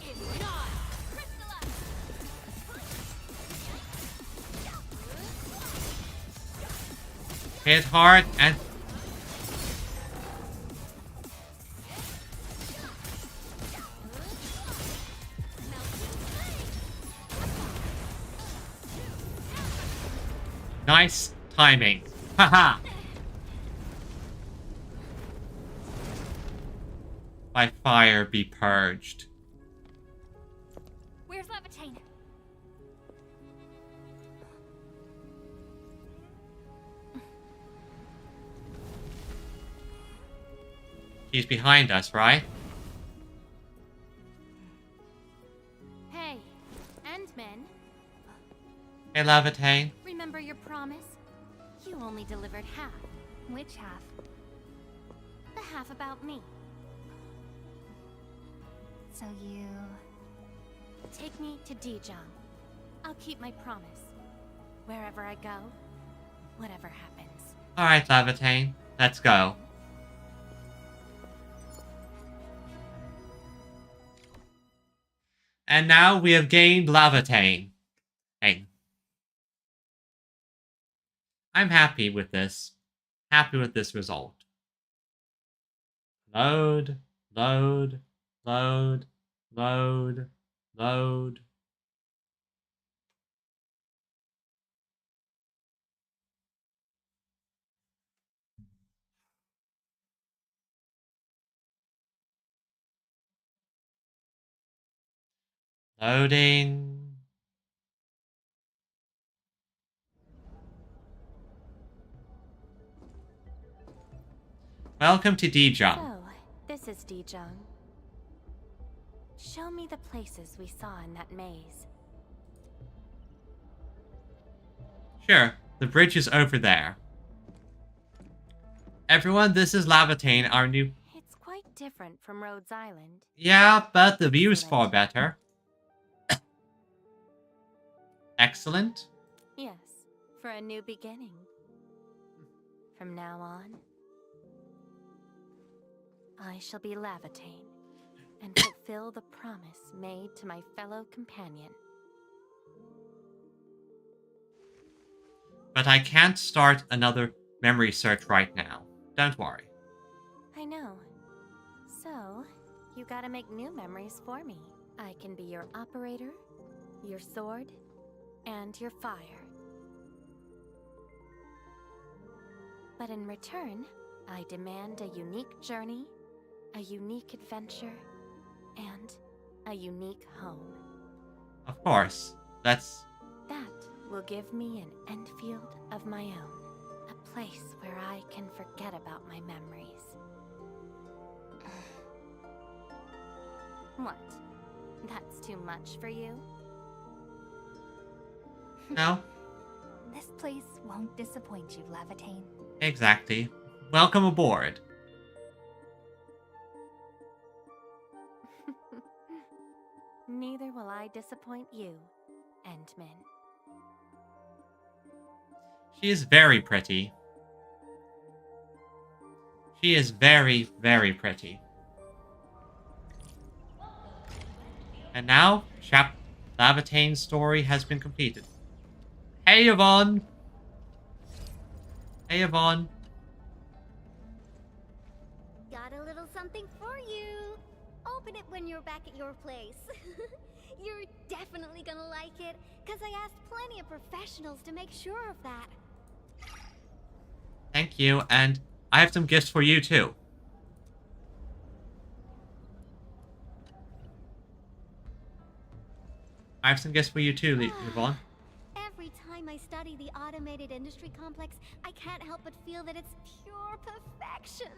Speaker 1: Hit hard and... Nice timing. Haha. By fire be purged.
Speaker 6: Where's Laevatein?
Speaker 1: He's behind us, right?
Speaker 2: Hey, Endman.
Speaker 1: Hey, Laevatein.
Speaker 2: Remember your promise? You only delivered half.
Speaker 8: Which half?
Speaker 2: The half about me.
Speaker 8: So you...
Speaker 2: Take me to Dijon. I'll keep my promise. Wherever I go, whatever happens.
Speaker 1: Alright, Laevatein. Let's go. And now we have gained Laevatein. Hey. I'm happy with this. Happy with this result. Load, load, load, load, load. Loading. Welcome to Dijon.
Speaker 2: So, this is Dijon. Show me the places we saw in that maze.
Speaker 1: Sure, the bridge is over there. Everyone, this is Laevatein, our new...
Speaker 2: It's quite different from Rhodes Island.
Speaker 1: Yeah, but the view's far better. Excellent.
Speaker 2: Yes, for a new beginning. From now on, I shall be Laevatein and fulfill the promise made to my fellow companion.
Speaker 1: But I can't start another memory search right now. Don't worry.
Speaker 2: I know. So, you gotta make new memories for me. I can be your operator, your sword, and your fire. But in return, I demand a unique journey, a unique adventure, and a unique home.
Speaker 1: Of course.
Speaker 2: That will give me an Endfield of my own. A place where I can forget about my memories. What? That's too much for you?
Speaker 1: No?
Speaker 8: This place won't disappoint you, Laevatein.
Speaker 1: Exactly. Welcome aboard.
Speaker 2: Neither will I disappoint you, Endman.
Speaker 1: She is very pretty. She is very, very pretty. And now, Laevatein's story has been completed. Hey, Yvonne! Hey, Yvonne.
Speaker 6: Got a little something for you. Open it when you're back at your place. You're definitely gonna like it, because I asked plenty of professionals to make sure of that.
Speaker 1: Thank you, and I have some gifts for you, too. I have some gifts for you, too, Yvonne.
Speaker 6: Every time I study the automated industry complex, I can't help but feel that it's pure perfection.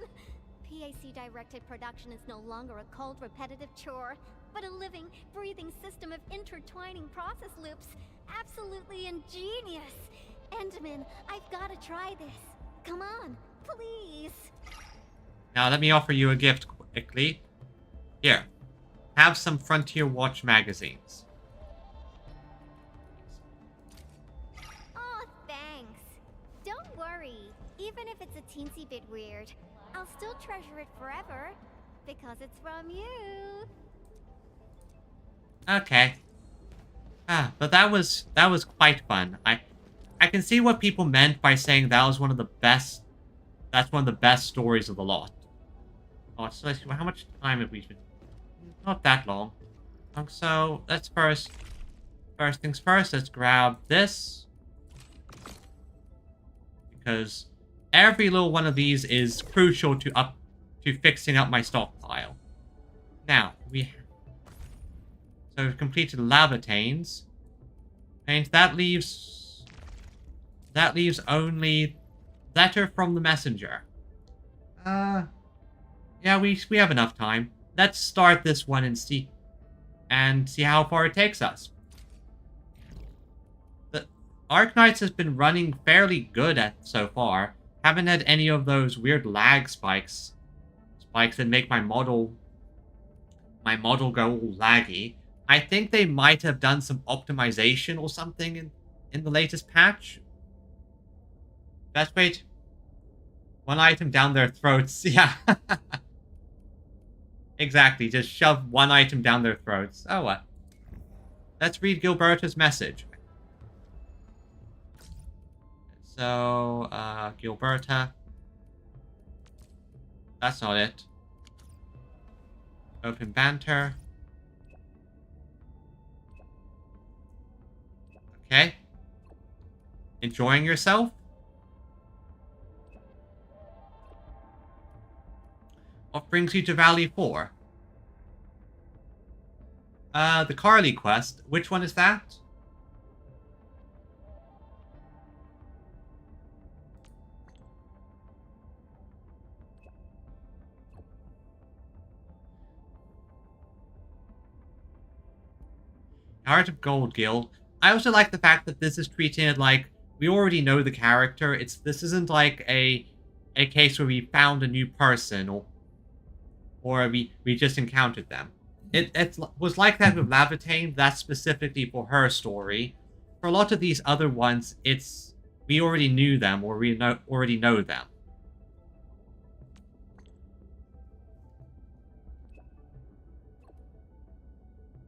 Speaker 6: PAC-directed production is no longer a cold, repetitive chore, but a living, breathing system of intertwining process loops. Absolutely ingenious. Endman, I've got to try this. Come on, please.
Speaker 1: Now, let me offer you a gift quickly. Here. Have some Frontier Watch magazines.
Speaker 6: Oh, thanks. Don't worry. Even if it's a teensy bit weird, I'll still treasure it forever. Because it's from you.
Speaker 1: Okay. But that was quite fun. I can see what people meant by saying that was one of the best. That's one of the best stories of the lot. Oh, so how much time have we been? Not that long. So let's first things first. Let's grab this because every little one of these is crucial to fixing up my stockpile. Now we've completed Laevateins, and that leaves only letter from the messenger. Yeah, we have enough time. Let's start this one and see how far it takes us. The Arknights has been running fairly good so far. Haven't had any of those weird lag spikes that make my model go all laggy. I think they might have done some optimization or something in the latest patch. Best way to... One item down their throats. Yeah. Exactly. Just shove one item down their throats. Oh, what? Let's read Gilberta's message. So, Gilberta. That's not it. Open banter. Okay. Enjoying yourself? What brings you to Valley 4? The Carly quest. Which one is that? Heart of Gold Guild. I also like the fact that this is treated like we already know the character. This isn't like a case where we found a new person or we just encountered them. It was like that with Laevatein. That's specifically for her story. For a lot of these other ones, we already knew them or we already know them.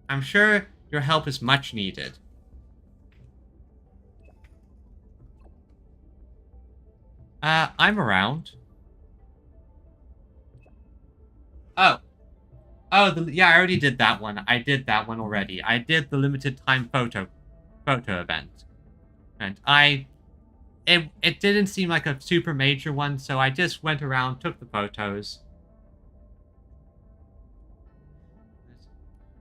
Speaker 1: I'm sure your help is much needed. I'm around. Oh, yeah, I already did that one. I did that one already. I did the limited time photo event. And it didn't seem like a super major one, so I just went around, took the photos.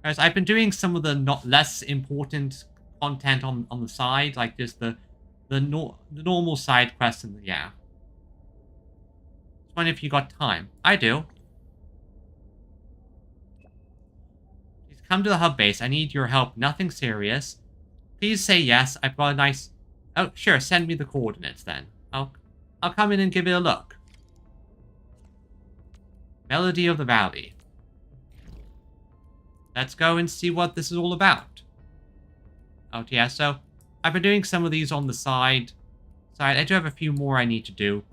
Speaker 1: Whereas I've been doing some of the less important content on the side, like just the normal side quests and yeah. Just wondering if you got time. I do. Please come to the hub base. I need your help. Nothing serious. Please say yes. I've got a nice... Oh, sure. Send me the coordinates then. I'll come in and give it a look. Melody of the Valley. Let's go and see what this is all about. Oh, yeah, so I've been doing some of these on the side. I do have a few more I need to do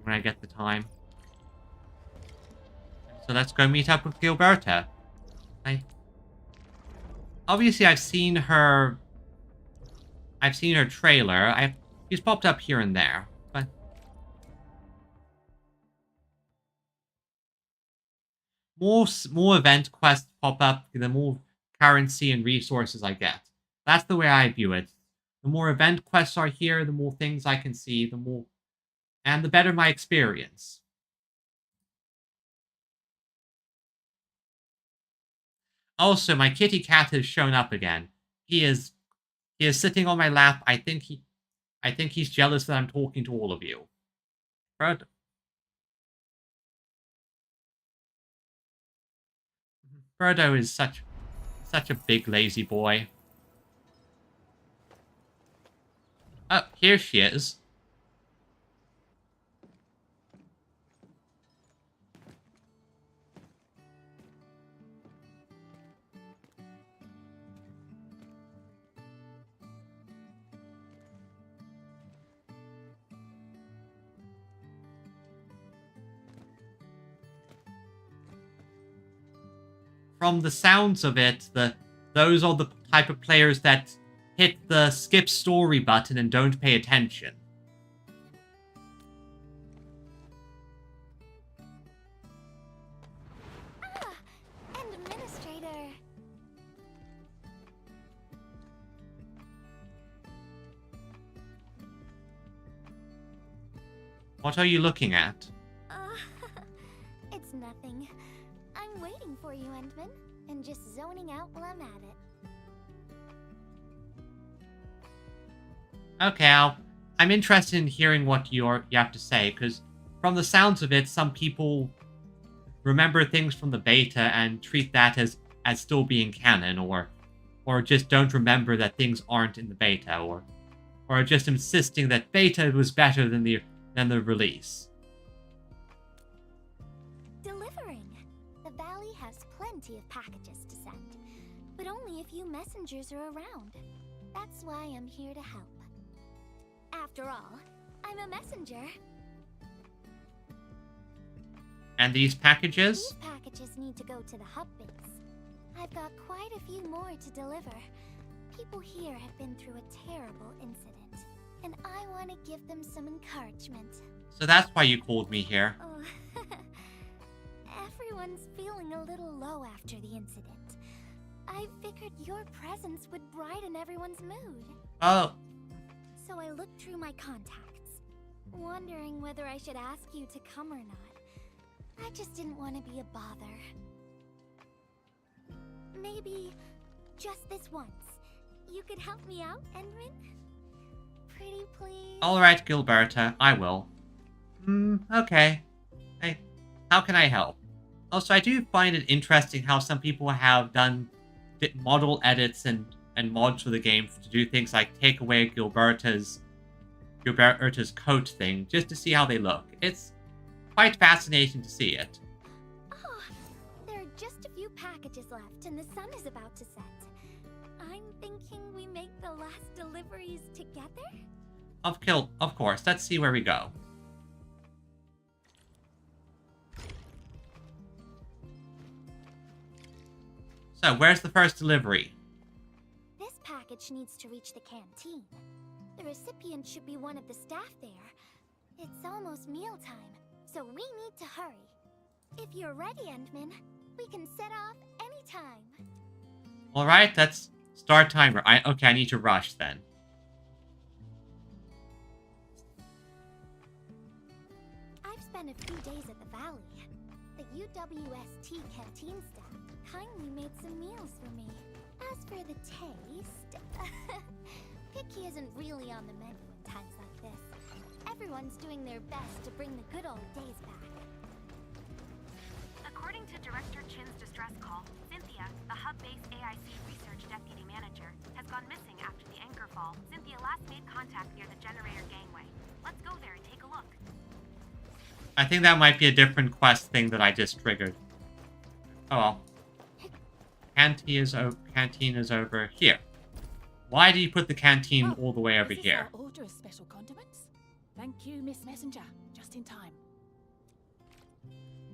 Speaker 1: when I get the time. So let's go meet up with Gilberta. Obviously, I've seen her trailer. She's popped up here and there, but more event quests pop up, the more currency and resources I get. That's the way I view it. The more event quests are here, the more things I can see, and the better my experience. Also, my kitty cat has shown up again. He is sitting on my lap. I think he's jealous that I'm talking to all of you. Frodo is such a big lazy boy. Oh, here she is. From the sounds of it, the those are the type of players that hit the skip story button and don't pay attention.
Speaker 6: And Administrator.
Speaker 1: What are you looking at?
Speaker 6: It's nothing. I'm waiting for you, Endman, and just zoning out while I'm at it.
Speaker 1: Okay, I'm interested in hearing what you have to say, because from the sounds of it, some people remember things from the beta and treat that as still being canon, or just don't remember that things aren't in the beta, or just insisting that beta was better than the release.
Speaker 6: Delivering. The valley has plenty of packages to send, but only a few messengers are around. That's why I'm here to help. After all, I'm a messenger.
Speaker 1: And these packages?
Speaker 6: These packages need to go to the hub base. I've got quite a few more to deliver. People here have been through a terrible incident, and I want to give them some encouragement.
Speaker 1: So that's why you called me here.
Speaker 6: Oh, everyone's feeling a little low after the incident. I figured your presence would brighten everyone's mood.
Speaker 1: Oh.
Speaker 6: So I looked through my contacts, wondering whether I should ask you to come or not. I just didn't want to be a bother. Maybe just this once, you could help me out, Endman? Pretty please?
Speaker 1: Alright, Gilberta, I will. Okay. How can I help? Also, I do find it interesting how some people have done model edits and mods for the game to do things like take away Gilberta's coat thing, just to see how they look. It's quite fascinating to see it.
Speaker 6: Oh, there are just a few packages left and the sun is about to set. I'm thinking we make the last deliveries together?
Speaker 1: Of course, let's see where we go. So, where's the first delivery?
Speaker 6: This package needs to reach the canteen. The recipient should be one of the staff there. It's almost mealtime, so we need to hurry. If you're ready, Endman, we can set off anytime.
Speaker 1: Alright, let's start timer. Okay, I need to rush then.
Speaker 6: I've spent a few days at the valley. The UWST canteen staff kindly made some meals for me. As for the taste, picky isn't really on the menu in times like this. Everyone's doing their best to bring the good old days back.
Speaker 7: According to Director Chin's distress call, Cynthia, the hub-based AIC research deputy manager, has gone missing after the anchor fall. Cynthia last made contact near the generator gangway. Let's go there and take a look.
Speaker 1: I think that might be a different quest thing that I just triggered. Oh well. Canteen is over here. Why do you put the canteen all the way over here?
Speaker 3: Order of special condiments? Thank you, Miss Messenger. Just in time.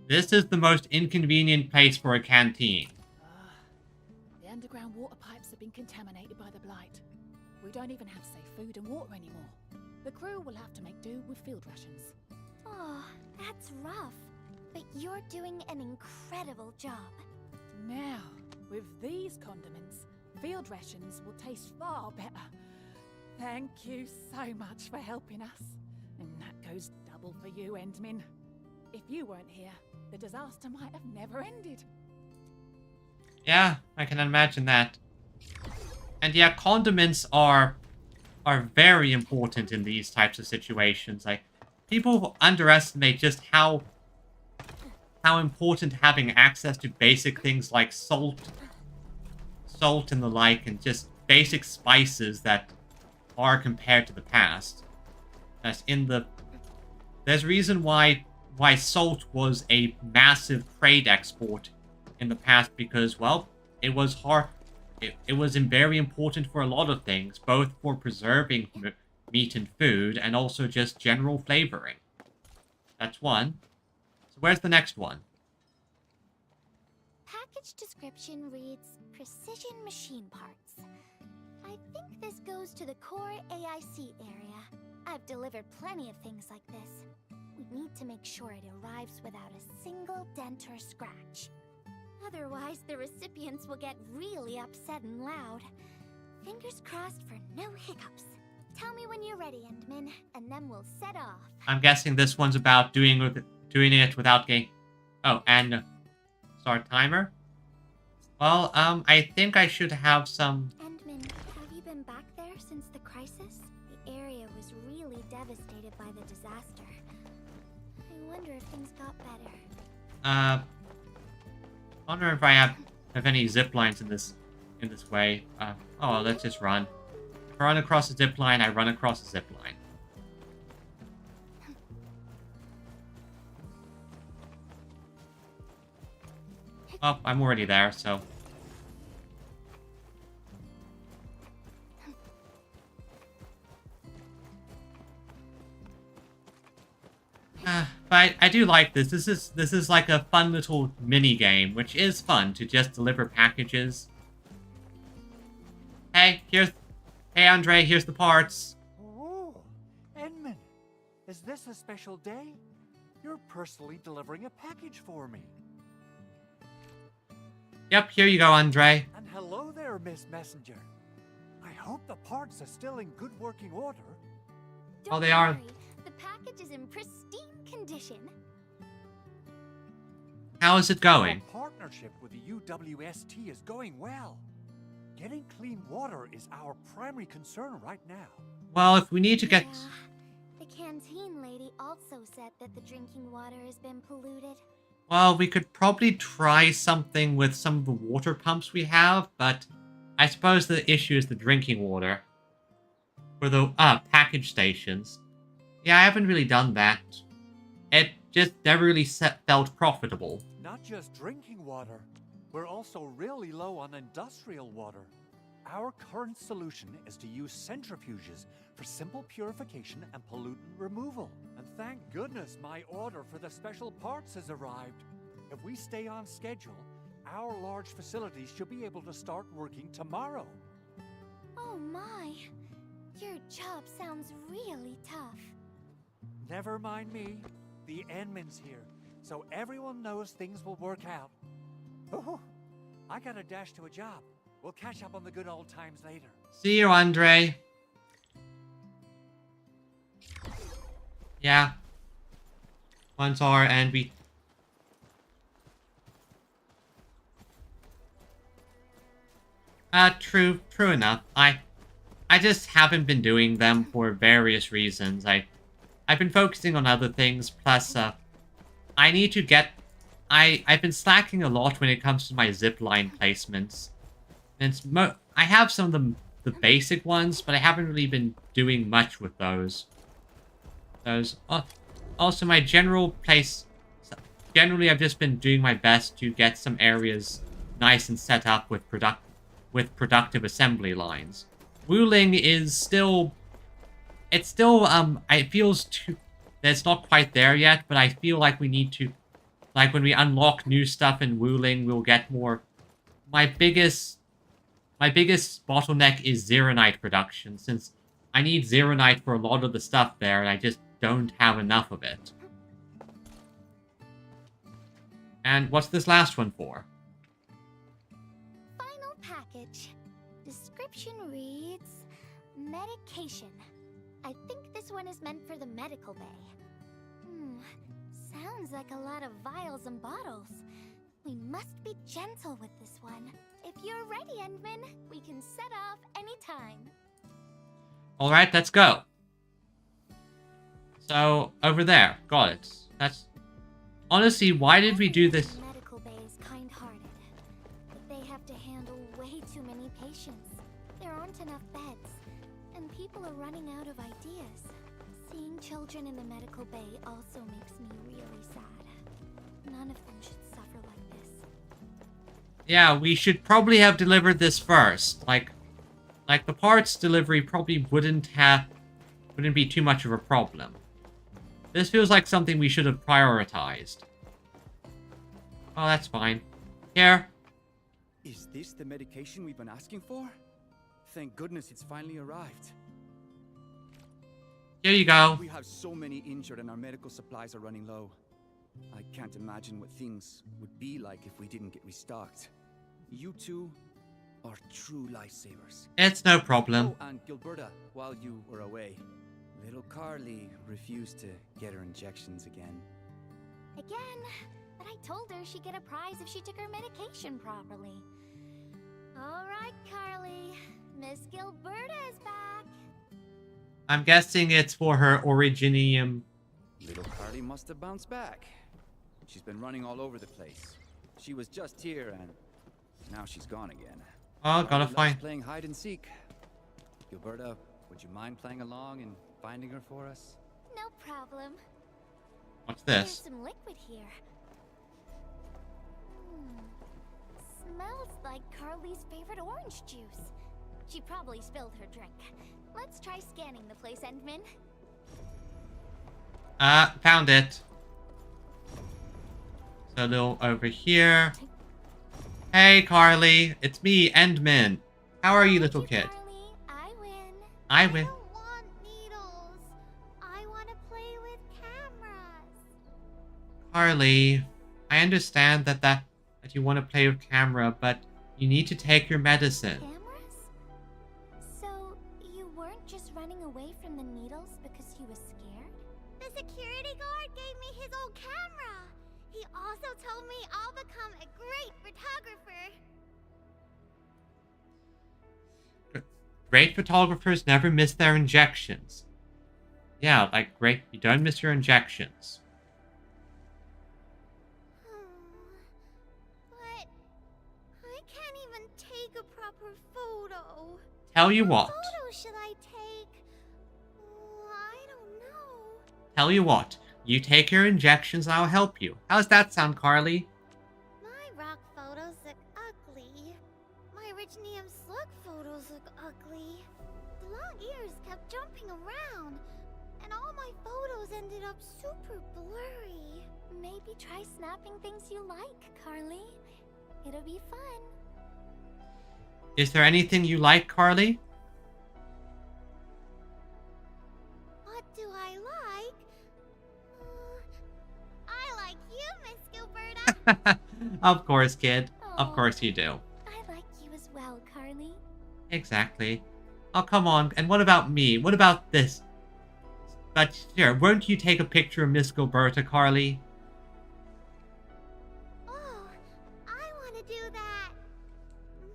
Speaker 1: This is the most inconvenient place for a canteen.
Speaker 3: The underground water pipes have been contaminated by the blight. We don't even have safe food and water anymore. The crew will have to make do with field rations.
Speaker 6: Oh, that's rough. But you're doing an incredible job.
Speaker 3: Now, with these condiments, field rations will taste far better. Thank you so much for helping us. And that goes double for you, Endman. If you weren't here, the disaster might have never ended.
Speaker 1: Yeah, I can imagine that. And yeah, condiments are very important in these types of situations. Like, people underestimate just how important having access to basic things like salt and the like, and just basic spices that are compared to the past. As there's a reason why salt was a massive trade export in the past, because, well, it was very important for a lot of things, both for preserving meat and food, and also just general flavoring. That's one. So where's the next one?
Speaker 6: package description reads precision machine parts. I think this goes to the core AIC area. I've delivered plenty of things like this. We need to make sure it arrives without a single dent or scratch. Otherwise, the recipients will get really upset and loud. Fingers crossed for no hiccups. Tell me when you're ready, Endman, and then we'll set off.
Speaker 1: I'm guessing this one's about doing it without getting... Oh, and start timer? Well, I think I should have some...
Speaker 6: Endman, have you been back there since the crisis? The area was really devastated by the disaster. I wonder if things got better.
Speaker 1: I wonder if I have any zip lines in this way. Oh, let's just run. If I run across a zip line, I run across a zip line. Oh, I'm already there, so... But I do like this. This is like a fun little mini game, which is fun to just deliver packages. Hey, Andre, here's the parts.
Speaker 10: Oh, Endman, is this a special day? You're personally delivering a package for me.
Speaker 1: Yep, here you go, Andre.
Speaker 10: And hello there, Miss Messenger. I hope the parts are still in good working order.
Speaker 1: Oh, they are.
Speaker 6: The package is in pristine condition.
Speaker 1: How is it going?
Speaker 10: Our partnership with the UWST is going well. Getting clean water is our primary concern right now.
Speaker 1: Well, if we need to get...
Speaker 6: The canteen lady also said that the drinking water has been polluted.
Speaker 1: Well, we could probably try something with some of the water pumps we have, but I suppose the issue is the drinking water. For the package stations. Yeah, I haven't really done that. It just never really felt profitable.
Speaker 10: Not just drinking water. We're also really low on industrial water. Our current solution is to use centrifuges for simple purification and pollutant removal. And thank goodness my order for the special parts has arrived. If we stay on schedule, our large facilities should be able to start working tomorrow.
Speaker 6: Oh my! Your job sounds really tough.
Speaker 10: Never mind me. The Endman's here, so everyone knows things will work out. Oh, I gotta dash to a job. We'll catch up on the good old times later.
Speaker 1: See you, Andre. Yeah. Once are, and we... True enough. I just haven't been doing them for various reasons. I've been focusing on other things, plus, I need to get... I've been slacking a lot when it comes to my zipline placements. And I have some of the basic ones, but I haven't really been doing much with those. Also, my general place... Generally, I've just been doing my best to get some areas nice and set up with productive assembly lines. Wuling is still... It's still, it feels too... It's not quite there yet, but I feel like we need to... Like, when we unlock new stuff in Wuling, we'll get more... My biggest bottleneck is Zeronite production, since I need Zeronite for a lot of the stuff there, and I just don't have enough of it. And what's this last one for?
Speaker 6: Final package. Description reads... Medication. I think this one is meant for the medical bay. Sounds like a lot of vials and bottles. We must be gentle with this one. If you're ready, Endman, we can set off anytime.
Speaker 1: Alright, let's go. So, over there. Got it. That's... Honestly, why did we do this?
Speaker 6: The medical bay is kind-hearted, but they have to handle way too many patients. There aren't enough beds, and people are running out of ideas. Seeing children in the medical bay also makes me really sad. None of them should suffer like this.
Speaker 1: Yeah, we should probably have delivered this first. Like the parts delivery probably wouldn't be too much of a problem. This feels like something we should have prioritized. Oh, that's fine. Here.
Speaker 5: Is this the medication we've been asking for? Thank goodness it's finally arrived.
Speaker 1: Here you go.
Speaker 5: We have so many injured and our medical supplies are running low. I can't imagine what things would be like if we didn't get restocked. You two are true lifesavers.
Speaker 1: It's no problem.
Speaker 5: Oh, and Gilberta, while you were away, little Carly refused to get her injections again.
Speaker 6: Again? But I told her she'd get a prize if she took her medication properly. All right, Carly. Miss Gilberta is back.
Speaker 1: I'm guessing it's for her Originium.
Speaker 5: Little Carly must have bounced back. She's been running all over the place. She was just here and now she's gone again.
Speaker 1: Oh, gotta find.
Speaker 5: Playing hide and seek. Gilberta, would you mind playing along and finding her for us?
Speaker 6: No problem.
Speaker 1: What's
Speaker 6: There's
Speaker 1: this?
Speaker 6: some liquid here. Smells like Carly's favorite orange juice. She probably spilled her drink. Let's try scanning the place, Endman.
Speaker 1: Found it. So a little over here. Hey, Carly. It's me, Endman. How are you, little kid?
Speaker 6: Carly, I win.
Speaker 1: I win.
Speaker 6: don't want needles. I want to play with cameras.
Speaker 1: Carly, I understand that you want to play with camera, but you need to take your medicine.
Speaker 6: Cameras? So, you weren't just running away from the needles because you were scared?
Speaker 11: The security guard gave me his old camera. He also told me I'll become a great photographer.
Speaker 1: Great photographers never miss their injections. Yeah, like great, you don't miss your injections.
Speaker 11: But I can't even take a proper photo.
Speaker 1: Tell you what.
Speaker 11: What photo should I take? I don't know.
Speaker 1: Tell you what. You take your injections and I'll help you. How's that sound, Carly?
Speaker 11: My rock photos look ugly. My Originium slug photos look ugly. The long ears kept jumping around, and all my photos ended up super blurry.
Speaker 6: Maybe try snapping things you like, Carly. It'll be fun.
Speaker 1: Is there anything you like, Carly?
Speaker 11: What do I like? I like you, Miss Gilberta.
Speaker 1: Of course, kid. Of course you do.
Speaker 6: I like you as well, Carly.
Speaker 1: Exactly. Oh, come on. And what about me? What about this? But here, won't you take a picture of Miss Gilberta, Carly?
Speaker 11: Oh, I want to do that.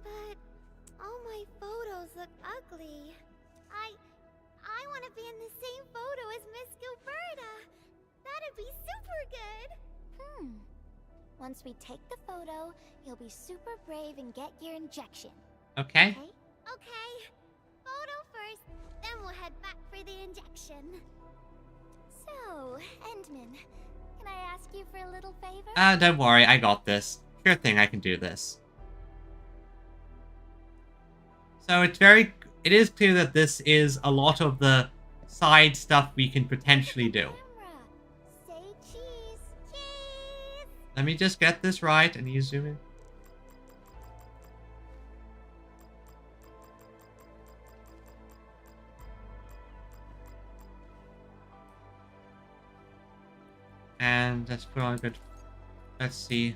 Speaker 11: But all my photos look ugly. I want to be in the same photo as Miss Gilberta. That'd be super good.
Speaker 6: Once we take the photo, you'll be super brave and get your injection.
Speaker 1: Okay.
Speaker 11: Okay. Photo first, then we'll head back for the injection.
Speaker 6: So, Endman, can I ask you for a little favor?
Speaker 1: Don't worry. I got this. Sure thing, I can do this. So it is clear that this is a lot of the side stuff we can potentially do.
Speaker 11: Say cheese. Cheese.
Speaker 1: Let me just get this right, and you zoom in. And let's put on a good... Let's see.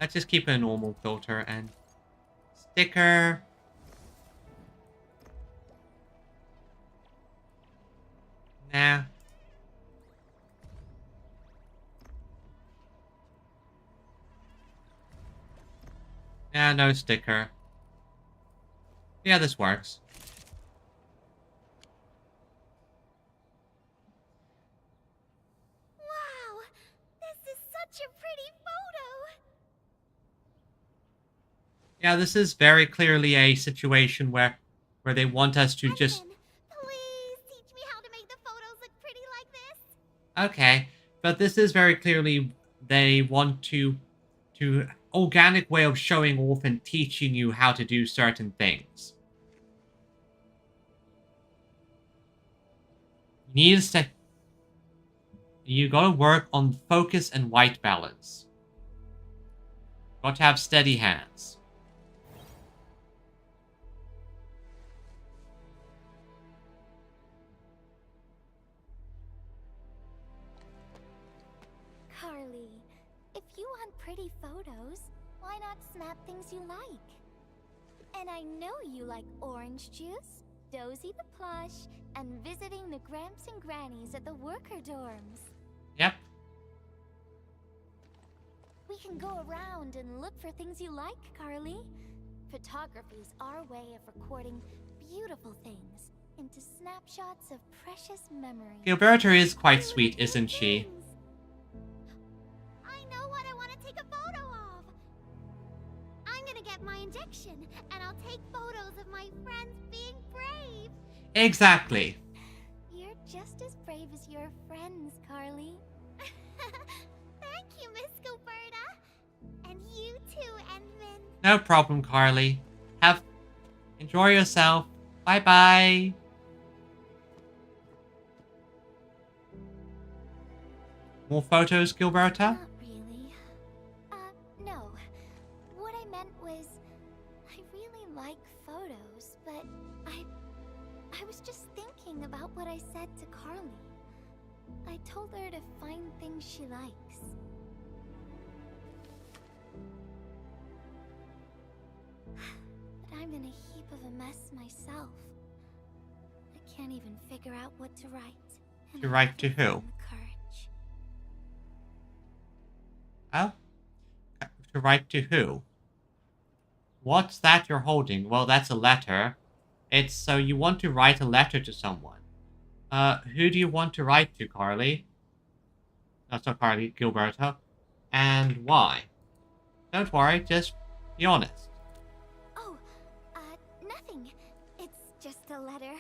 Speaker 1: Let's just keep a normal filter and... Sticker. Nah. Yeah, no sticker. Yeah, this works.
Speaker 11: Wow, this is such a pretty photo.
Speaker 1: Yeah, this is very clearly a situation where they want us to just...
Speaker 11: Please teach me how to make the photos look pretty like this.
Speaker 1: Okay, but this is very clearly they want to organic way of showing off and teaching you how to do certain things. You need to stay... You gotta work on focus and white balance. Got to have steady hands.
Speaker 6: Carly, if you want pretty photos, why not snap things you like? And I know you like orange juice, Dozy the plush, and visiting the Gramps and Grannies at the worker dorms.
Speaker 1: Yep.
Speaker 6: We can go around and look for things you like, Carly. Photography's our way of recording beautiful things into snapshots of precious memories.
Speaker 1: Gilberta is quite sweet, isn't she?
Speaker 6: I know what I want to take a photo of. I'm gonna get my injection, and I'll take photos of my friends being brave.
Speaker 1: Exactly.
Speaker 6: You're just as brave as your friends, Carly. Thank you, Miss Gilberta. And you too, Endman.
Speaker 1: No problem, Carly. Enjoy yourself. Bye-bye. More photos, Gilberta?
Speaker 6: Not really. No. What I meant was, I really like photos, but I was just thinking about what I said to Carly. I told her to find things she likes. But I'm in a heap of a mess myself. I can't even figure out what to write. And
Speaker 1: To
Speaker 6: I
Speaker 1: write to
Speaker 6: haven't
Speaker 1: who?
Speaker 6: found the courage.
Speaker 1: Oh? To write to who? What's that you're holding? Well, that's a letter. It's so you want to write a letter to someone. Who do you want to write to, Carly? That's not Carly, Gilberta. And why? Don't worry, just be honest.
Speaker 6: Oh, nothing. It's just a letter.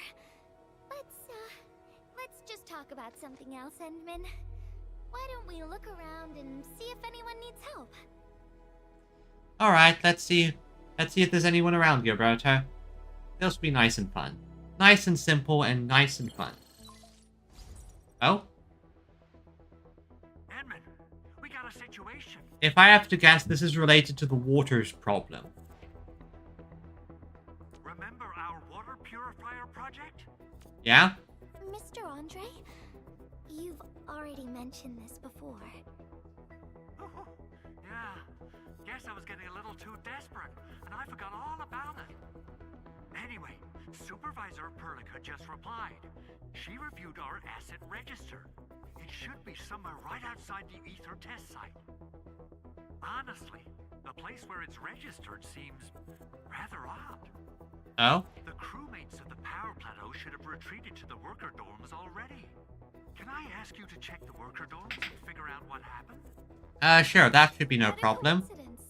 Speaker 6: Let's just talk about something else, Endman. Why don't we look around and see if anyone needs help?
Speaker 1: Alright, let's see. Let's see if there's anyone around, Gilberta. This will be nice and fun. Nice and simple and nice and fun. Oh?
Speaker 14: Edmund, we got a situation.
Speaker 1: If I have to guess, this is related to the waters problem.
Speaker 14: Remember our water purifier project?
Speaker 1: Yeah?
Speaker 6: Mr. Andre, you've already mentioned this before.
Speaker 14: Oh, yeah. Guess I was getting a little too desperate, and I forgot all about it. Anyway, Supervisor Perlica just replied. She reviewed our asset register. It should be somewhere right outside the ether test site. Honestly, the place where it's registered seems rather odd.
Speaker 1: Oh?
Speaker 14: The crewmates of the power plateau should have retreated to the worker dorms already. Can I ask you to check the worker dorms and figure out what happened?
Speaker 1: Sure, that should be no
Speaker 6: What a
Speaker 1: problem.
Speaker 6: coincidence.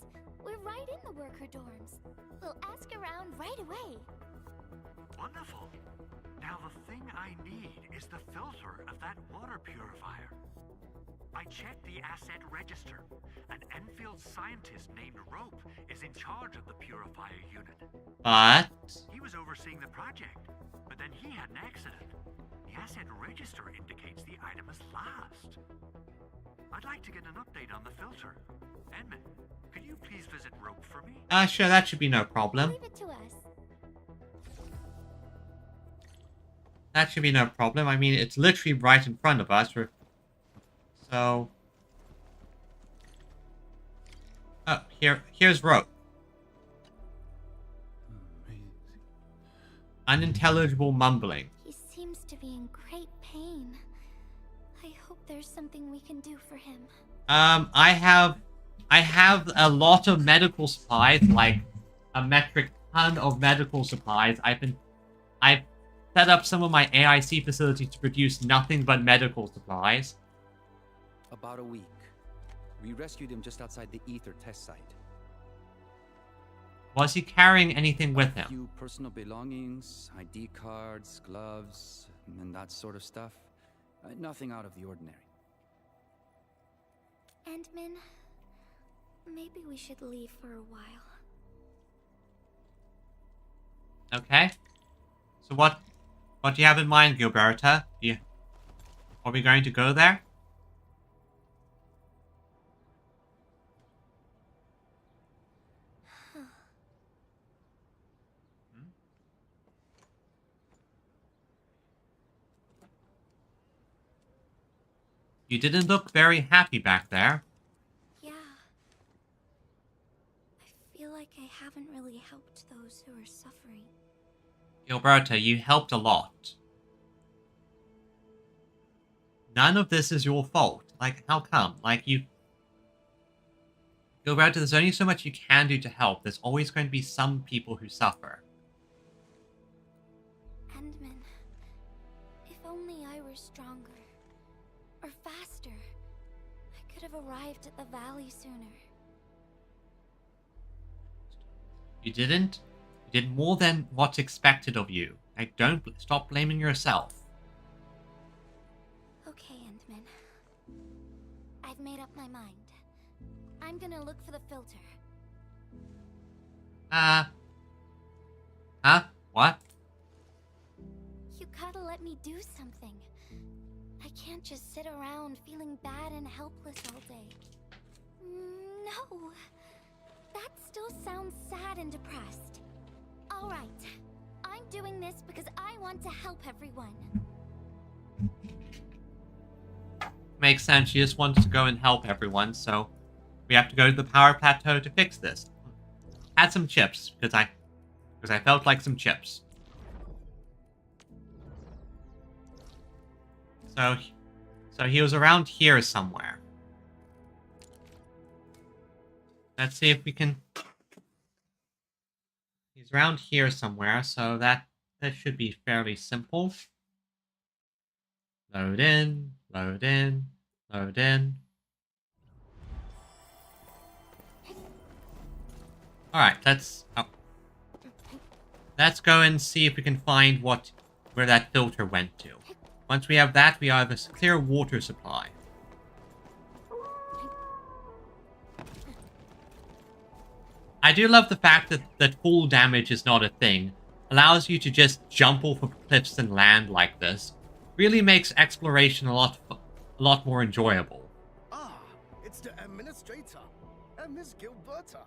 Speaker 6: We're right in the worker dorms. We'll ask around right away.
Speaker 14: Wonderful. Now the thing I need is the filter of that water purifier. I checked the asset register. An Enfield scientist named Rope is in charge of the purifier unit.
Speaker 1: But...
Speaker 14: He was overseeing the project, but then he had an accident. The asset register indicates the item is lost. I'd like to get an update on the filter. Edmund, could you please visit Rope for me?
Speaker 1: Sure, that should be no problem.
Speaker 6: Leave it to us.
Speaker 1: That should be no problem. I mean, it's literally right in front of us. So... Oh, here's Rope. Unintelligible mumbling.
Speaker 6: He seems to be in great pain. I hope there's something we can do for him.
Speaker 1: I have a lot of medical supplies, like a metric ton of medical supplies. I've set up some of my AIC facilities to produce nothing but medical supplies.
Speaker 5: About a week. We rescued him just outside the ether test site.
Speaker 1: Was he carrying anything with
Speaker 5: A
Speaker 1: him?
Speaker 5: few personal belongings, ID cards, gloves, and that sort of stuff. Nothing out of the ordinary.
Speaker 6: Endman, maybe we should leave for a while.
Speaker 1: Okay. So what do you have in mind, Gilberta? Are we going to go there? You didn't look very happy back there.
Speaker 8: Yeah. I feel like I haven't really helped those who are suffering.
Speaker 1: Gilberta, you helped a lot. None of this is your fault. Like, how come? Like, you... Gilberta, there's only so much you can do to help. There's always going to be some people who suffer.
Speaker 8: Endman, if only I were stronger. Or faster. I could have arrived at the valley sooner.
Speaker 1: You didn't? You did more than what's expected of you. Like, don't stop blaming yourself.
Speaker 8: Okay, Endman. I've made up my mind. I'm gonna look for the filter.
Speaker 1: Huh? What?
Speaker 8: You gotta let me do something. I can't just sit around feeling bad and helpless all day. No. That still sounds sad and depressed. Alright. I'm doing this because I want to help everyone.
Speaker 1: Makes sense. She just wants to go and help everyone, so we have to go to the power plateau to fix this. Had some chips, because I felt like some chips. So he was around here somewhere. Let's see if we can... He's around here somewhere, so that should be fairly simple. Load in, load in, load in. Alright, let's go and see if we can find where that filter went to. Once we have that, we have a clear water supply. I do love the fact that full damage is not a thing. Allows you to just jump off of cliffs and land like this. Really makes exploration a lot more enjoyable.
Speaker 13: Ah, it's the administrator, Miss Gilberta.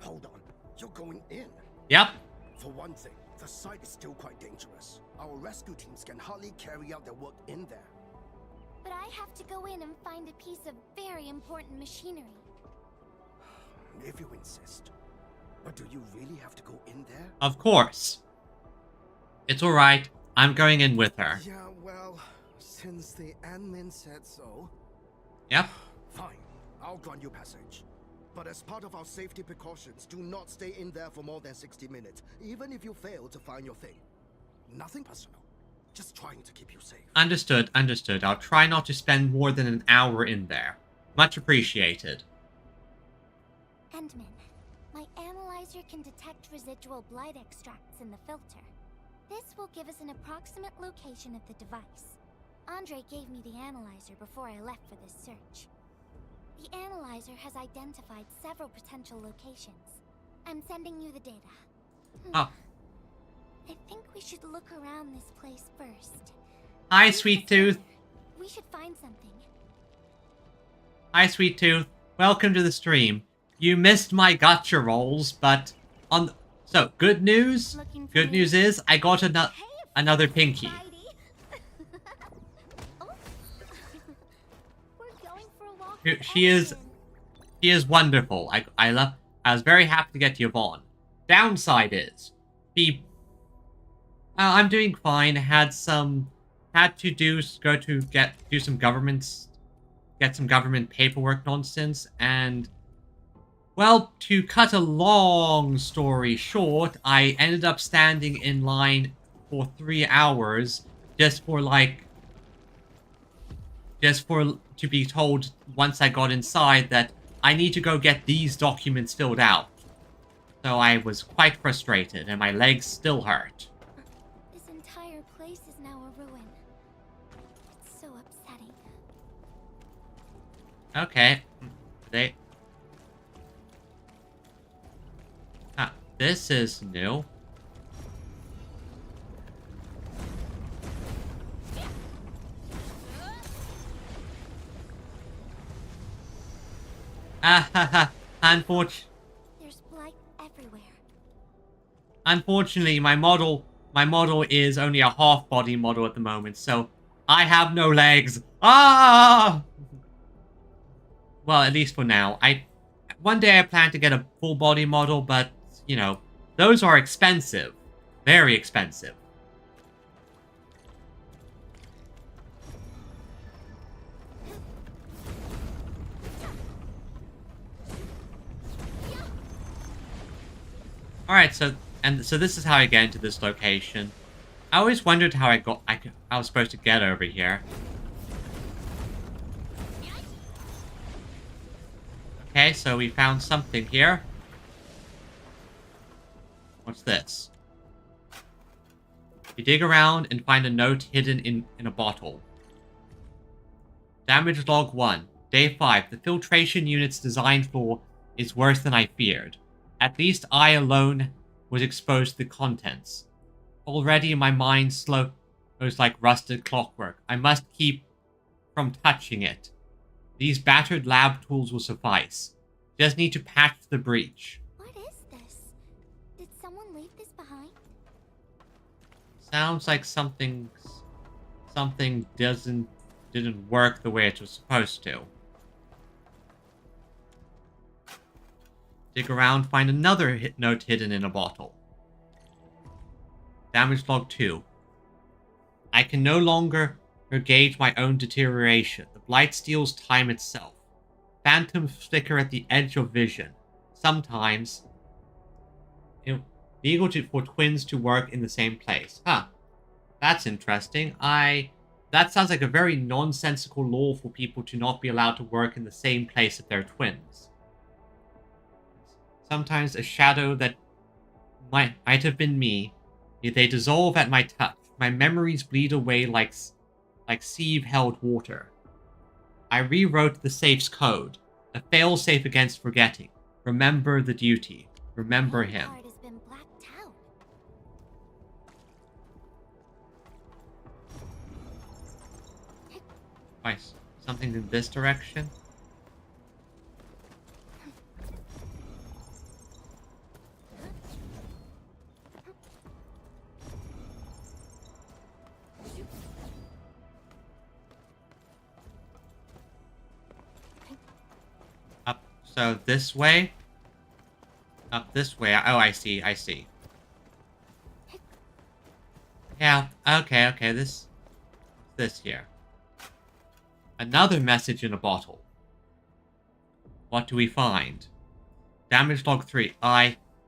Speaker 13: Hold on, you're going in.
Speaker 1: Yep.
Speaker 13: For one thing, the site is still quite dangerous. Our rescue teams can hardly carry out their work in there.
Speaker 8: But I have to go in and find a piece of very important machinery.
Speaker 13: If you insist. But do you really have to go in there?
Speaker 1: Of course. It's alright. I'm going in with her.
Speaker 13: Yeah, well, since the admin said so.
Speaker 1: Yep.
Speaker 13: Fine. I'll grant you passage. But as part of our safety precautions, do not stay in there for more than 60 minutes, even if you fail to find your thing. Nothing personal. Just trying to keep you safe.
Speaker 1: Understood, understood. I'll try not to spend more than an hour in there. Much appreciated.
Speaker 8: Endman, my analyzer can detect residual blight extracts in the filter. This will give us an approximate location of the device. Andre gave me the analyzer before I left for this search. The analyzer has identified several potential locations. I'm sending you the data.
Speaker 1: Oh.
Speaker 8: I think we should look around this place first.
Speaker 1: Hi, Sweet Tooth.
Speaker 8: We should find something.
Speaker 1: Hi, Sweet Tooth. Welcome to the stream. You missed my gotcha rolls, but so good news. Good news is I got another pinky. She is wonderful. I was very happy to get Yvonne. Downside is I'm doing fine. Had to do some government paperwork nonsense, and well, to cut a long story short, I ended up standing in line for 3 hours just to be told once I got inside that I need to go get these documents filled out. So I was quite frustrated, and my legs still hurt.
Speaker 8: This entire place is now a ruin. It's so upsetting.
Speaker 1: Okay. This is new.
Speaker 8: There's blight everywhere.
Speaker 1: Unfortunately, my model is only a half body model at the moment, so I have no legs. Ah! Well, at least for now. One day I plan to get a full body model, but, you know, those are expensive. Very expensive. Alright, so this is how I get into this location. I always wondered how I was supposed to get over here. Okay, so we found something here. What's this? You dig around and find a note hidden in a bottle. Damage log 1. Day 5. The filtration unit's design flaw is worse than I feared. At least I alone was exposed to the contents. Already my mind goes like rusted clockwork. I must keep from touching it. These battered lab tools will suffice. Just need to patch the breach.
Speaker 8: What is this? Did someone leave this behind?
Speaker 1: Sounds like something didn't work the way it was supposed to. Dig around, find another note hidden in a bottle. Damage log 2. I can no longer gauge my own deterioration. The blight steals time itself. Phantoms flicker at the edge of vision. Sometimes, illegal for twins to work in the same place. Huh. That's interesting. That sounds like a very nonsensical law for people to not be allowed to work in the same place as their twins. Sometimes a shadow that might have been me, they dissolve at my touch. My memories bleed away like sieve-held water. I rewrote the safe's code. A fail-safe against forgetting. Remember the duty. Remember him.
Speaker 8: Has been blacked out.
Speaker 1: Nice. Something in this direction? So this way? Up this way. Oh, I see. Yeah, okay. This here. Another message in a bottle. What do we find? Damage log 3.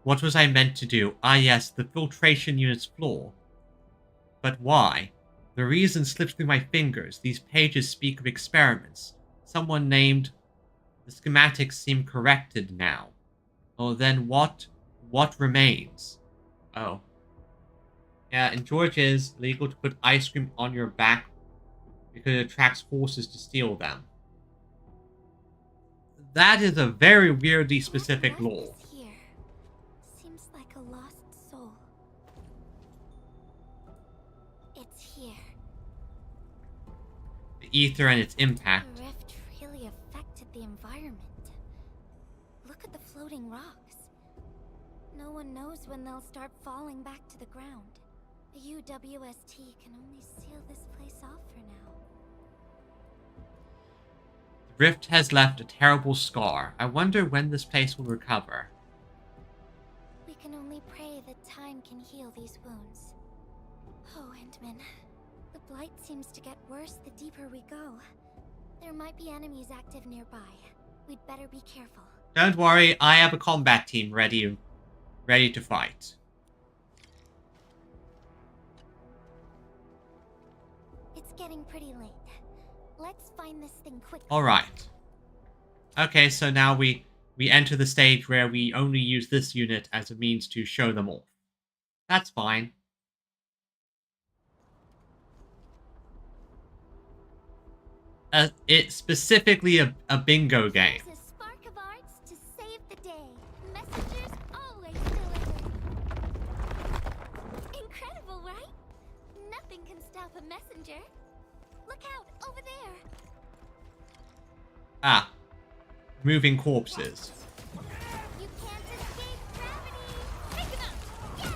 Speaker 1: What was I meant to do? Yes, the filtration unit's flaw. But why? The reason slips through my fingers. These pages speak of experiments. Someone named... The schematics seem corrected now. Oh, then what remains? Oh. Yeah, in Georgia it's legal to put ice cream on your back because it attracts forces to steal them. That is a very weirdly specific law.
Speaker 8: Here. Seems like a lost soul. It's here.
Speaker 1: The ether and its impact.
Speaker 8: The rift really affected the environment. Look at the floating rocks. No one knows when they'll start falling back to the ground. The UWST can only seal this place off for now.
Speaker 1: The rift has left a terrible scar. I wonder when this place will recover.
Speaker 8: We can only pray that time can heal these wounds. Oh, Endman. The blight seems to get worse the deeper we go. There might be enemies active nearby. We'd better be careful.
Speaker 1: Don't worry, I have a combat team ready to fight.
Speaker 8: It's getting pretty late. Let's find this thing quickly.
Speaker 1: Alright. Okay, so now we enter the stage where we only use this unit as a means to show them off. That's fine. It's specifically a bingo game.
Speaker 8: There's a spark of arts to save the day. Messengers always deliver. Incredible, right? Nothing can stop a messenger. Look out, over there.
Speaker 1: Ah. Moving corpses.
Speaker 8: You can't escape gravity. Take him out. Yeah!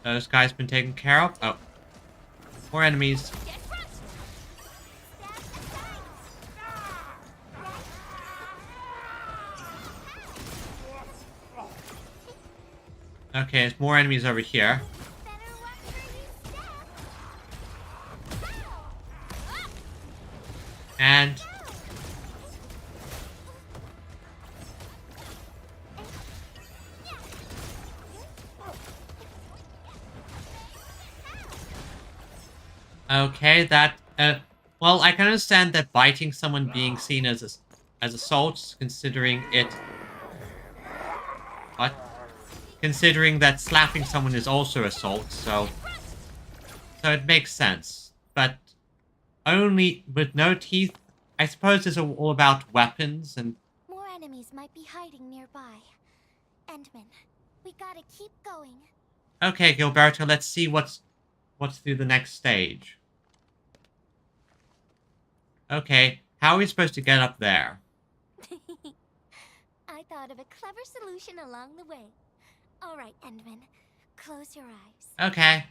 Speaker 1: Those guys been taken care of. Oh. More enemies. Okay, there's more enemies over here. And... okay, that... well, I can understand that biting someone being seen as assault, considering it... What? Considering that slapping someone is also assault, so it makes sense. But only with no teeth, I suppose it's all about weapons and...
Speaker 8: More enemies might be hiding nearby. Endman, we gotta keep going.
Speaker 1: Okay, Gilberto, let's see what's through the next stage. Okay, how are we supposed to get up there?
Speaker 8: I thought of a clever solution along the way. All right, Endman, close your eyes.
Speaker 1: Okay.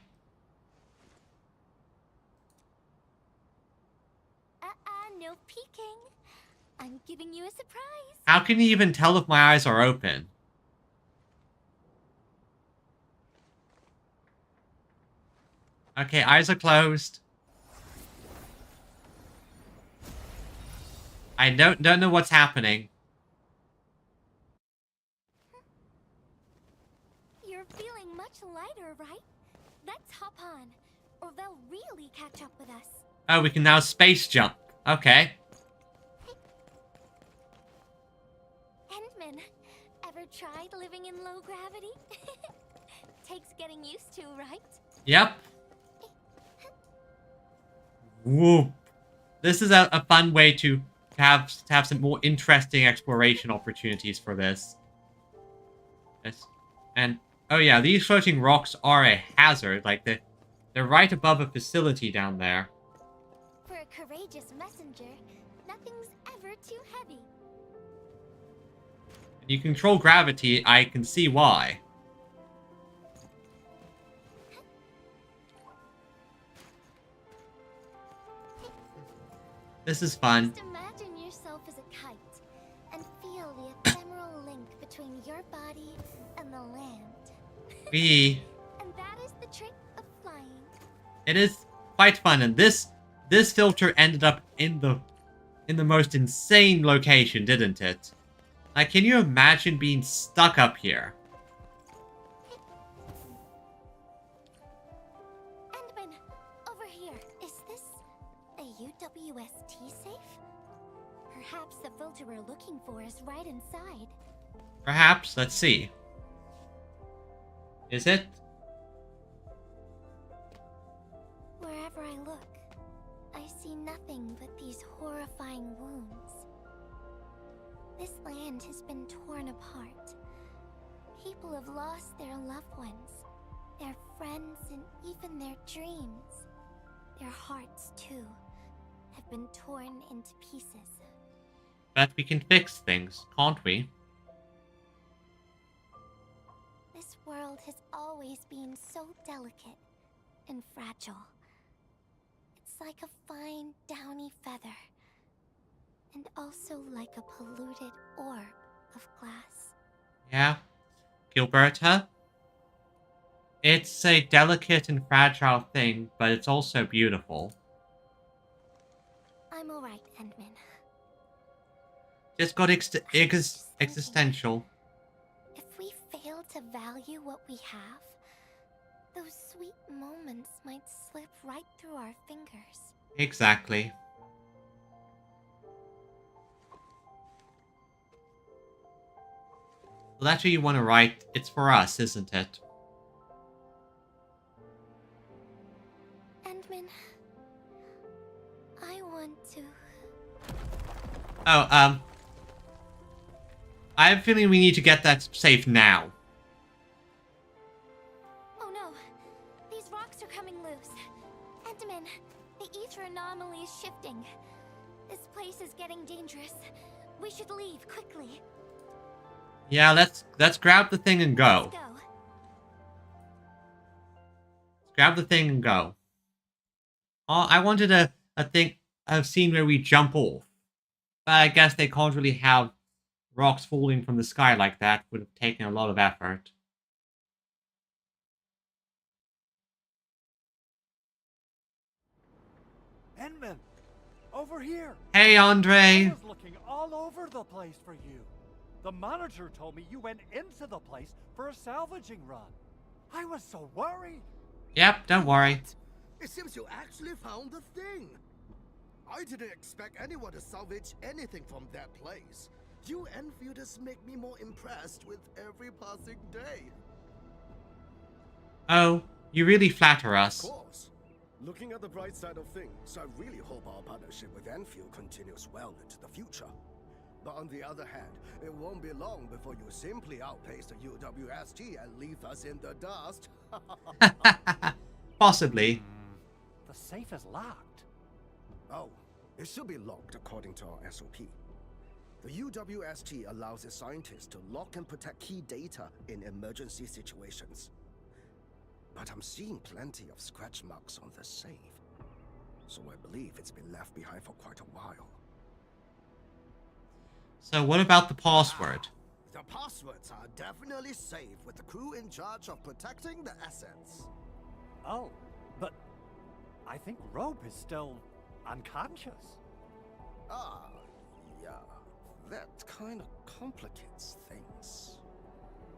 Speaker 8: No peeking. I'm giving you a surprise.
Speaker 1: How can you even tell if my eyes are open? Okay, eyes are closed. I don't know what's happening.
Speaker 8: You're feeling much lighter, right? Let's hop on, or they'll really catch up with us.
Speaker 1: Oh, we can now space jump. Okay.
Speaker 8: Endman, ever tried living in low gravity? Takes getting used to, right?
Speaker 1: Yep. Whoop. This is a fun way to have some more interesting exploration opportunities for this. Yes. And oh yeah, these floating rocks are a hazard. Like they're right above a facility down there.
Speaker 8: For a courageous messenger, nothing's ever too heavy.
Speaker 1: You control gravity, I can see why. This is fun.
Speaker 8: Just imagine yourself as a kite and feel the ephemeral link between your body and the land. And that is the trick of flying.
Speaker 1: It is quite fun, and this filter ended up in the most insane location, didn't it? Like, can you imagine being stuck up here?
Speaker 8: Endman, over here. Is this a UWST safe? Perhaps the filter we're looking for is right inside.
Speaker 1: Perhaps. Let's see. Is it?
Speaker 8: Wherever I look, I see nothing but these horrifying wounds. This land has been torn apart. People have lost their loved ones, their friends, and even their dreams. Their hearts, too, have been torn into pieces.
Speaker 1: But we can fix things, can't we?
Speaker 8: This world has always been so delicate and fragile. It's like a fine, downy feather. And also like a polluted orb of glass.
Speaker 1: Yeah. Gilberta? It's a delicate and fragile thing, but it's also beautiful.
Speaker 8: I'm alright, Endman.
Speaker 1: Just got existential.
Speaker 8: If we fail to value what we have, those sweet moments might slip right through our fingers.
Speaker 1: Exactly. The letter you want to write, it's for us, isn't it?
Speaker 8: Endman, I want to...
Speaker 1: Oh, I have a feeling we need to get that safe now.
Speaker 8: Oh no, these rocks are coming loose. Endman, the ether anomaly is shifting. This place is getting dangerous. We should leave quickly.
Speaker 1: Yeah, let's grab the thing and go.
Speaker 8: Let's go.
Speaker 1: grab the thing and go. Oh, I wanted a scene where we jump off. But I guess they can't really have rocks falling from the sky like that. Would have taken a lot of effort.
Speaker 10: Enman, over here.
Speaker 1: Hey, Andre.
Speaker 10: I was looking all over the place for you. The manager told me you went into the place for a salvaging run. I was so worried.
Speaker 1: Yep, don't worry.
Speaker 13: It seems you actually found the thing. I didn't expect anyone to salvage anything from that place. You Enfielders make me more impressed with every passing day.
Speaker 1: Oh, you really flatter us.
Speaker 13: Of course. Looking at the bright side of things, I really hope our partnership with Endfield continues well into the future. But on the other hand, it won't be long before you simply outpace the UWST and leave us in the dust.
Speaker 1: Possibly.
Speaker 10: The safe is locked.
Speaker 13: Oh, it should be locked according to our SOP. The UWST allows its scientists to lock and protect key data in emergency situations. But I'm seeing plenty of scratch marks on the safe. So I believe it's been left behind for quite a while.
Speaker 1: So what about the password?
Speaker 13: The passwords are definitely safe with the crew in charge of protecting the assets.
Speaker 10: Oh, but I think Rope is still unconscious.
Speaker 13: Ah, yeah. That kind of complicates things.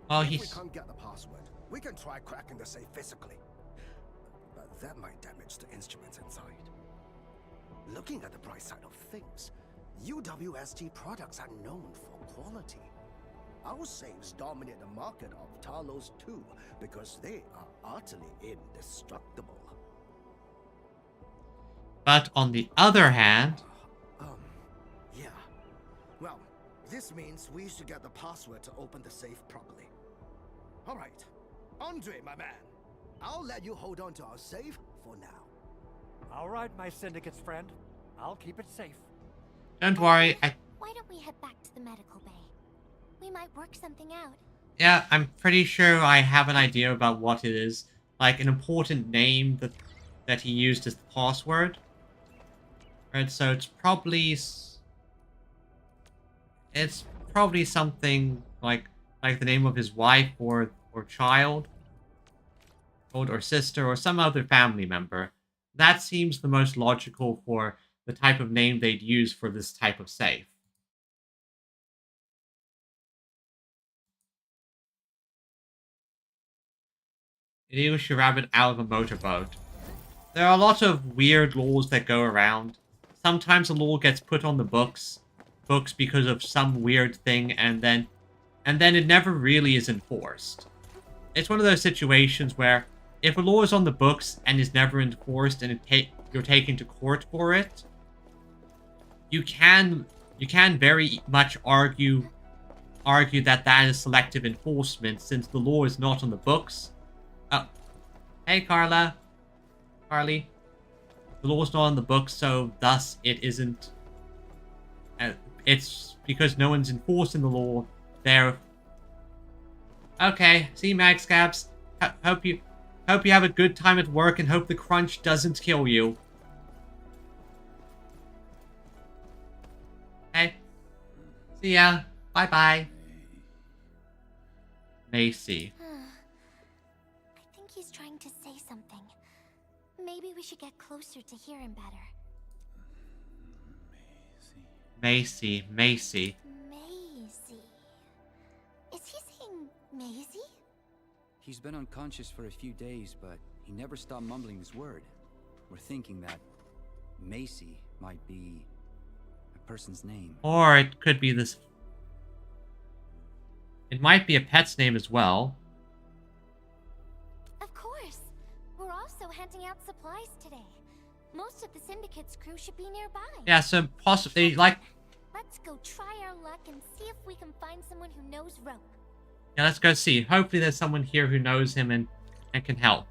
Speaker 1: Well,
Speaker 13: If we
Speaker 1: he's...
Speaker 13: can't get the password, we can try cracking the safe physically. But that might damage the instruments inside. Looking at the bright side of things, UWST products are known for quality. Our safes dominate the market of Talos too, because they are utterly indestructible.
Speaker 1: But on the other hand...
Speaker 13: Yeah. Well, this means we should get the password to open the safe properly. Alright. Andre, my man. I'll let you hold on to our safe for now.
Speaker 10: Alright, my syndicate's friend. I'll keep it safe.
Speaker 1: Don't worry,
Speaker 8: Why don't we head back to the medical bay? We might work something out.
Speaker 1: Yeah, I'm pretty sure I have an idea about what it is. Like, an important name that he used as the password. Right, so it's probably... It's probably something like the name of his wife or child. Or sister or some other family member. That seems the most logical for the type of name they'd use for this type of safe. Ilyusha Rabbit out of a motorboat. There are a lot of weird laws that go around. Sometimes a law gets put on the books because of some weird thing, and then it never really is enforced. It's one of those situations where if a law is on the books and is never enforced and you're taken to court for it, you can very much argue that is selective enforcement since the law is not on the books. Oh, hey Carly. The law is not on the books, so thus it isn't. It's because no one's enforcing the law. There. Okay, see Magscabs. Hope you have a good time at work and hope the crunch doesn't kill you. Hey. See ya. Bye-bye. Macy.
Speaker 8: I think he's trying to say something. Maybe we should get closer to hear him better.
Speaker 1: Macy.
Speaker 8: Maisie. Is he saying Maisie?
Speaker 4: He's been unconscious for a few days, but he never stopped mumbling his word. We're thinking that Macy might be a person's name.
Speaker 1: Or it could be this... It might be a pet's name as well.
Speaker 8: Of course. We're also handing out supplies today. Most of the Syndicate's crew should be nearby.
Speaker 1: Yeah, so possibly, like...
Speaker 8: Let's go try our luck and see if we can find someone who knows Rope.
Speaker 1: Yeah, let's go see. Hopefully there's someone here who knows him and can help.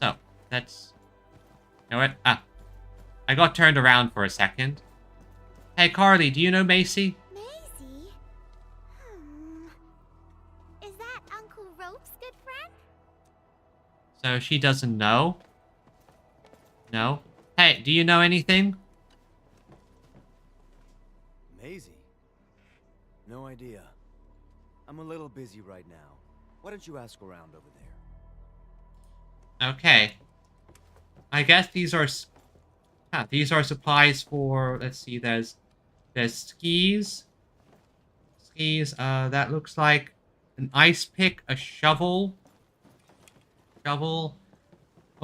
Speaker 1: So, let's... You know what? Ah. I got turned around for a second. Hey, Carly, do you know Macy?
Speaker 6: Maisie? Is that Uncle Rope's good friend?
Speaker 1: So she doesn't know? No? Hey, do you know anything?
Speaker 16: Maisie? No idea. I'm a little busy right now. Why don't you ask around over there?
Speaker 1: Okay. I guess these are supplies for, let's see, there's skis. That looks like an ice pick, a shovel. Oh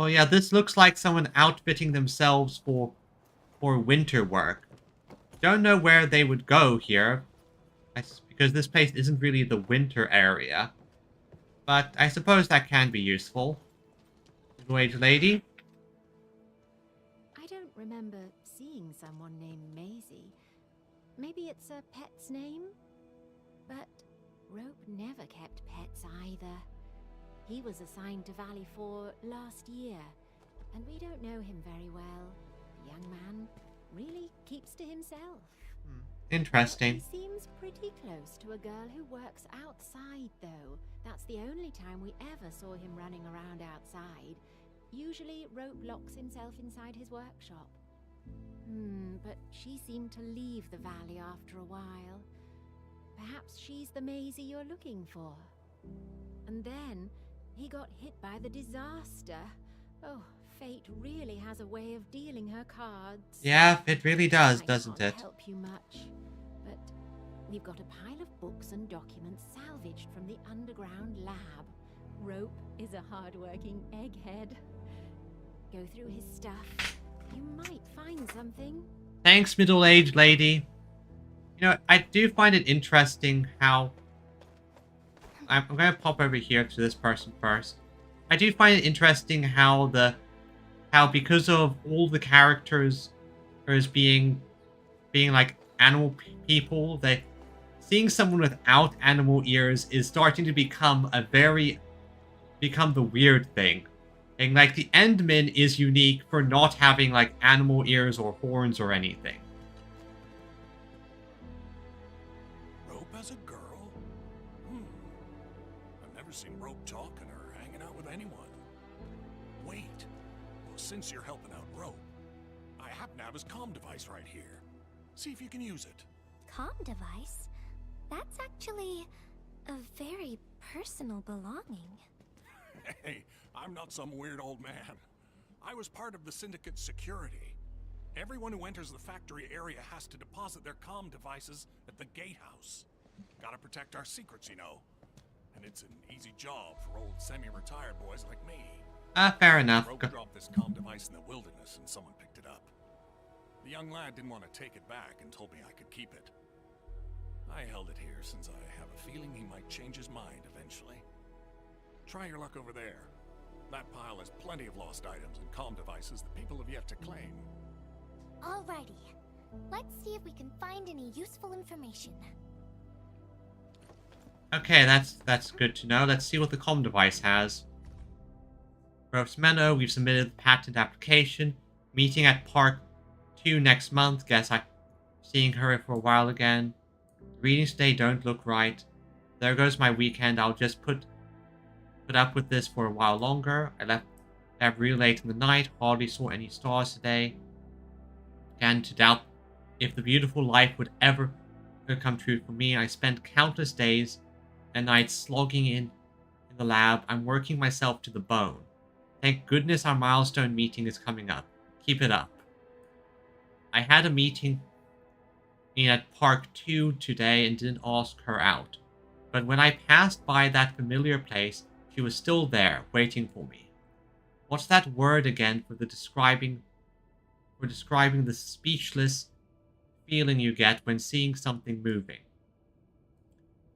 Speaker 1: yeah, this looks like someone outfitting themselves for winter work. Don't know where they would go here, because this place isn't really the winter area. But I suppose that can be useful. Middle-aged lady.
Speaker 22: I don't remember seeing someone named Maisie. Maybe it's a pet's name? But Rope never kept pets either. He was assigned to Valley 4 last year, and we don't know him very well. The young man really keeps to himself.
Speaker 1: Interesting.
Speaker 22: He seems pretty close to a girl who works outside, though. That's the only time we ever saw him running around outside. Usually, Rope locks himself inside his workshop. But she seemed to leave the valley after a while. Perhaps she's the Maisie you're looking for. And then, he got hit by the disaster. Oh, fate really has a way of dealing her cards.
Speaker 1: Yeah, it really does, doesn't it?
Speaker 22: I can't help you much, but we've got a pile of books and documents salvaged from the underground lab. Rope is a hard-working egghead. Go through his stuff. You might find something.
Speaker 1: Thanks, middle-aged lady. You know, I do find it interesting how... I'm going to pop over here to this person first. I do find it interesting how because of all the characters as being like animal people, that seeing someone without animal ears is starting to become the weird thing. And like the Endman is unique for not having like animal ears or horns or anything.
Speaker 23: Rope as a girl? I've never seen Rope talking or hanging out with anyone. Wait. Well, since you're helping out Rope, I happen to have his comm device right here. See if you can use it.
Speaker 8: Comm device? That's actually a very personal belonging.
Speaker 23: Hey, I'm not some weird old man. I was part of the Syndicate's security. Everyone who enters the factory area has to deposit their comm devices at the gatehouse. Gotta protect our secrets, you know. And it's an easy job for old semi-retired boys like me.
Speaker 1: Fair enough.
Speaker 23: Rope dropped this comm device in the wilderness and someone picked it up. The young lad didn't want to take it back and told me I could keep it. I held it here since I have a feeling he might change his mind eventually. Try your luck over there. That pile has plenty of lost items and comm devices that people have yet to claim.
Speaker 8: Alrighty. Let's see if we can find any useful information.
Speaker 1: Okay, that's good to know. Let's see what the comm device has. Rope's Meadow, we've submitted the patent application. Meeting at Park 2 next month. Guess I'm seeing her for a while again. Readings today don't look right. There goes my weekend. I'll just put up with this for a while longer. I left real late in the night. Hardly saw any stars today. Began to doubt if the beautiful life would ever come true for me. I spent countless days and nights slogging in the lab. I'm working myself to the bone. Thank goodness our milestone meeting is coming up. Keep it up. I had a meeting at Park 2 today and didn't ask her out. But when I passed by that familiar place, she was still there, waiting for me. What's that word again for describing the speechless feeling you get when seeing something moving?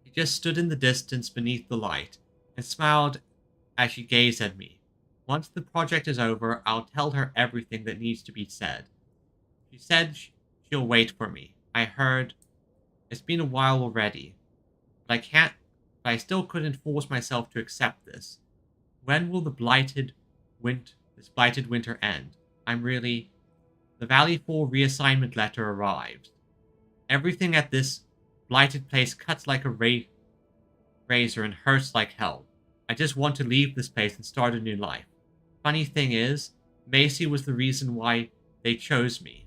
Speaker 1: She just stood in the distance beneath the light and smiled as she gazed at me. Once the project is over, I'll tell her everything that needs to be said. She said she'll wait for me. I heard. It's been a while already. But I still couldn't force myself to accept this. When will this blighted winter end? The Valley 4 reassignment letter arrives. Everything at this blighted place cuts like a razor and hurts like hell. I just want to leave this place and start a new life. funny thing is, Macy was the reason why they chose me.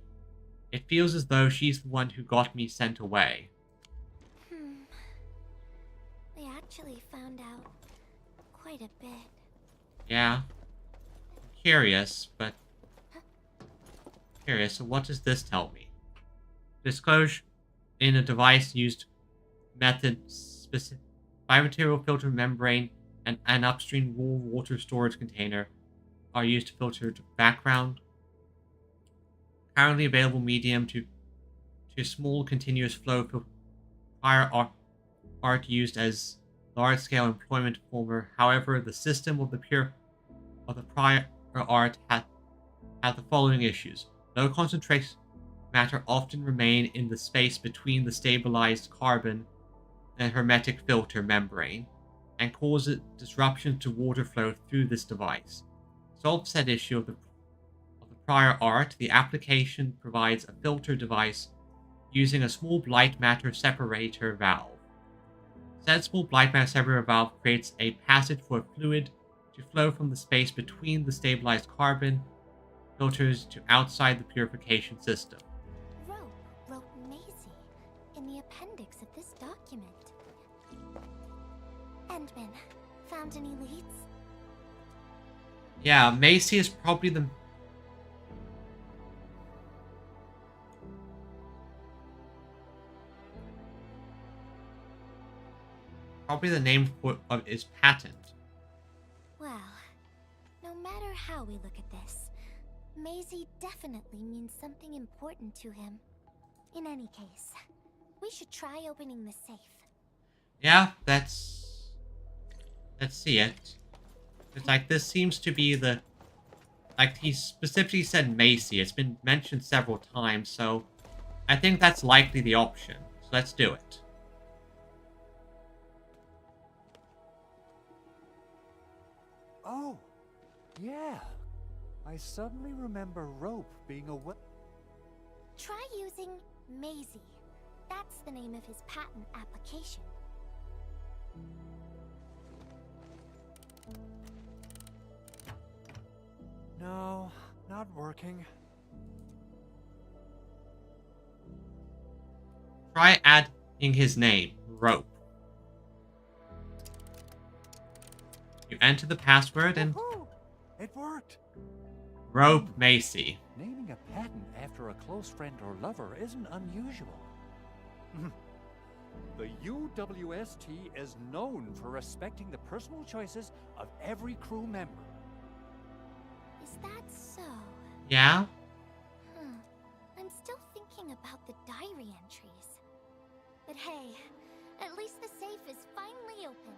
Speaker 1: It feels as though she's the one who got me sent away.
Speaker 8: We actually found out quite a bit.
Speaker 1: Yeah. I'm curious, but... Curious, so what does this tell me? Disclosure in a device used method specific biomaterial filter membrane and an upstream raw water storage container are used to filter background. Currently available medium to small continuous flow prior art used as large-scale employment former. However, the system of the prior art had the following issues. Low concentration matter often remain in the space between the stabilized carbon and hermetic filter membrane and cause disruption to water flow through this device. Solve said issue of the prior art, the application provides a filter device using a small blight matter separator valve. Said small blight matter separator valve creates a passage for fluid to flow from the space between the stabilized carbon filters to outside the purification system.
Speaker 8: Rope wrote Maisie in the appendix of this document. Endman, found any leads?
Speaker 1: Yeah, Macy is probably the... Probably the name of his patent.
Speaker 8: Well, no matter how we look at this, Maisie definitely means something important to him. In any case, we should try opening the safe.
Speaker 1: Yeah, let's see it. It's like, this seems to be the... Like, he specifically said Macy. It's been mentioned several times, so I think that's likely the option. So let's do it.
Speaker 10: Oh, yeah. I suddenly remember Rope being a
Speaker 8: Try using Maisie. That's the name of his patent application.
Speaker 10: No, not working.
Speaker 1: Try adding his name, Rope. You enter the password and...
Speaker 10: It worked!
Speaker 1: Rope Macy.
Speaker 10: Naming a patent after a close friend or lover isn't unusual. The UWST is known for respecting the personal choices of every crew member.
Speaker 8: Is that so?
Speaker 1: Yeah?
Speaker 8: I'm still thinking about the diary entries. But hey, at least the safe is finally open.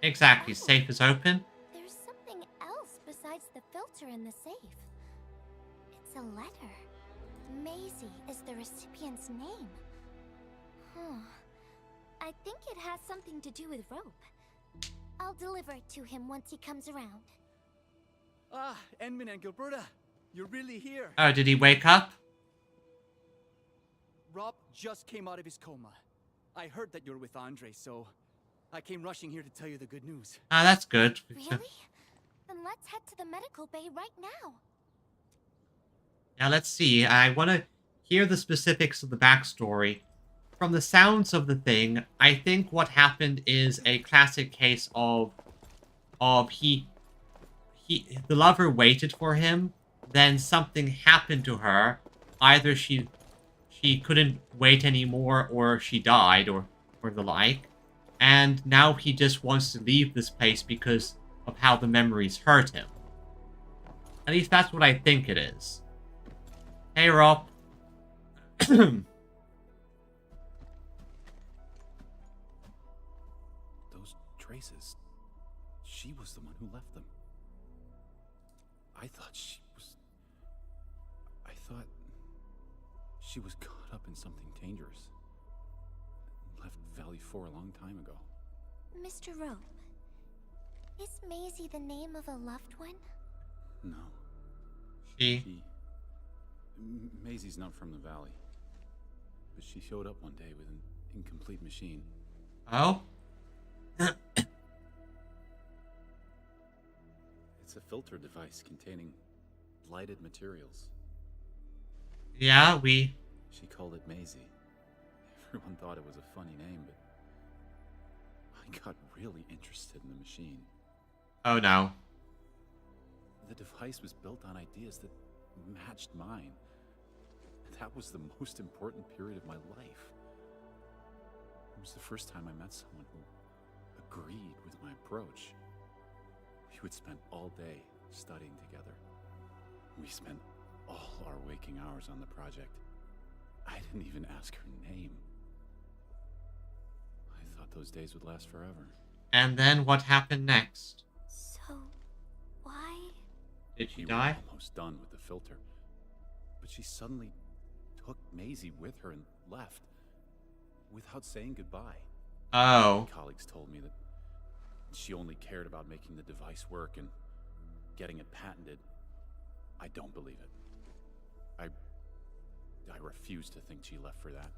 Speaker 1: Exactly, safe is open.
Speaker 8: There's something else besides the filter in the safe. It's a letter. Maisie is the recipient's name. I think it has something to do with Rope. I'll deliver it to him once he comes around.
Speaker 5: Ah, Enmin and Gilberta, you're really here.
Speaker 1: Oh, did he wake up?
Speaker 5: Rob just came out of his coma. I heard that you're with Andre, so I came rushing here to tell you the good news.
Speaker 1: Ah, that's good.
Speaker 8: Really? Then let's head to the medical bay right now.
Speaker 1: Now let's see. I want to hear the specifics of the backstory. From the sounds of the thing, I think what happened is a classic case of the lover waited for him, then something happened to her. Either she couldn't wait anymore, or she died, or the like. And now he just wants to leave this place because of how the memories hurt him. At least that's what I think it is. Hey, Rob.
Speaker 12: Those traces. She was the one who left them. I thought she was caught up in something dangerous. Left Valley 4 a long time ago.
Speaker 8: Mr. Rope, is Maisie the name of a loved one?
Speaker 12: No. Maisie's not from the Valley. But she showed up one day with an incomplete machine.
Speaker 1: Oh?
Speaker 12: It's It's a filter device containing blighted materials.
Speaker 1: Yeah,
Speaker 12: She called it Maisie. Everyone thought it was a funny name, but I got really interested in the machine.
Speaker 1: Oh no.
Speaker 12: The device was built on ideas that matched mine. That was the most important period of my life. It was the first time I met someone who agreed with my approach. We would spend all day studying together. We spent all our waking hours on the project. I didn't even ask her name. I thought those days would last forever.
Speaker 1: And then what happened next?
Speaker 8: So, why?
Speaker 1: Did she
Speaker 12: We
Speaker 1: die?
Speaker 12: were almost done with the filter, but she suddenly took Maisie with her and left without saying goodbye.
Speaker 1: Oh.
Speaker 12: My colleagues told me that she only cared about making the device work and getting it patented. I don't believe it. I refuse to think she left for that.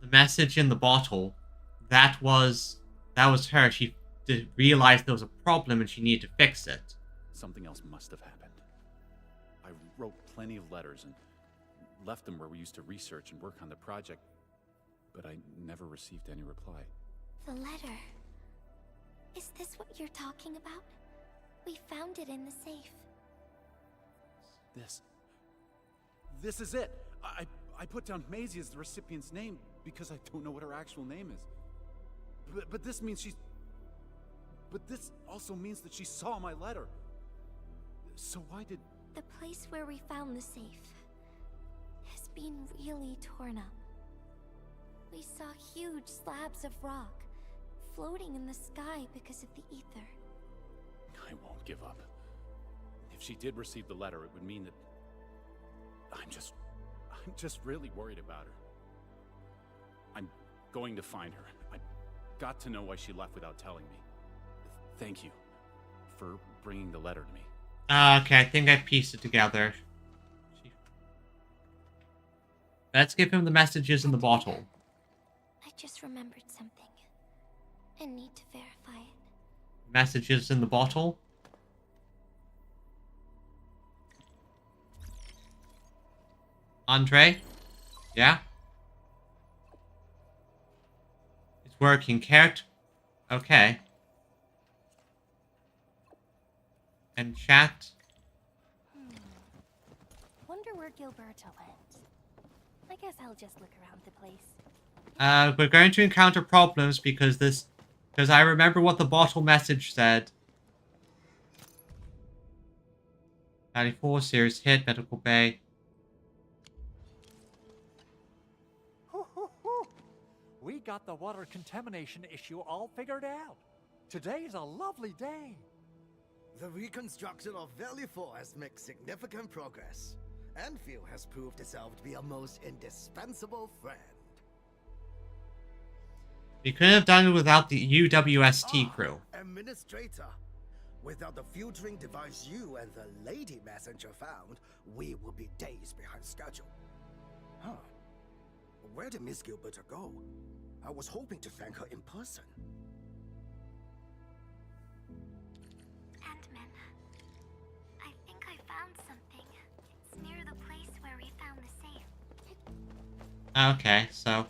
Speaker 1: The message in the bottle, that was her. She realized there was a problem and she needed to fix it.
Speaker 12: Something else must have happened. I wrote plenty of letters and left them where we used to research and work on the project, but I never received any reply.
Speaker 8: The letter. Is this what you're talking about? We found it in the safe.
Speaker 12: This is it. I put down Maisie as the recipient's name because I don't know what her actual name is. But this means she's... But this also means that she saw my letter. So why did...
Speaker 8: The place where we found the safe has been really torn up. We saw huge slabs of rock floating in the sky because of the ether.
Speaker 12: I won't give up. If she did receive the letter, it would mean that... I'm just really worried about her. I'm going to find her. I've got to know why she left without telling me. Thank you for bringing the letter to me.
Speaker 1: Okay, I think I pieced it together. Let's give him the messages in the bottle.
Speaker 8: I just remembered something. I need to verify it.
Speaker 1: Messages in the bottle. Andre? Yeah? It's working. Kurt? Okay. And chat?
Speaker 2: Wonder where Gilberto went. I guess I'll just look around the place.
Speaker 1: We're going to encounter problems because I remember what the bottle message said. 94, serious hit, medical bay.
Speaker 10: We got the water contamination issue all figured out. Today's a lovely day.
Speaker 13: The reconstruction of Valley 4 has made significant progress. Endfield has proved itself to be a most indispensable friend.
Speaker 1: We couldn't have done it without the UWST crew.
Speaker 13: Administrator, without the filtering device you and the lady messenger found, we will be days behind schedule. Huh. Where did Miss Gilberto go? I was hoping to thank her in person.
Speaker 8: Ant-Man, I think I found something. It's near the place where we found the safe.
Speaker 1: Okay, so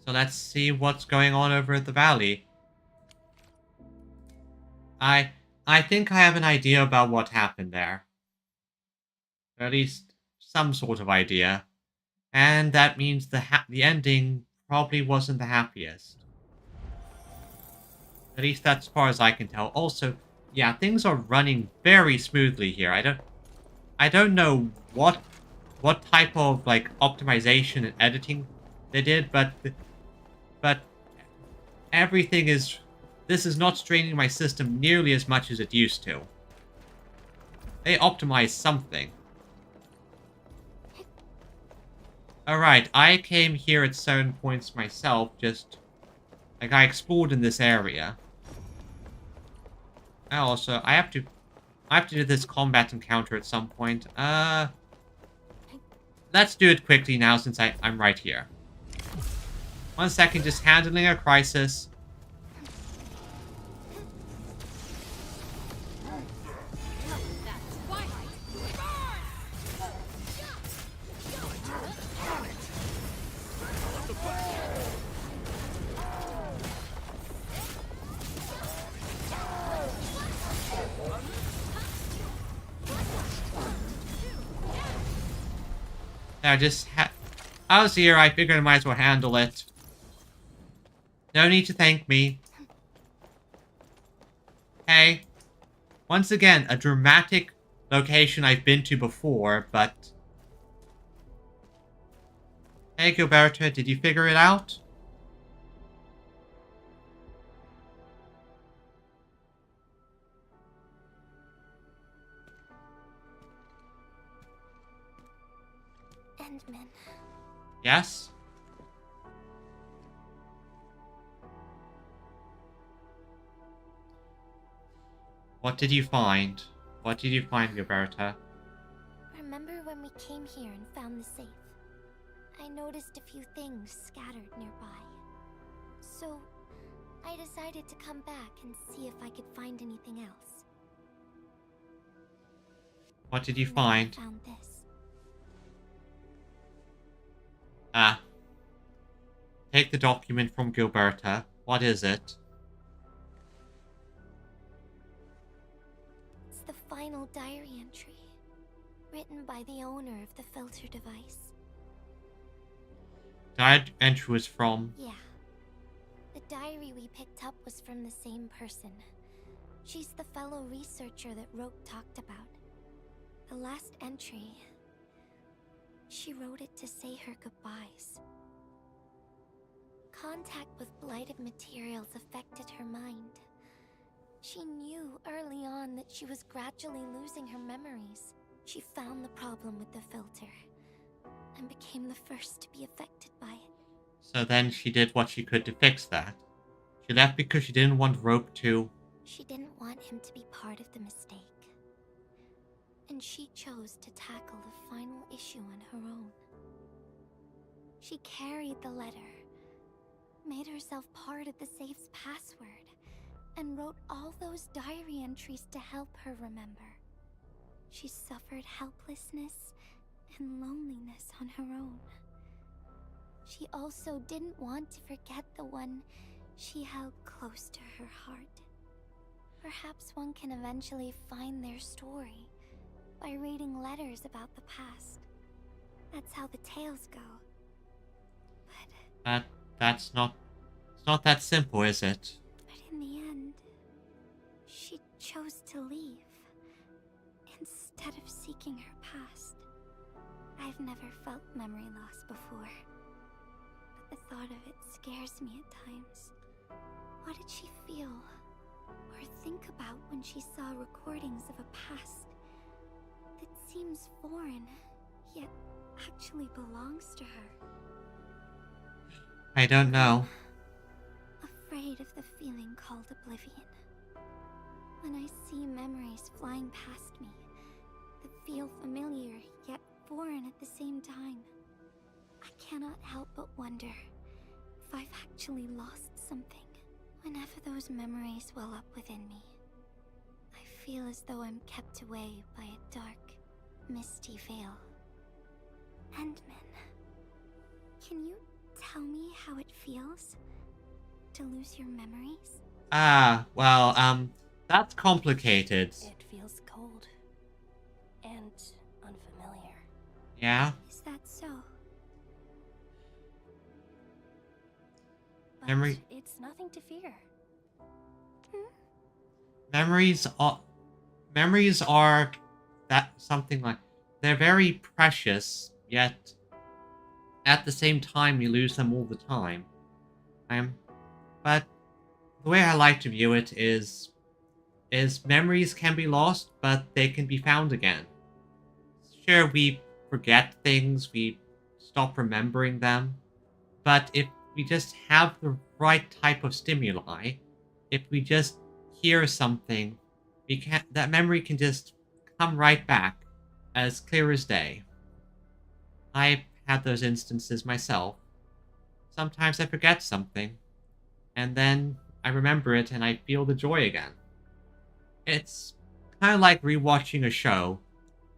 Speaker 1: let's see what's going on over at the valley. I think I have an idea about what happened there. Or at least some sort of idea. And that means the ending probably wasn't the happiest. At least that's as far as I can tell. Also, yeah, things are running very smoothly here. I don't know what type of like optimization and editing they did, but everything is... This is not straining my system nearly as much as it used to. They optimized something. Alright, I came here at certain points myself, just... Like, I explored in this area. Also, I have to do this combat encounter at some point. Let's do it quickly now, since I'm right here. 1 second, just handling a crisis. I was here, I figured I might as well handle it. No need to thank me. Hey. Once again, a dramatic location I've been to before, but... Hey, Gilberto, did you figure it out?
Speaker 8: Endman.
Speaker 1: Yes? What did you find? What did you find, Gilberta?
Speaker 8: Remember when we came here and found the safe? I noticed a few things scattered nearby. So, I decided to come back and see if I could find anything else.
Speaker 1: What did you
Speaker 8: And
Speaker 1: find?
Speaker 8: I found this.
Speaker 1: Ah. Take the document from Gilberta. What is it?
Speaker 8: It's the final diary entry, written by the owner of the filter device.
Speaker 1: Diary entry was from...
Speaker 8: Yeah. The diary we picked up was from the same person. She's the fellow researcher that Roke talked about. The last entry... She wrote it to say her goodbyes. Contact with blighted materials affected her mind. She knew early on that she was gradually losing her memories. She found the problem with the filter, and became the first to be affected by it.
Speaker 1: So then she did what she could to fix that. She left because she didn't want Roke to...
Speaker 8: She didn't want him to be part of the mistake. And she chose to tackle the final issue on her own. She carried the letter, made herself part of the safe's password, and wrote all those diary entries to help her remember. She suffered helplessness and loneliness on her own. She also didn't want to forget the one she held close to her heart. Perhaps one can eventually find their story by reading letters about the past. That's how the tales go.
Speaker 1: That's not... It's not that simple, is it?
Speaker 8: But in the end, she chose to leave instead of seeking her past. I've never felt memory loss before, but the thought of it scares me at times. What did she feel or think about when she saw recordings of a past that seems foreign, yet actually belongs to her?
Speaker 1: I don't know.
Speaker 8: Afraid of the feeling called oblivion. When I see memories flying past me that feel familiar yet foreign at the same time, I cannot help but wonder if I've actually lost something. Whenever those memories well up within me, I feel as though I'm kept away by a dark, misty veil. Endman, can you tell me how it feels to lose your memories?
Speaker 1: Well, that's complicated.
Speaker 15: It feels cold and unfamiliar.
Speaker 1: Yeah?
Speaker 8: Is that so?
Speaker 15: But
Speaker 1: Memory...
Speaker 15: it's nothing to fear.
Speaker 1: Memories are that something like... They're very precious, yet at the same time you lose them all the time. But the way I like to view it is memories can be lost, but they can be found again. Sure, we forget things, we stop remembering them, but if we just have the right type of stimuli, if we just hear something, that memory can just come right back, as clear as day. I've had those instances myself. Sometimes I forget something, and then I remember it and I feel the joy again. It's kind of like rewatching a show.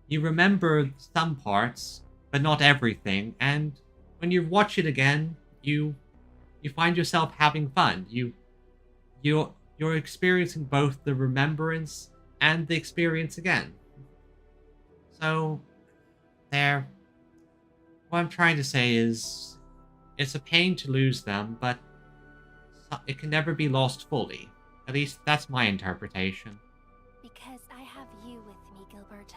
Speaker 1: You remember some parts, but not everything, and when you watch it again, you find yourself having fun. You're experiencing both the remembrance and the experience again. So, what I'm trying to say is, it's a pain to lose them, but it can never be lost fully. At least that's my interpretation.
Speaker 15: Because I have you with me, Gilberta.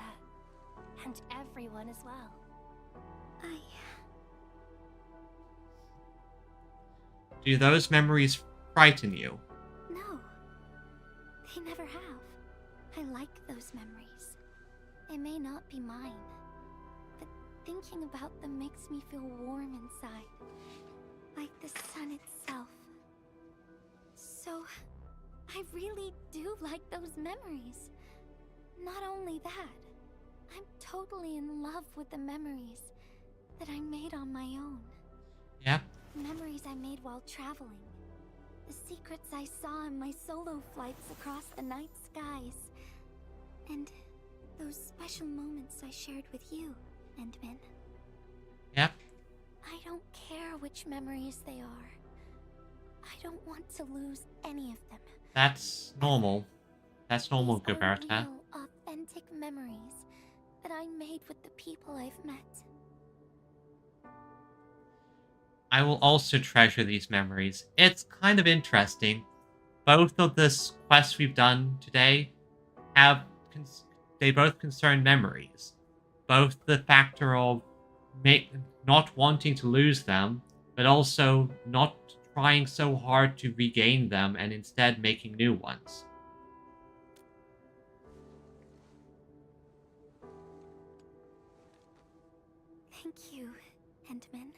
Speaker 15: And everyone as well.
Speaker 1: Do those memories frighten you?
Speaker 8: No. They never have. I like those memories. They may not be mine, but thinking about them makes me feel warm inside. Like the sun itself. So, I really do like those memories. Not only that, I'm totally in love with the memories that I made on my own.
Speaker 1: Yep.
Speaker 8: Memories I made while traveling. The secrets I saw in my solo flights across the night skies. And those special moments I shared with you, Endman.
Speaker 1: Yep.
Speaker 8: I don't care which memories they are. I don't want to lose any of them.
Speaker 1: That's normal. That's normal,
Speaker 8: These are
Speaker 1: Gilberta.
Speaker 8: real, authentic memories that I made with the people I've met.
Speaker 1: I will also treasure these memories. It's kind of interesting. Both of the quests we've done today they both concern memories. Both the factor of not wanting to lose them, but also not trying so hard to regain them and instead making new ones.
Speaker 8: Thank you, Endman.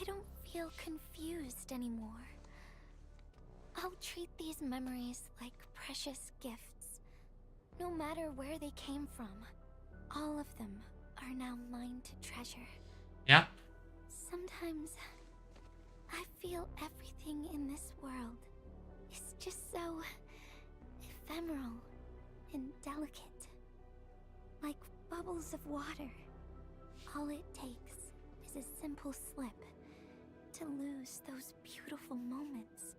Speaker 8: I don't feel confused anymore. I'll treat these memories like precious gifts. No matter where they came from, all of them are now mine to treasure.
Speaker 1: Yep.
Speaker 8: Sometimes I feel everything in this world is just so ephemeral and delicate. Like bubbles of water. All it takes is a simple slip to lose those beautiful moments.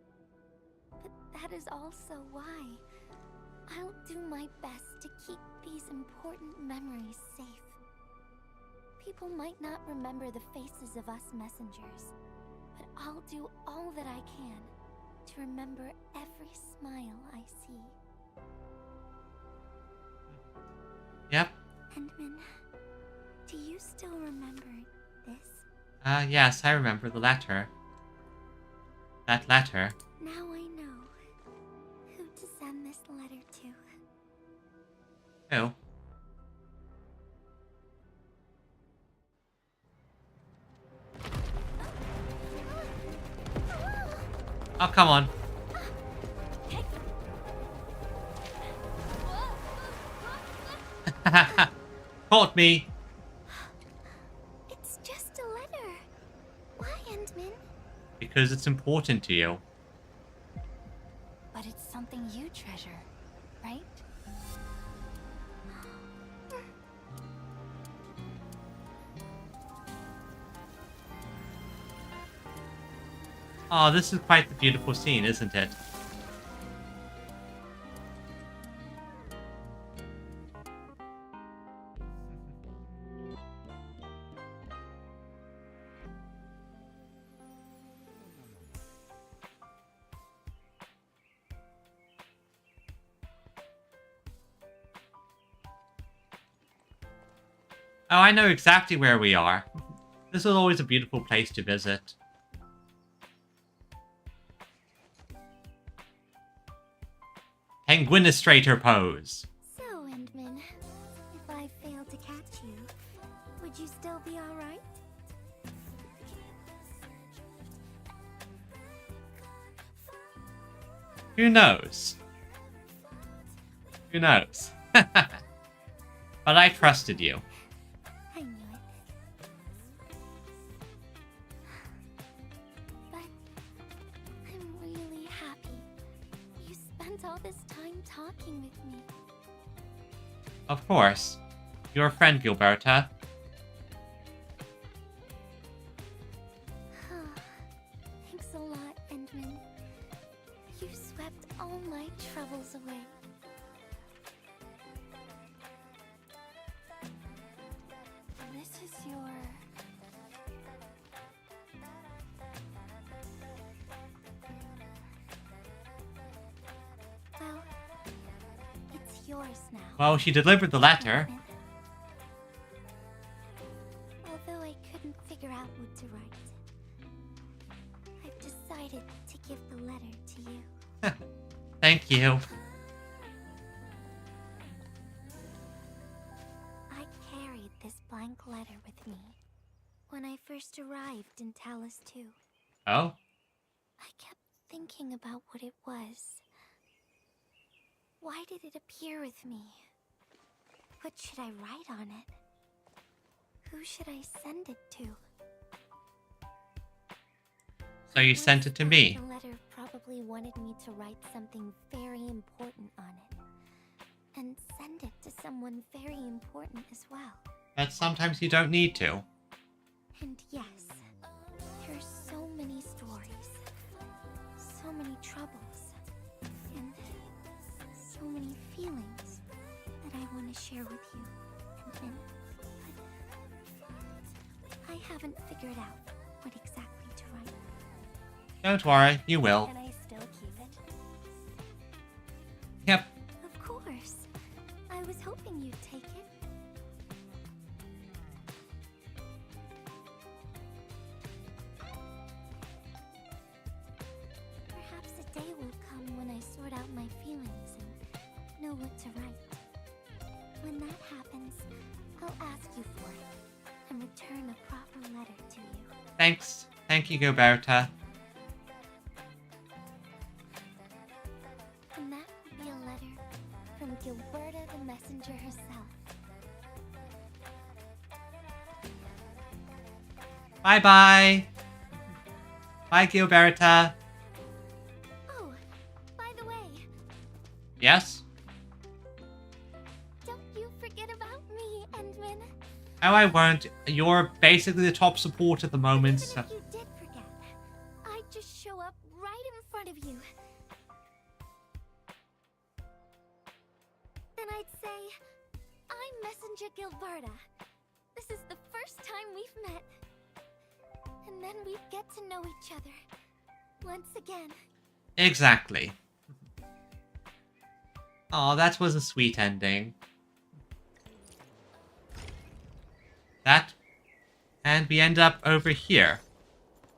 Speaker 8: But that is also why I'll do my best to keep these important memories safe. People might not remember the faces of us messengers, but I'll do all that I can to remember every smile I see.
Speaker 1: Yep.
Speaker 8: Endman, do you still remember this?
Speaker 1: Yes, I remember the letter. That letter.
Speaker 8: Now I know who to send this letter to.
Speaker 1: Who? Oh, come on. Caught me.
Speaker 8: It's just a letter. Why, Endman?
Speaker 1: Because it's important to you.
Speaker 8: But it's something you treasure, right?
Speaker 1: Oh, this is quite the beautiful scene, isn't it? Oh, I know exactly where we are. This is always a beautiful place to visit. Penguinistrator pose.
Speaker 8: So, Endman, if I fail to catch you, would you still be alright?
Speaker 1: Who knows? Who knows? But I trusted you.
Speaker 8: I knew it. But I'm really happy you spent all this time talking with me.
Speaker 1: Of course. Your friend, Gilberta.
Speaker 8: Thanks a lot, Endman. You swept all my troubles away. This is your yours now.
Speaker 1: Well, she delivered the letter.
Speaker 8: Although I couldn't figure out what to write, I've decided to give the letter to you.
Speaker 1: Thank you.
Speaker 8: I carried this blank letter with me when I first arrived in Talus 2.
Speaker 1: Oh?
Speaker 8: I kept thinking about what it was. Why did it appear with me? What should I write on it? Who should I send it to?
Speaker 1: So you sent it to me.
Speaker 8: The letter probably wanted me to write something very important on it. And send it to someone very important as well.
Speaker 1: But sometimes you don't need to.
Speaker 8: And yes, there are so many stories, so many troubles, and so many feelings that I want to share with you. But I haven't figured out what exactly to write.
Speaker 1: Don't worry, you will.
Speaker 8: Can I still keep it?
Speaker 1: Yep.
Speaker 8: Of course. I was hoping you'd take it. Perhaps a day will come when I sort out my feelings and know what to write. When that happens, I'll ask you for it and return a proper letter to you.
Speaker 1: Thanks. Thank you, Gilberta.
Speaker 8: And that would be a letter from Gilberta the Messenger herself.
Speaker 1: Bye-bye. Bye, Gilberta.
Speaker 8: Oh, by the way,
Speaker 1: Yes?
Speaker 8: don't you forget about me, Endman.
Speaker 1: Oh, I won't. You're basically the top support at the moment, so...
Speaker 8: If you did forget, I'd just show up right in front of you. Then I'd say, I'm Messenger Gilberta. This is the first time we've met. And then we'd get to know each other. Once again.
Speaker 1: Exactly. Oh, that was a sweet ending. That. And we end up over here.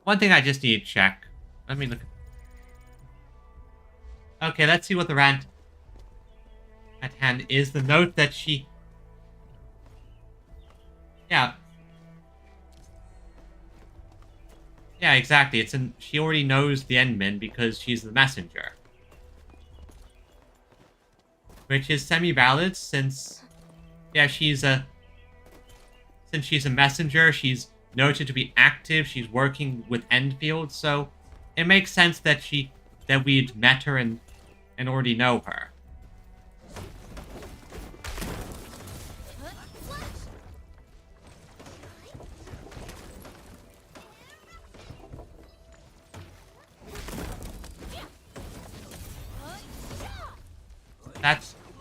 Speaker 1: One thing I just need to check. Let me look. Okay, let's see what the rant at hand is. The note that she... Yeah. Yeah, exactly. It's in... She already knows the Endman because she's the messenger. Which is semi-valid since... Yeah, she's a... Since she's a messenger, she's noted to be active, she's working with Endfield, so... It makes sense that we'd met her and already know her.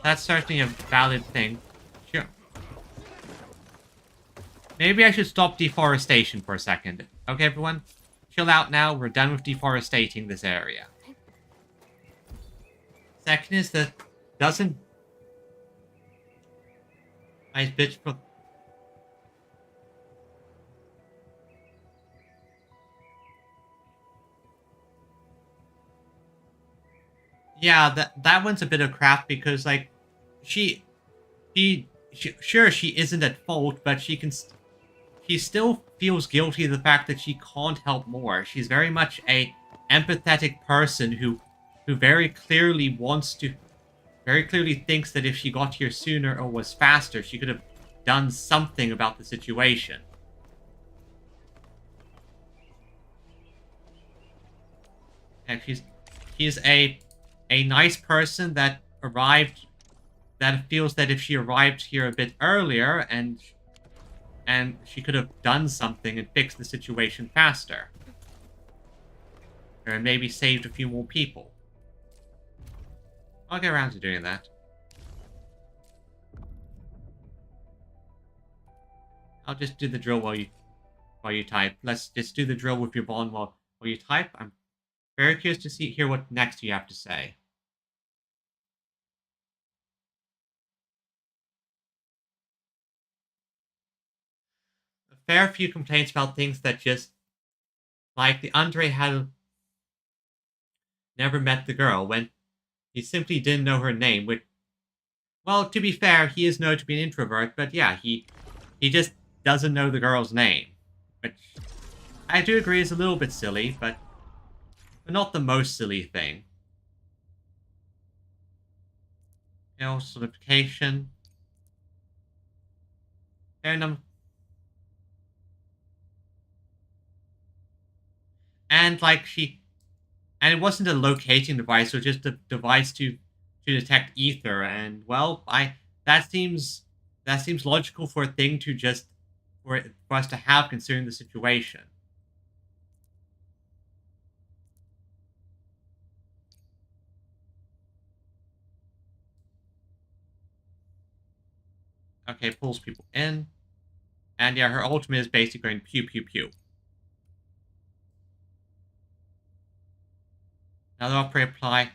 Speaker 1: That's certainly a valid thing. Sure. Maybe I should stop deforestation for a second. Okay, everyone? Chill out now. We're done with deforesting this area. Second is that doesn't... Nice bitch for... Yeah, that one's a bit of crap because, like, sure, she isn't at fault, but she still feels guilty of the fact that she can't help more. She's very much a empathetic person who very clearly thinks that if she got here sooner or was faster, she could have done something about the situation. And she's a nice person that feels that if she arrived here a bit earlier and she could have done something and fixed the situation faster. Or maybe saved a few more people. I'll get around to doing that. I'll just do the drill while you type. Let's just do the drill with your Yvonne while you type. I'm very curious to hear what next you have to say. fair few complaints about things that just, like the Andre had never met the girl when he simply didn't know her name, which, well, to be fair, he is known to be an introvert, but yeah, he just doesn't know the girl's name, which I do agree is a little bit silly, but not the most silly thing. You know, solidification. And like and it wasn't a locating device, it was just a device to detect ether. And well, that seems logical for a thing to just for us to have considering the situation. Okay, pulls people in. And yeah, her ultimate is basically going pew pew pew. Another upgrade apply.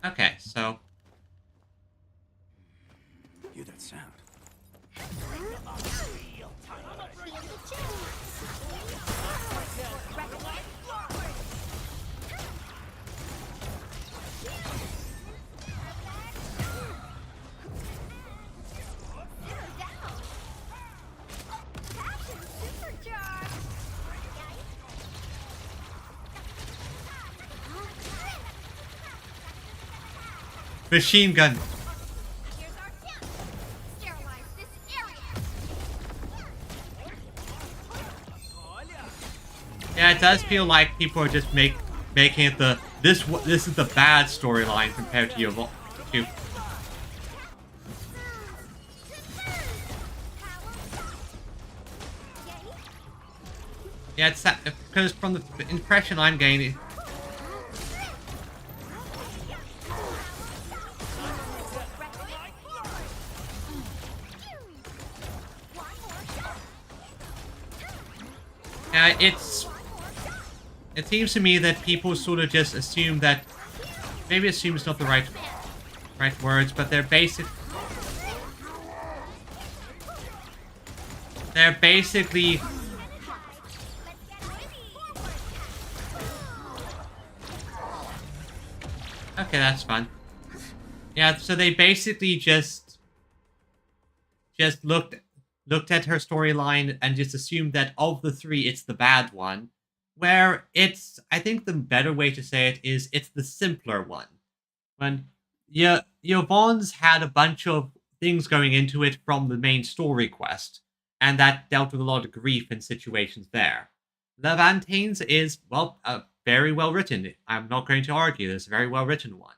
Speaker 1: Okay, so
Speaker 5: Hear that sound?
Speaker 1: machine gun. Yeah, it does feel like people are just making it this is the bad storyline compared to Yvonne. Yeah, it's because from the impression I'm gaining. It seems to me that people sort of just assume that, maybe assume is not the right words, but they're basically okay, that's fun. Yeah, so they basically just looked at her storyline and just assumed that of the three, it's the bad one. Where I think the better way to say it is it's the simpler one. When Yvonne's had a bunch of things going into it from the main story quest, and that dealt with a lot of grief and situations there. Laevatein's is, well, very well written. I'm not going to argue this, very well written one.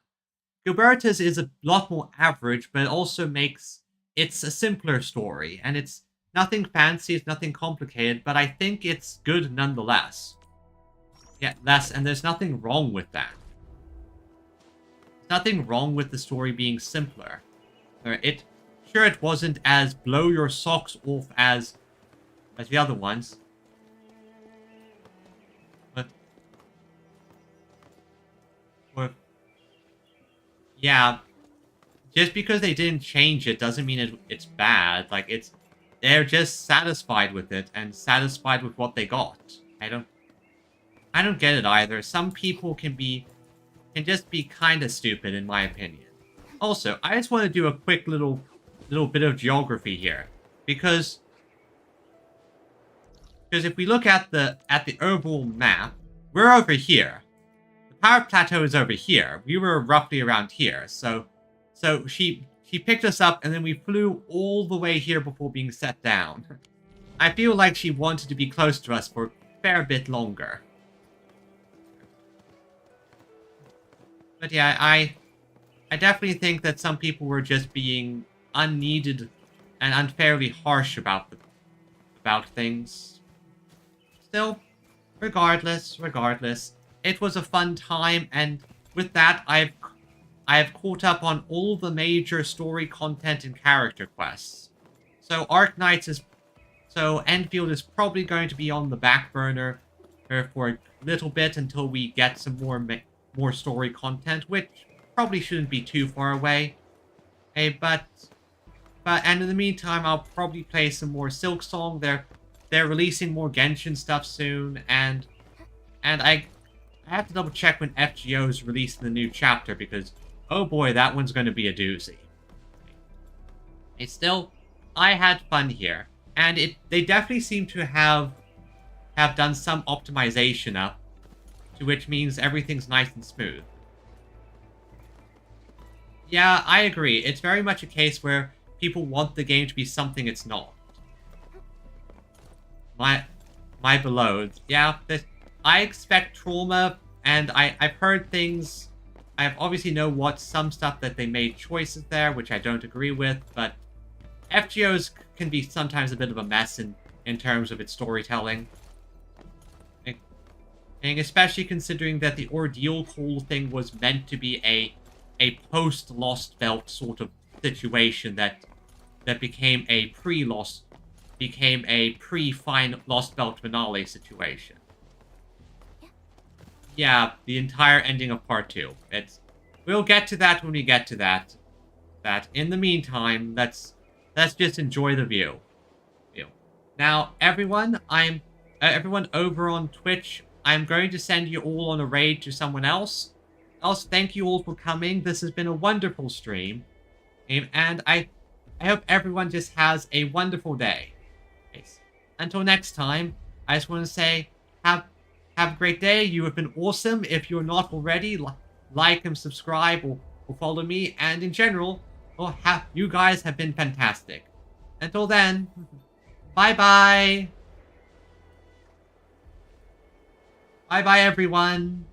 Speaker 1: Gilberta's is a lot more average, but it also it's a simpler story, and it's nothing fancy, it's nothing complicated, but I think it's good nonetheless. Yeah, and there's nothing wrong with that. There's nothing wrong with the story being simpler. Sure, it wasn't as blow your socks off as the other ones. But yeah, just because they didn't change it doesn't mean it's bad. Like, they're just satisfied with it and satisfied with what they got. I don't get it either. Some people can just be kind of stupid, in my opinion. Also, I just want to do a quick little bit of geography here, because if we look at the overall map, we're over here. The power plateau is over here. We were roughly around here. So she picked us up, and then we flew all the way here before being set down. I feel like she wanted to be close to us for a fair bit longer. But yeah, I definitely think that some people were just being unneeded and unfairly harsh about things. Still, regardless, it was a fun time, and with that, I've caught up on all the major story content and character quests. So Endfield is probably going to be on the back burner for a little bit until we get some more story content, which probably shouldn't be too far away. Hey, but And in the meantime, I'll probably play some more Silksong. They're releasing more Genshin stuff soon, and I have to double check when FGO is releasing the new chapter, because oh boy, that one's going to be a doozy. Still, I had fun here, and they definitely seem to have done some optimization up, to which means everything's nice and smooth. Yeah, I agree. It's very much a case where people want the game to be something it's not. My beloved. Yeah, I expect trauma, and I've heard things. I obviously know some stuff that they made choices there, which I don't agree with, but FGOs can be sometimes a bit of a mess in terms of its storytelling. And especially considering that the Ordeal Call thing was meant to be a post-Lost Belt sort of situation that became a pre-Lost Lost Belt finale situation. Yeah, the entire ending of Part 2. We'll get to that when we get to that. In the meantime, let's just enjoy the view. Now, everyone over on Twitch, I'm going to send you all on a raid to someone else. Also, thank you all for coming. This has been a wonderful stream. And I hope everyone just has a wonderful day. Until next time, I just want to say, have a great day. You have been awesome. If you're not already, like and subscribe or follow me. And in general, you guys have been fantastic. Until then, bye-bye. Bye-bye, everyone.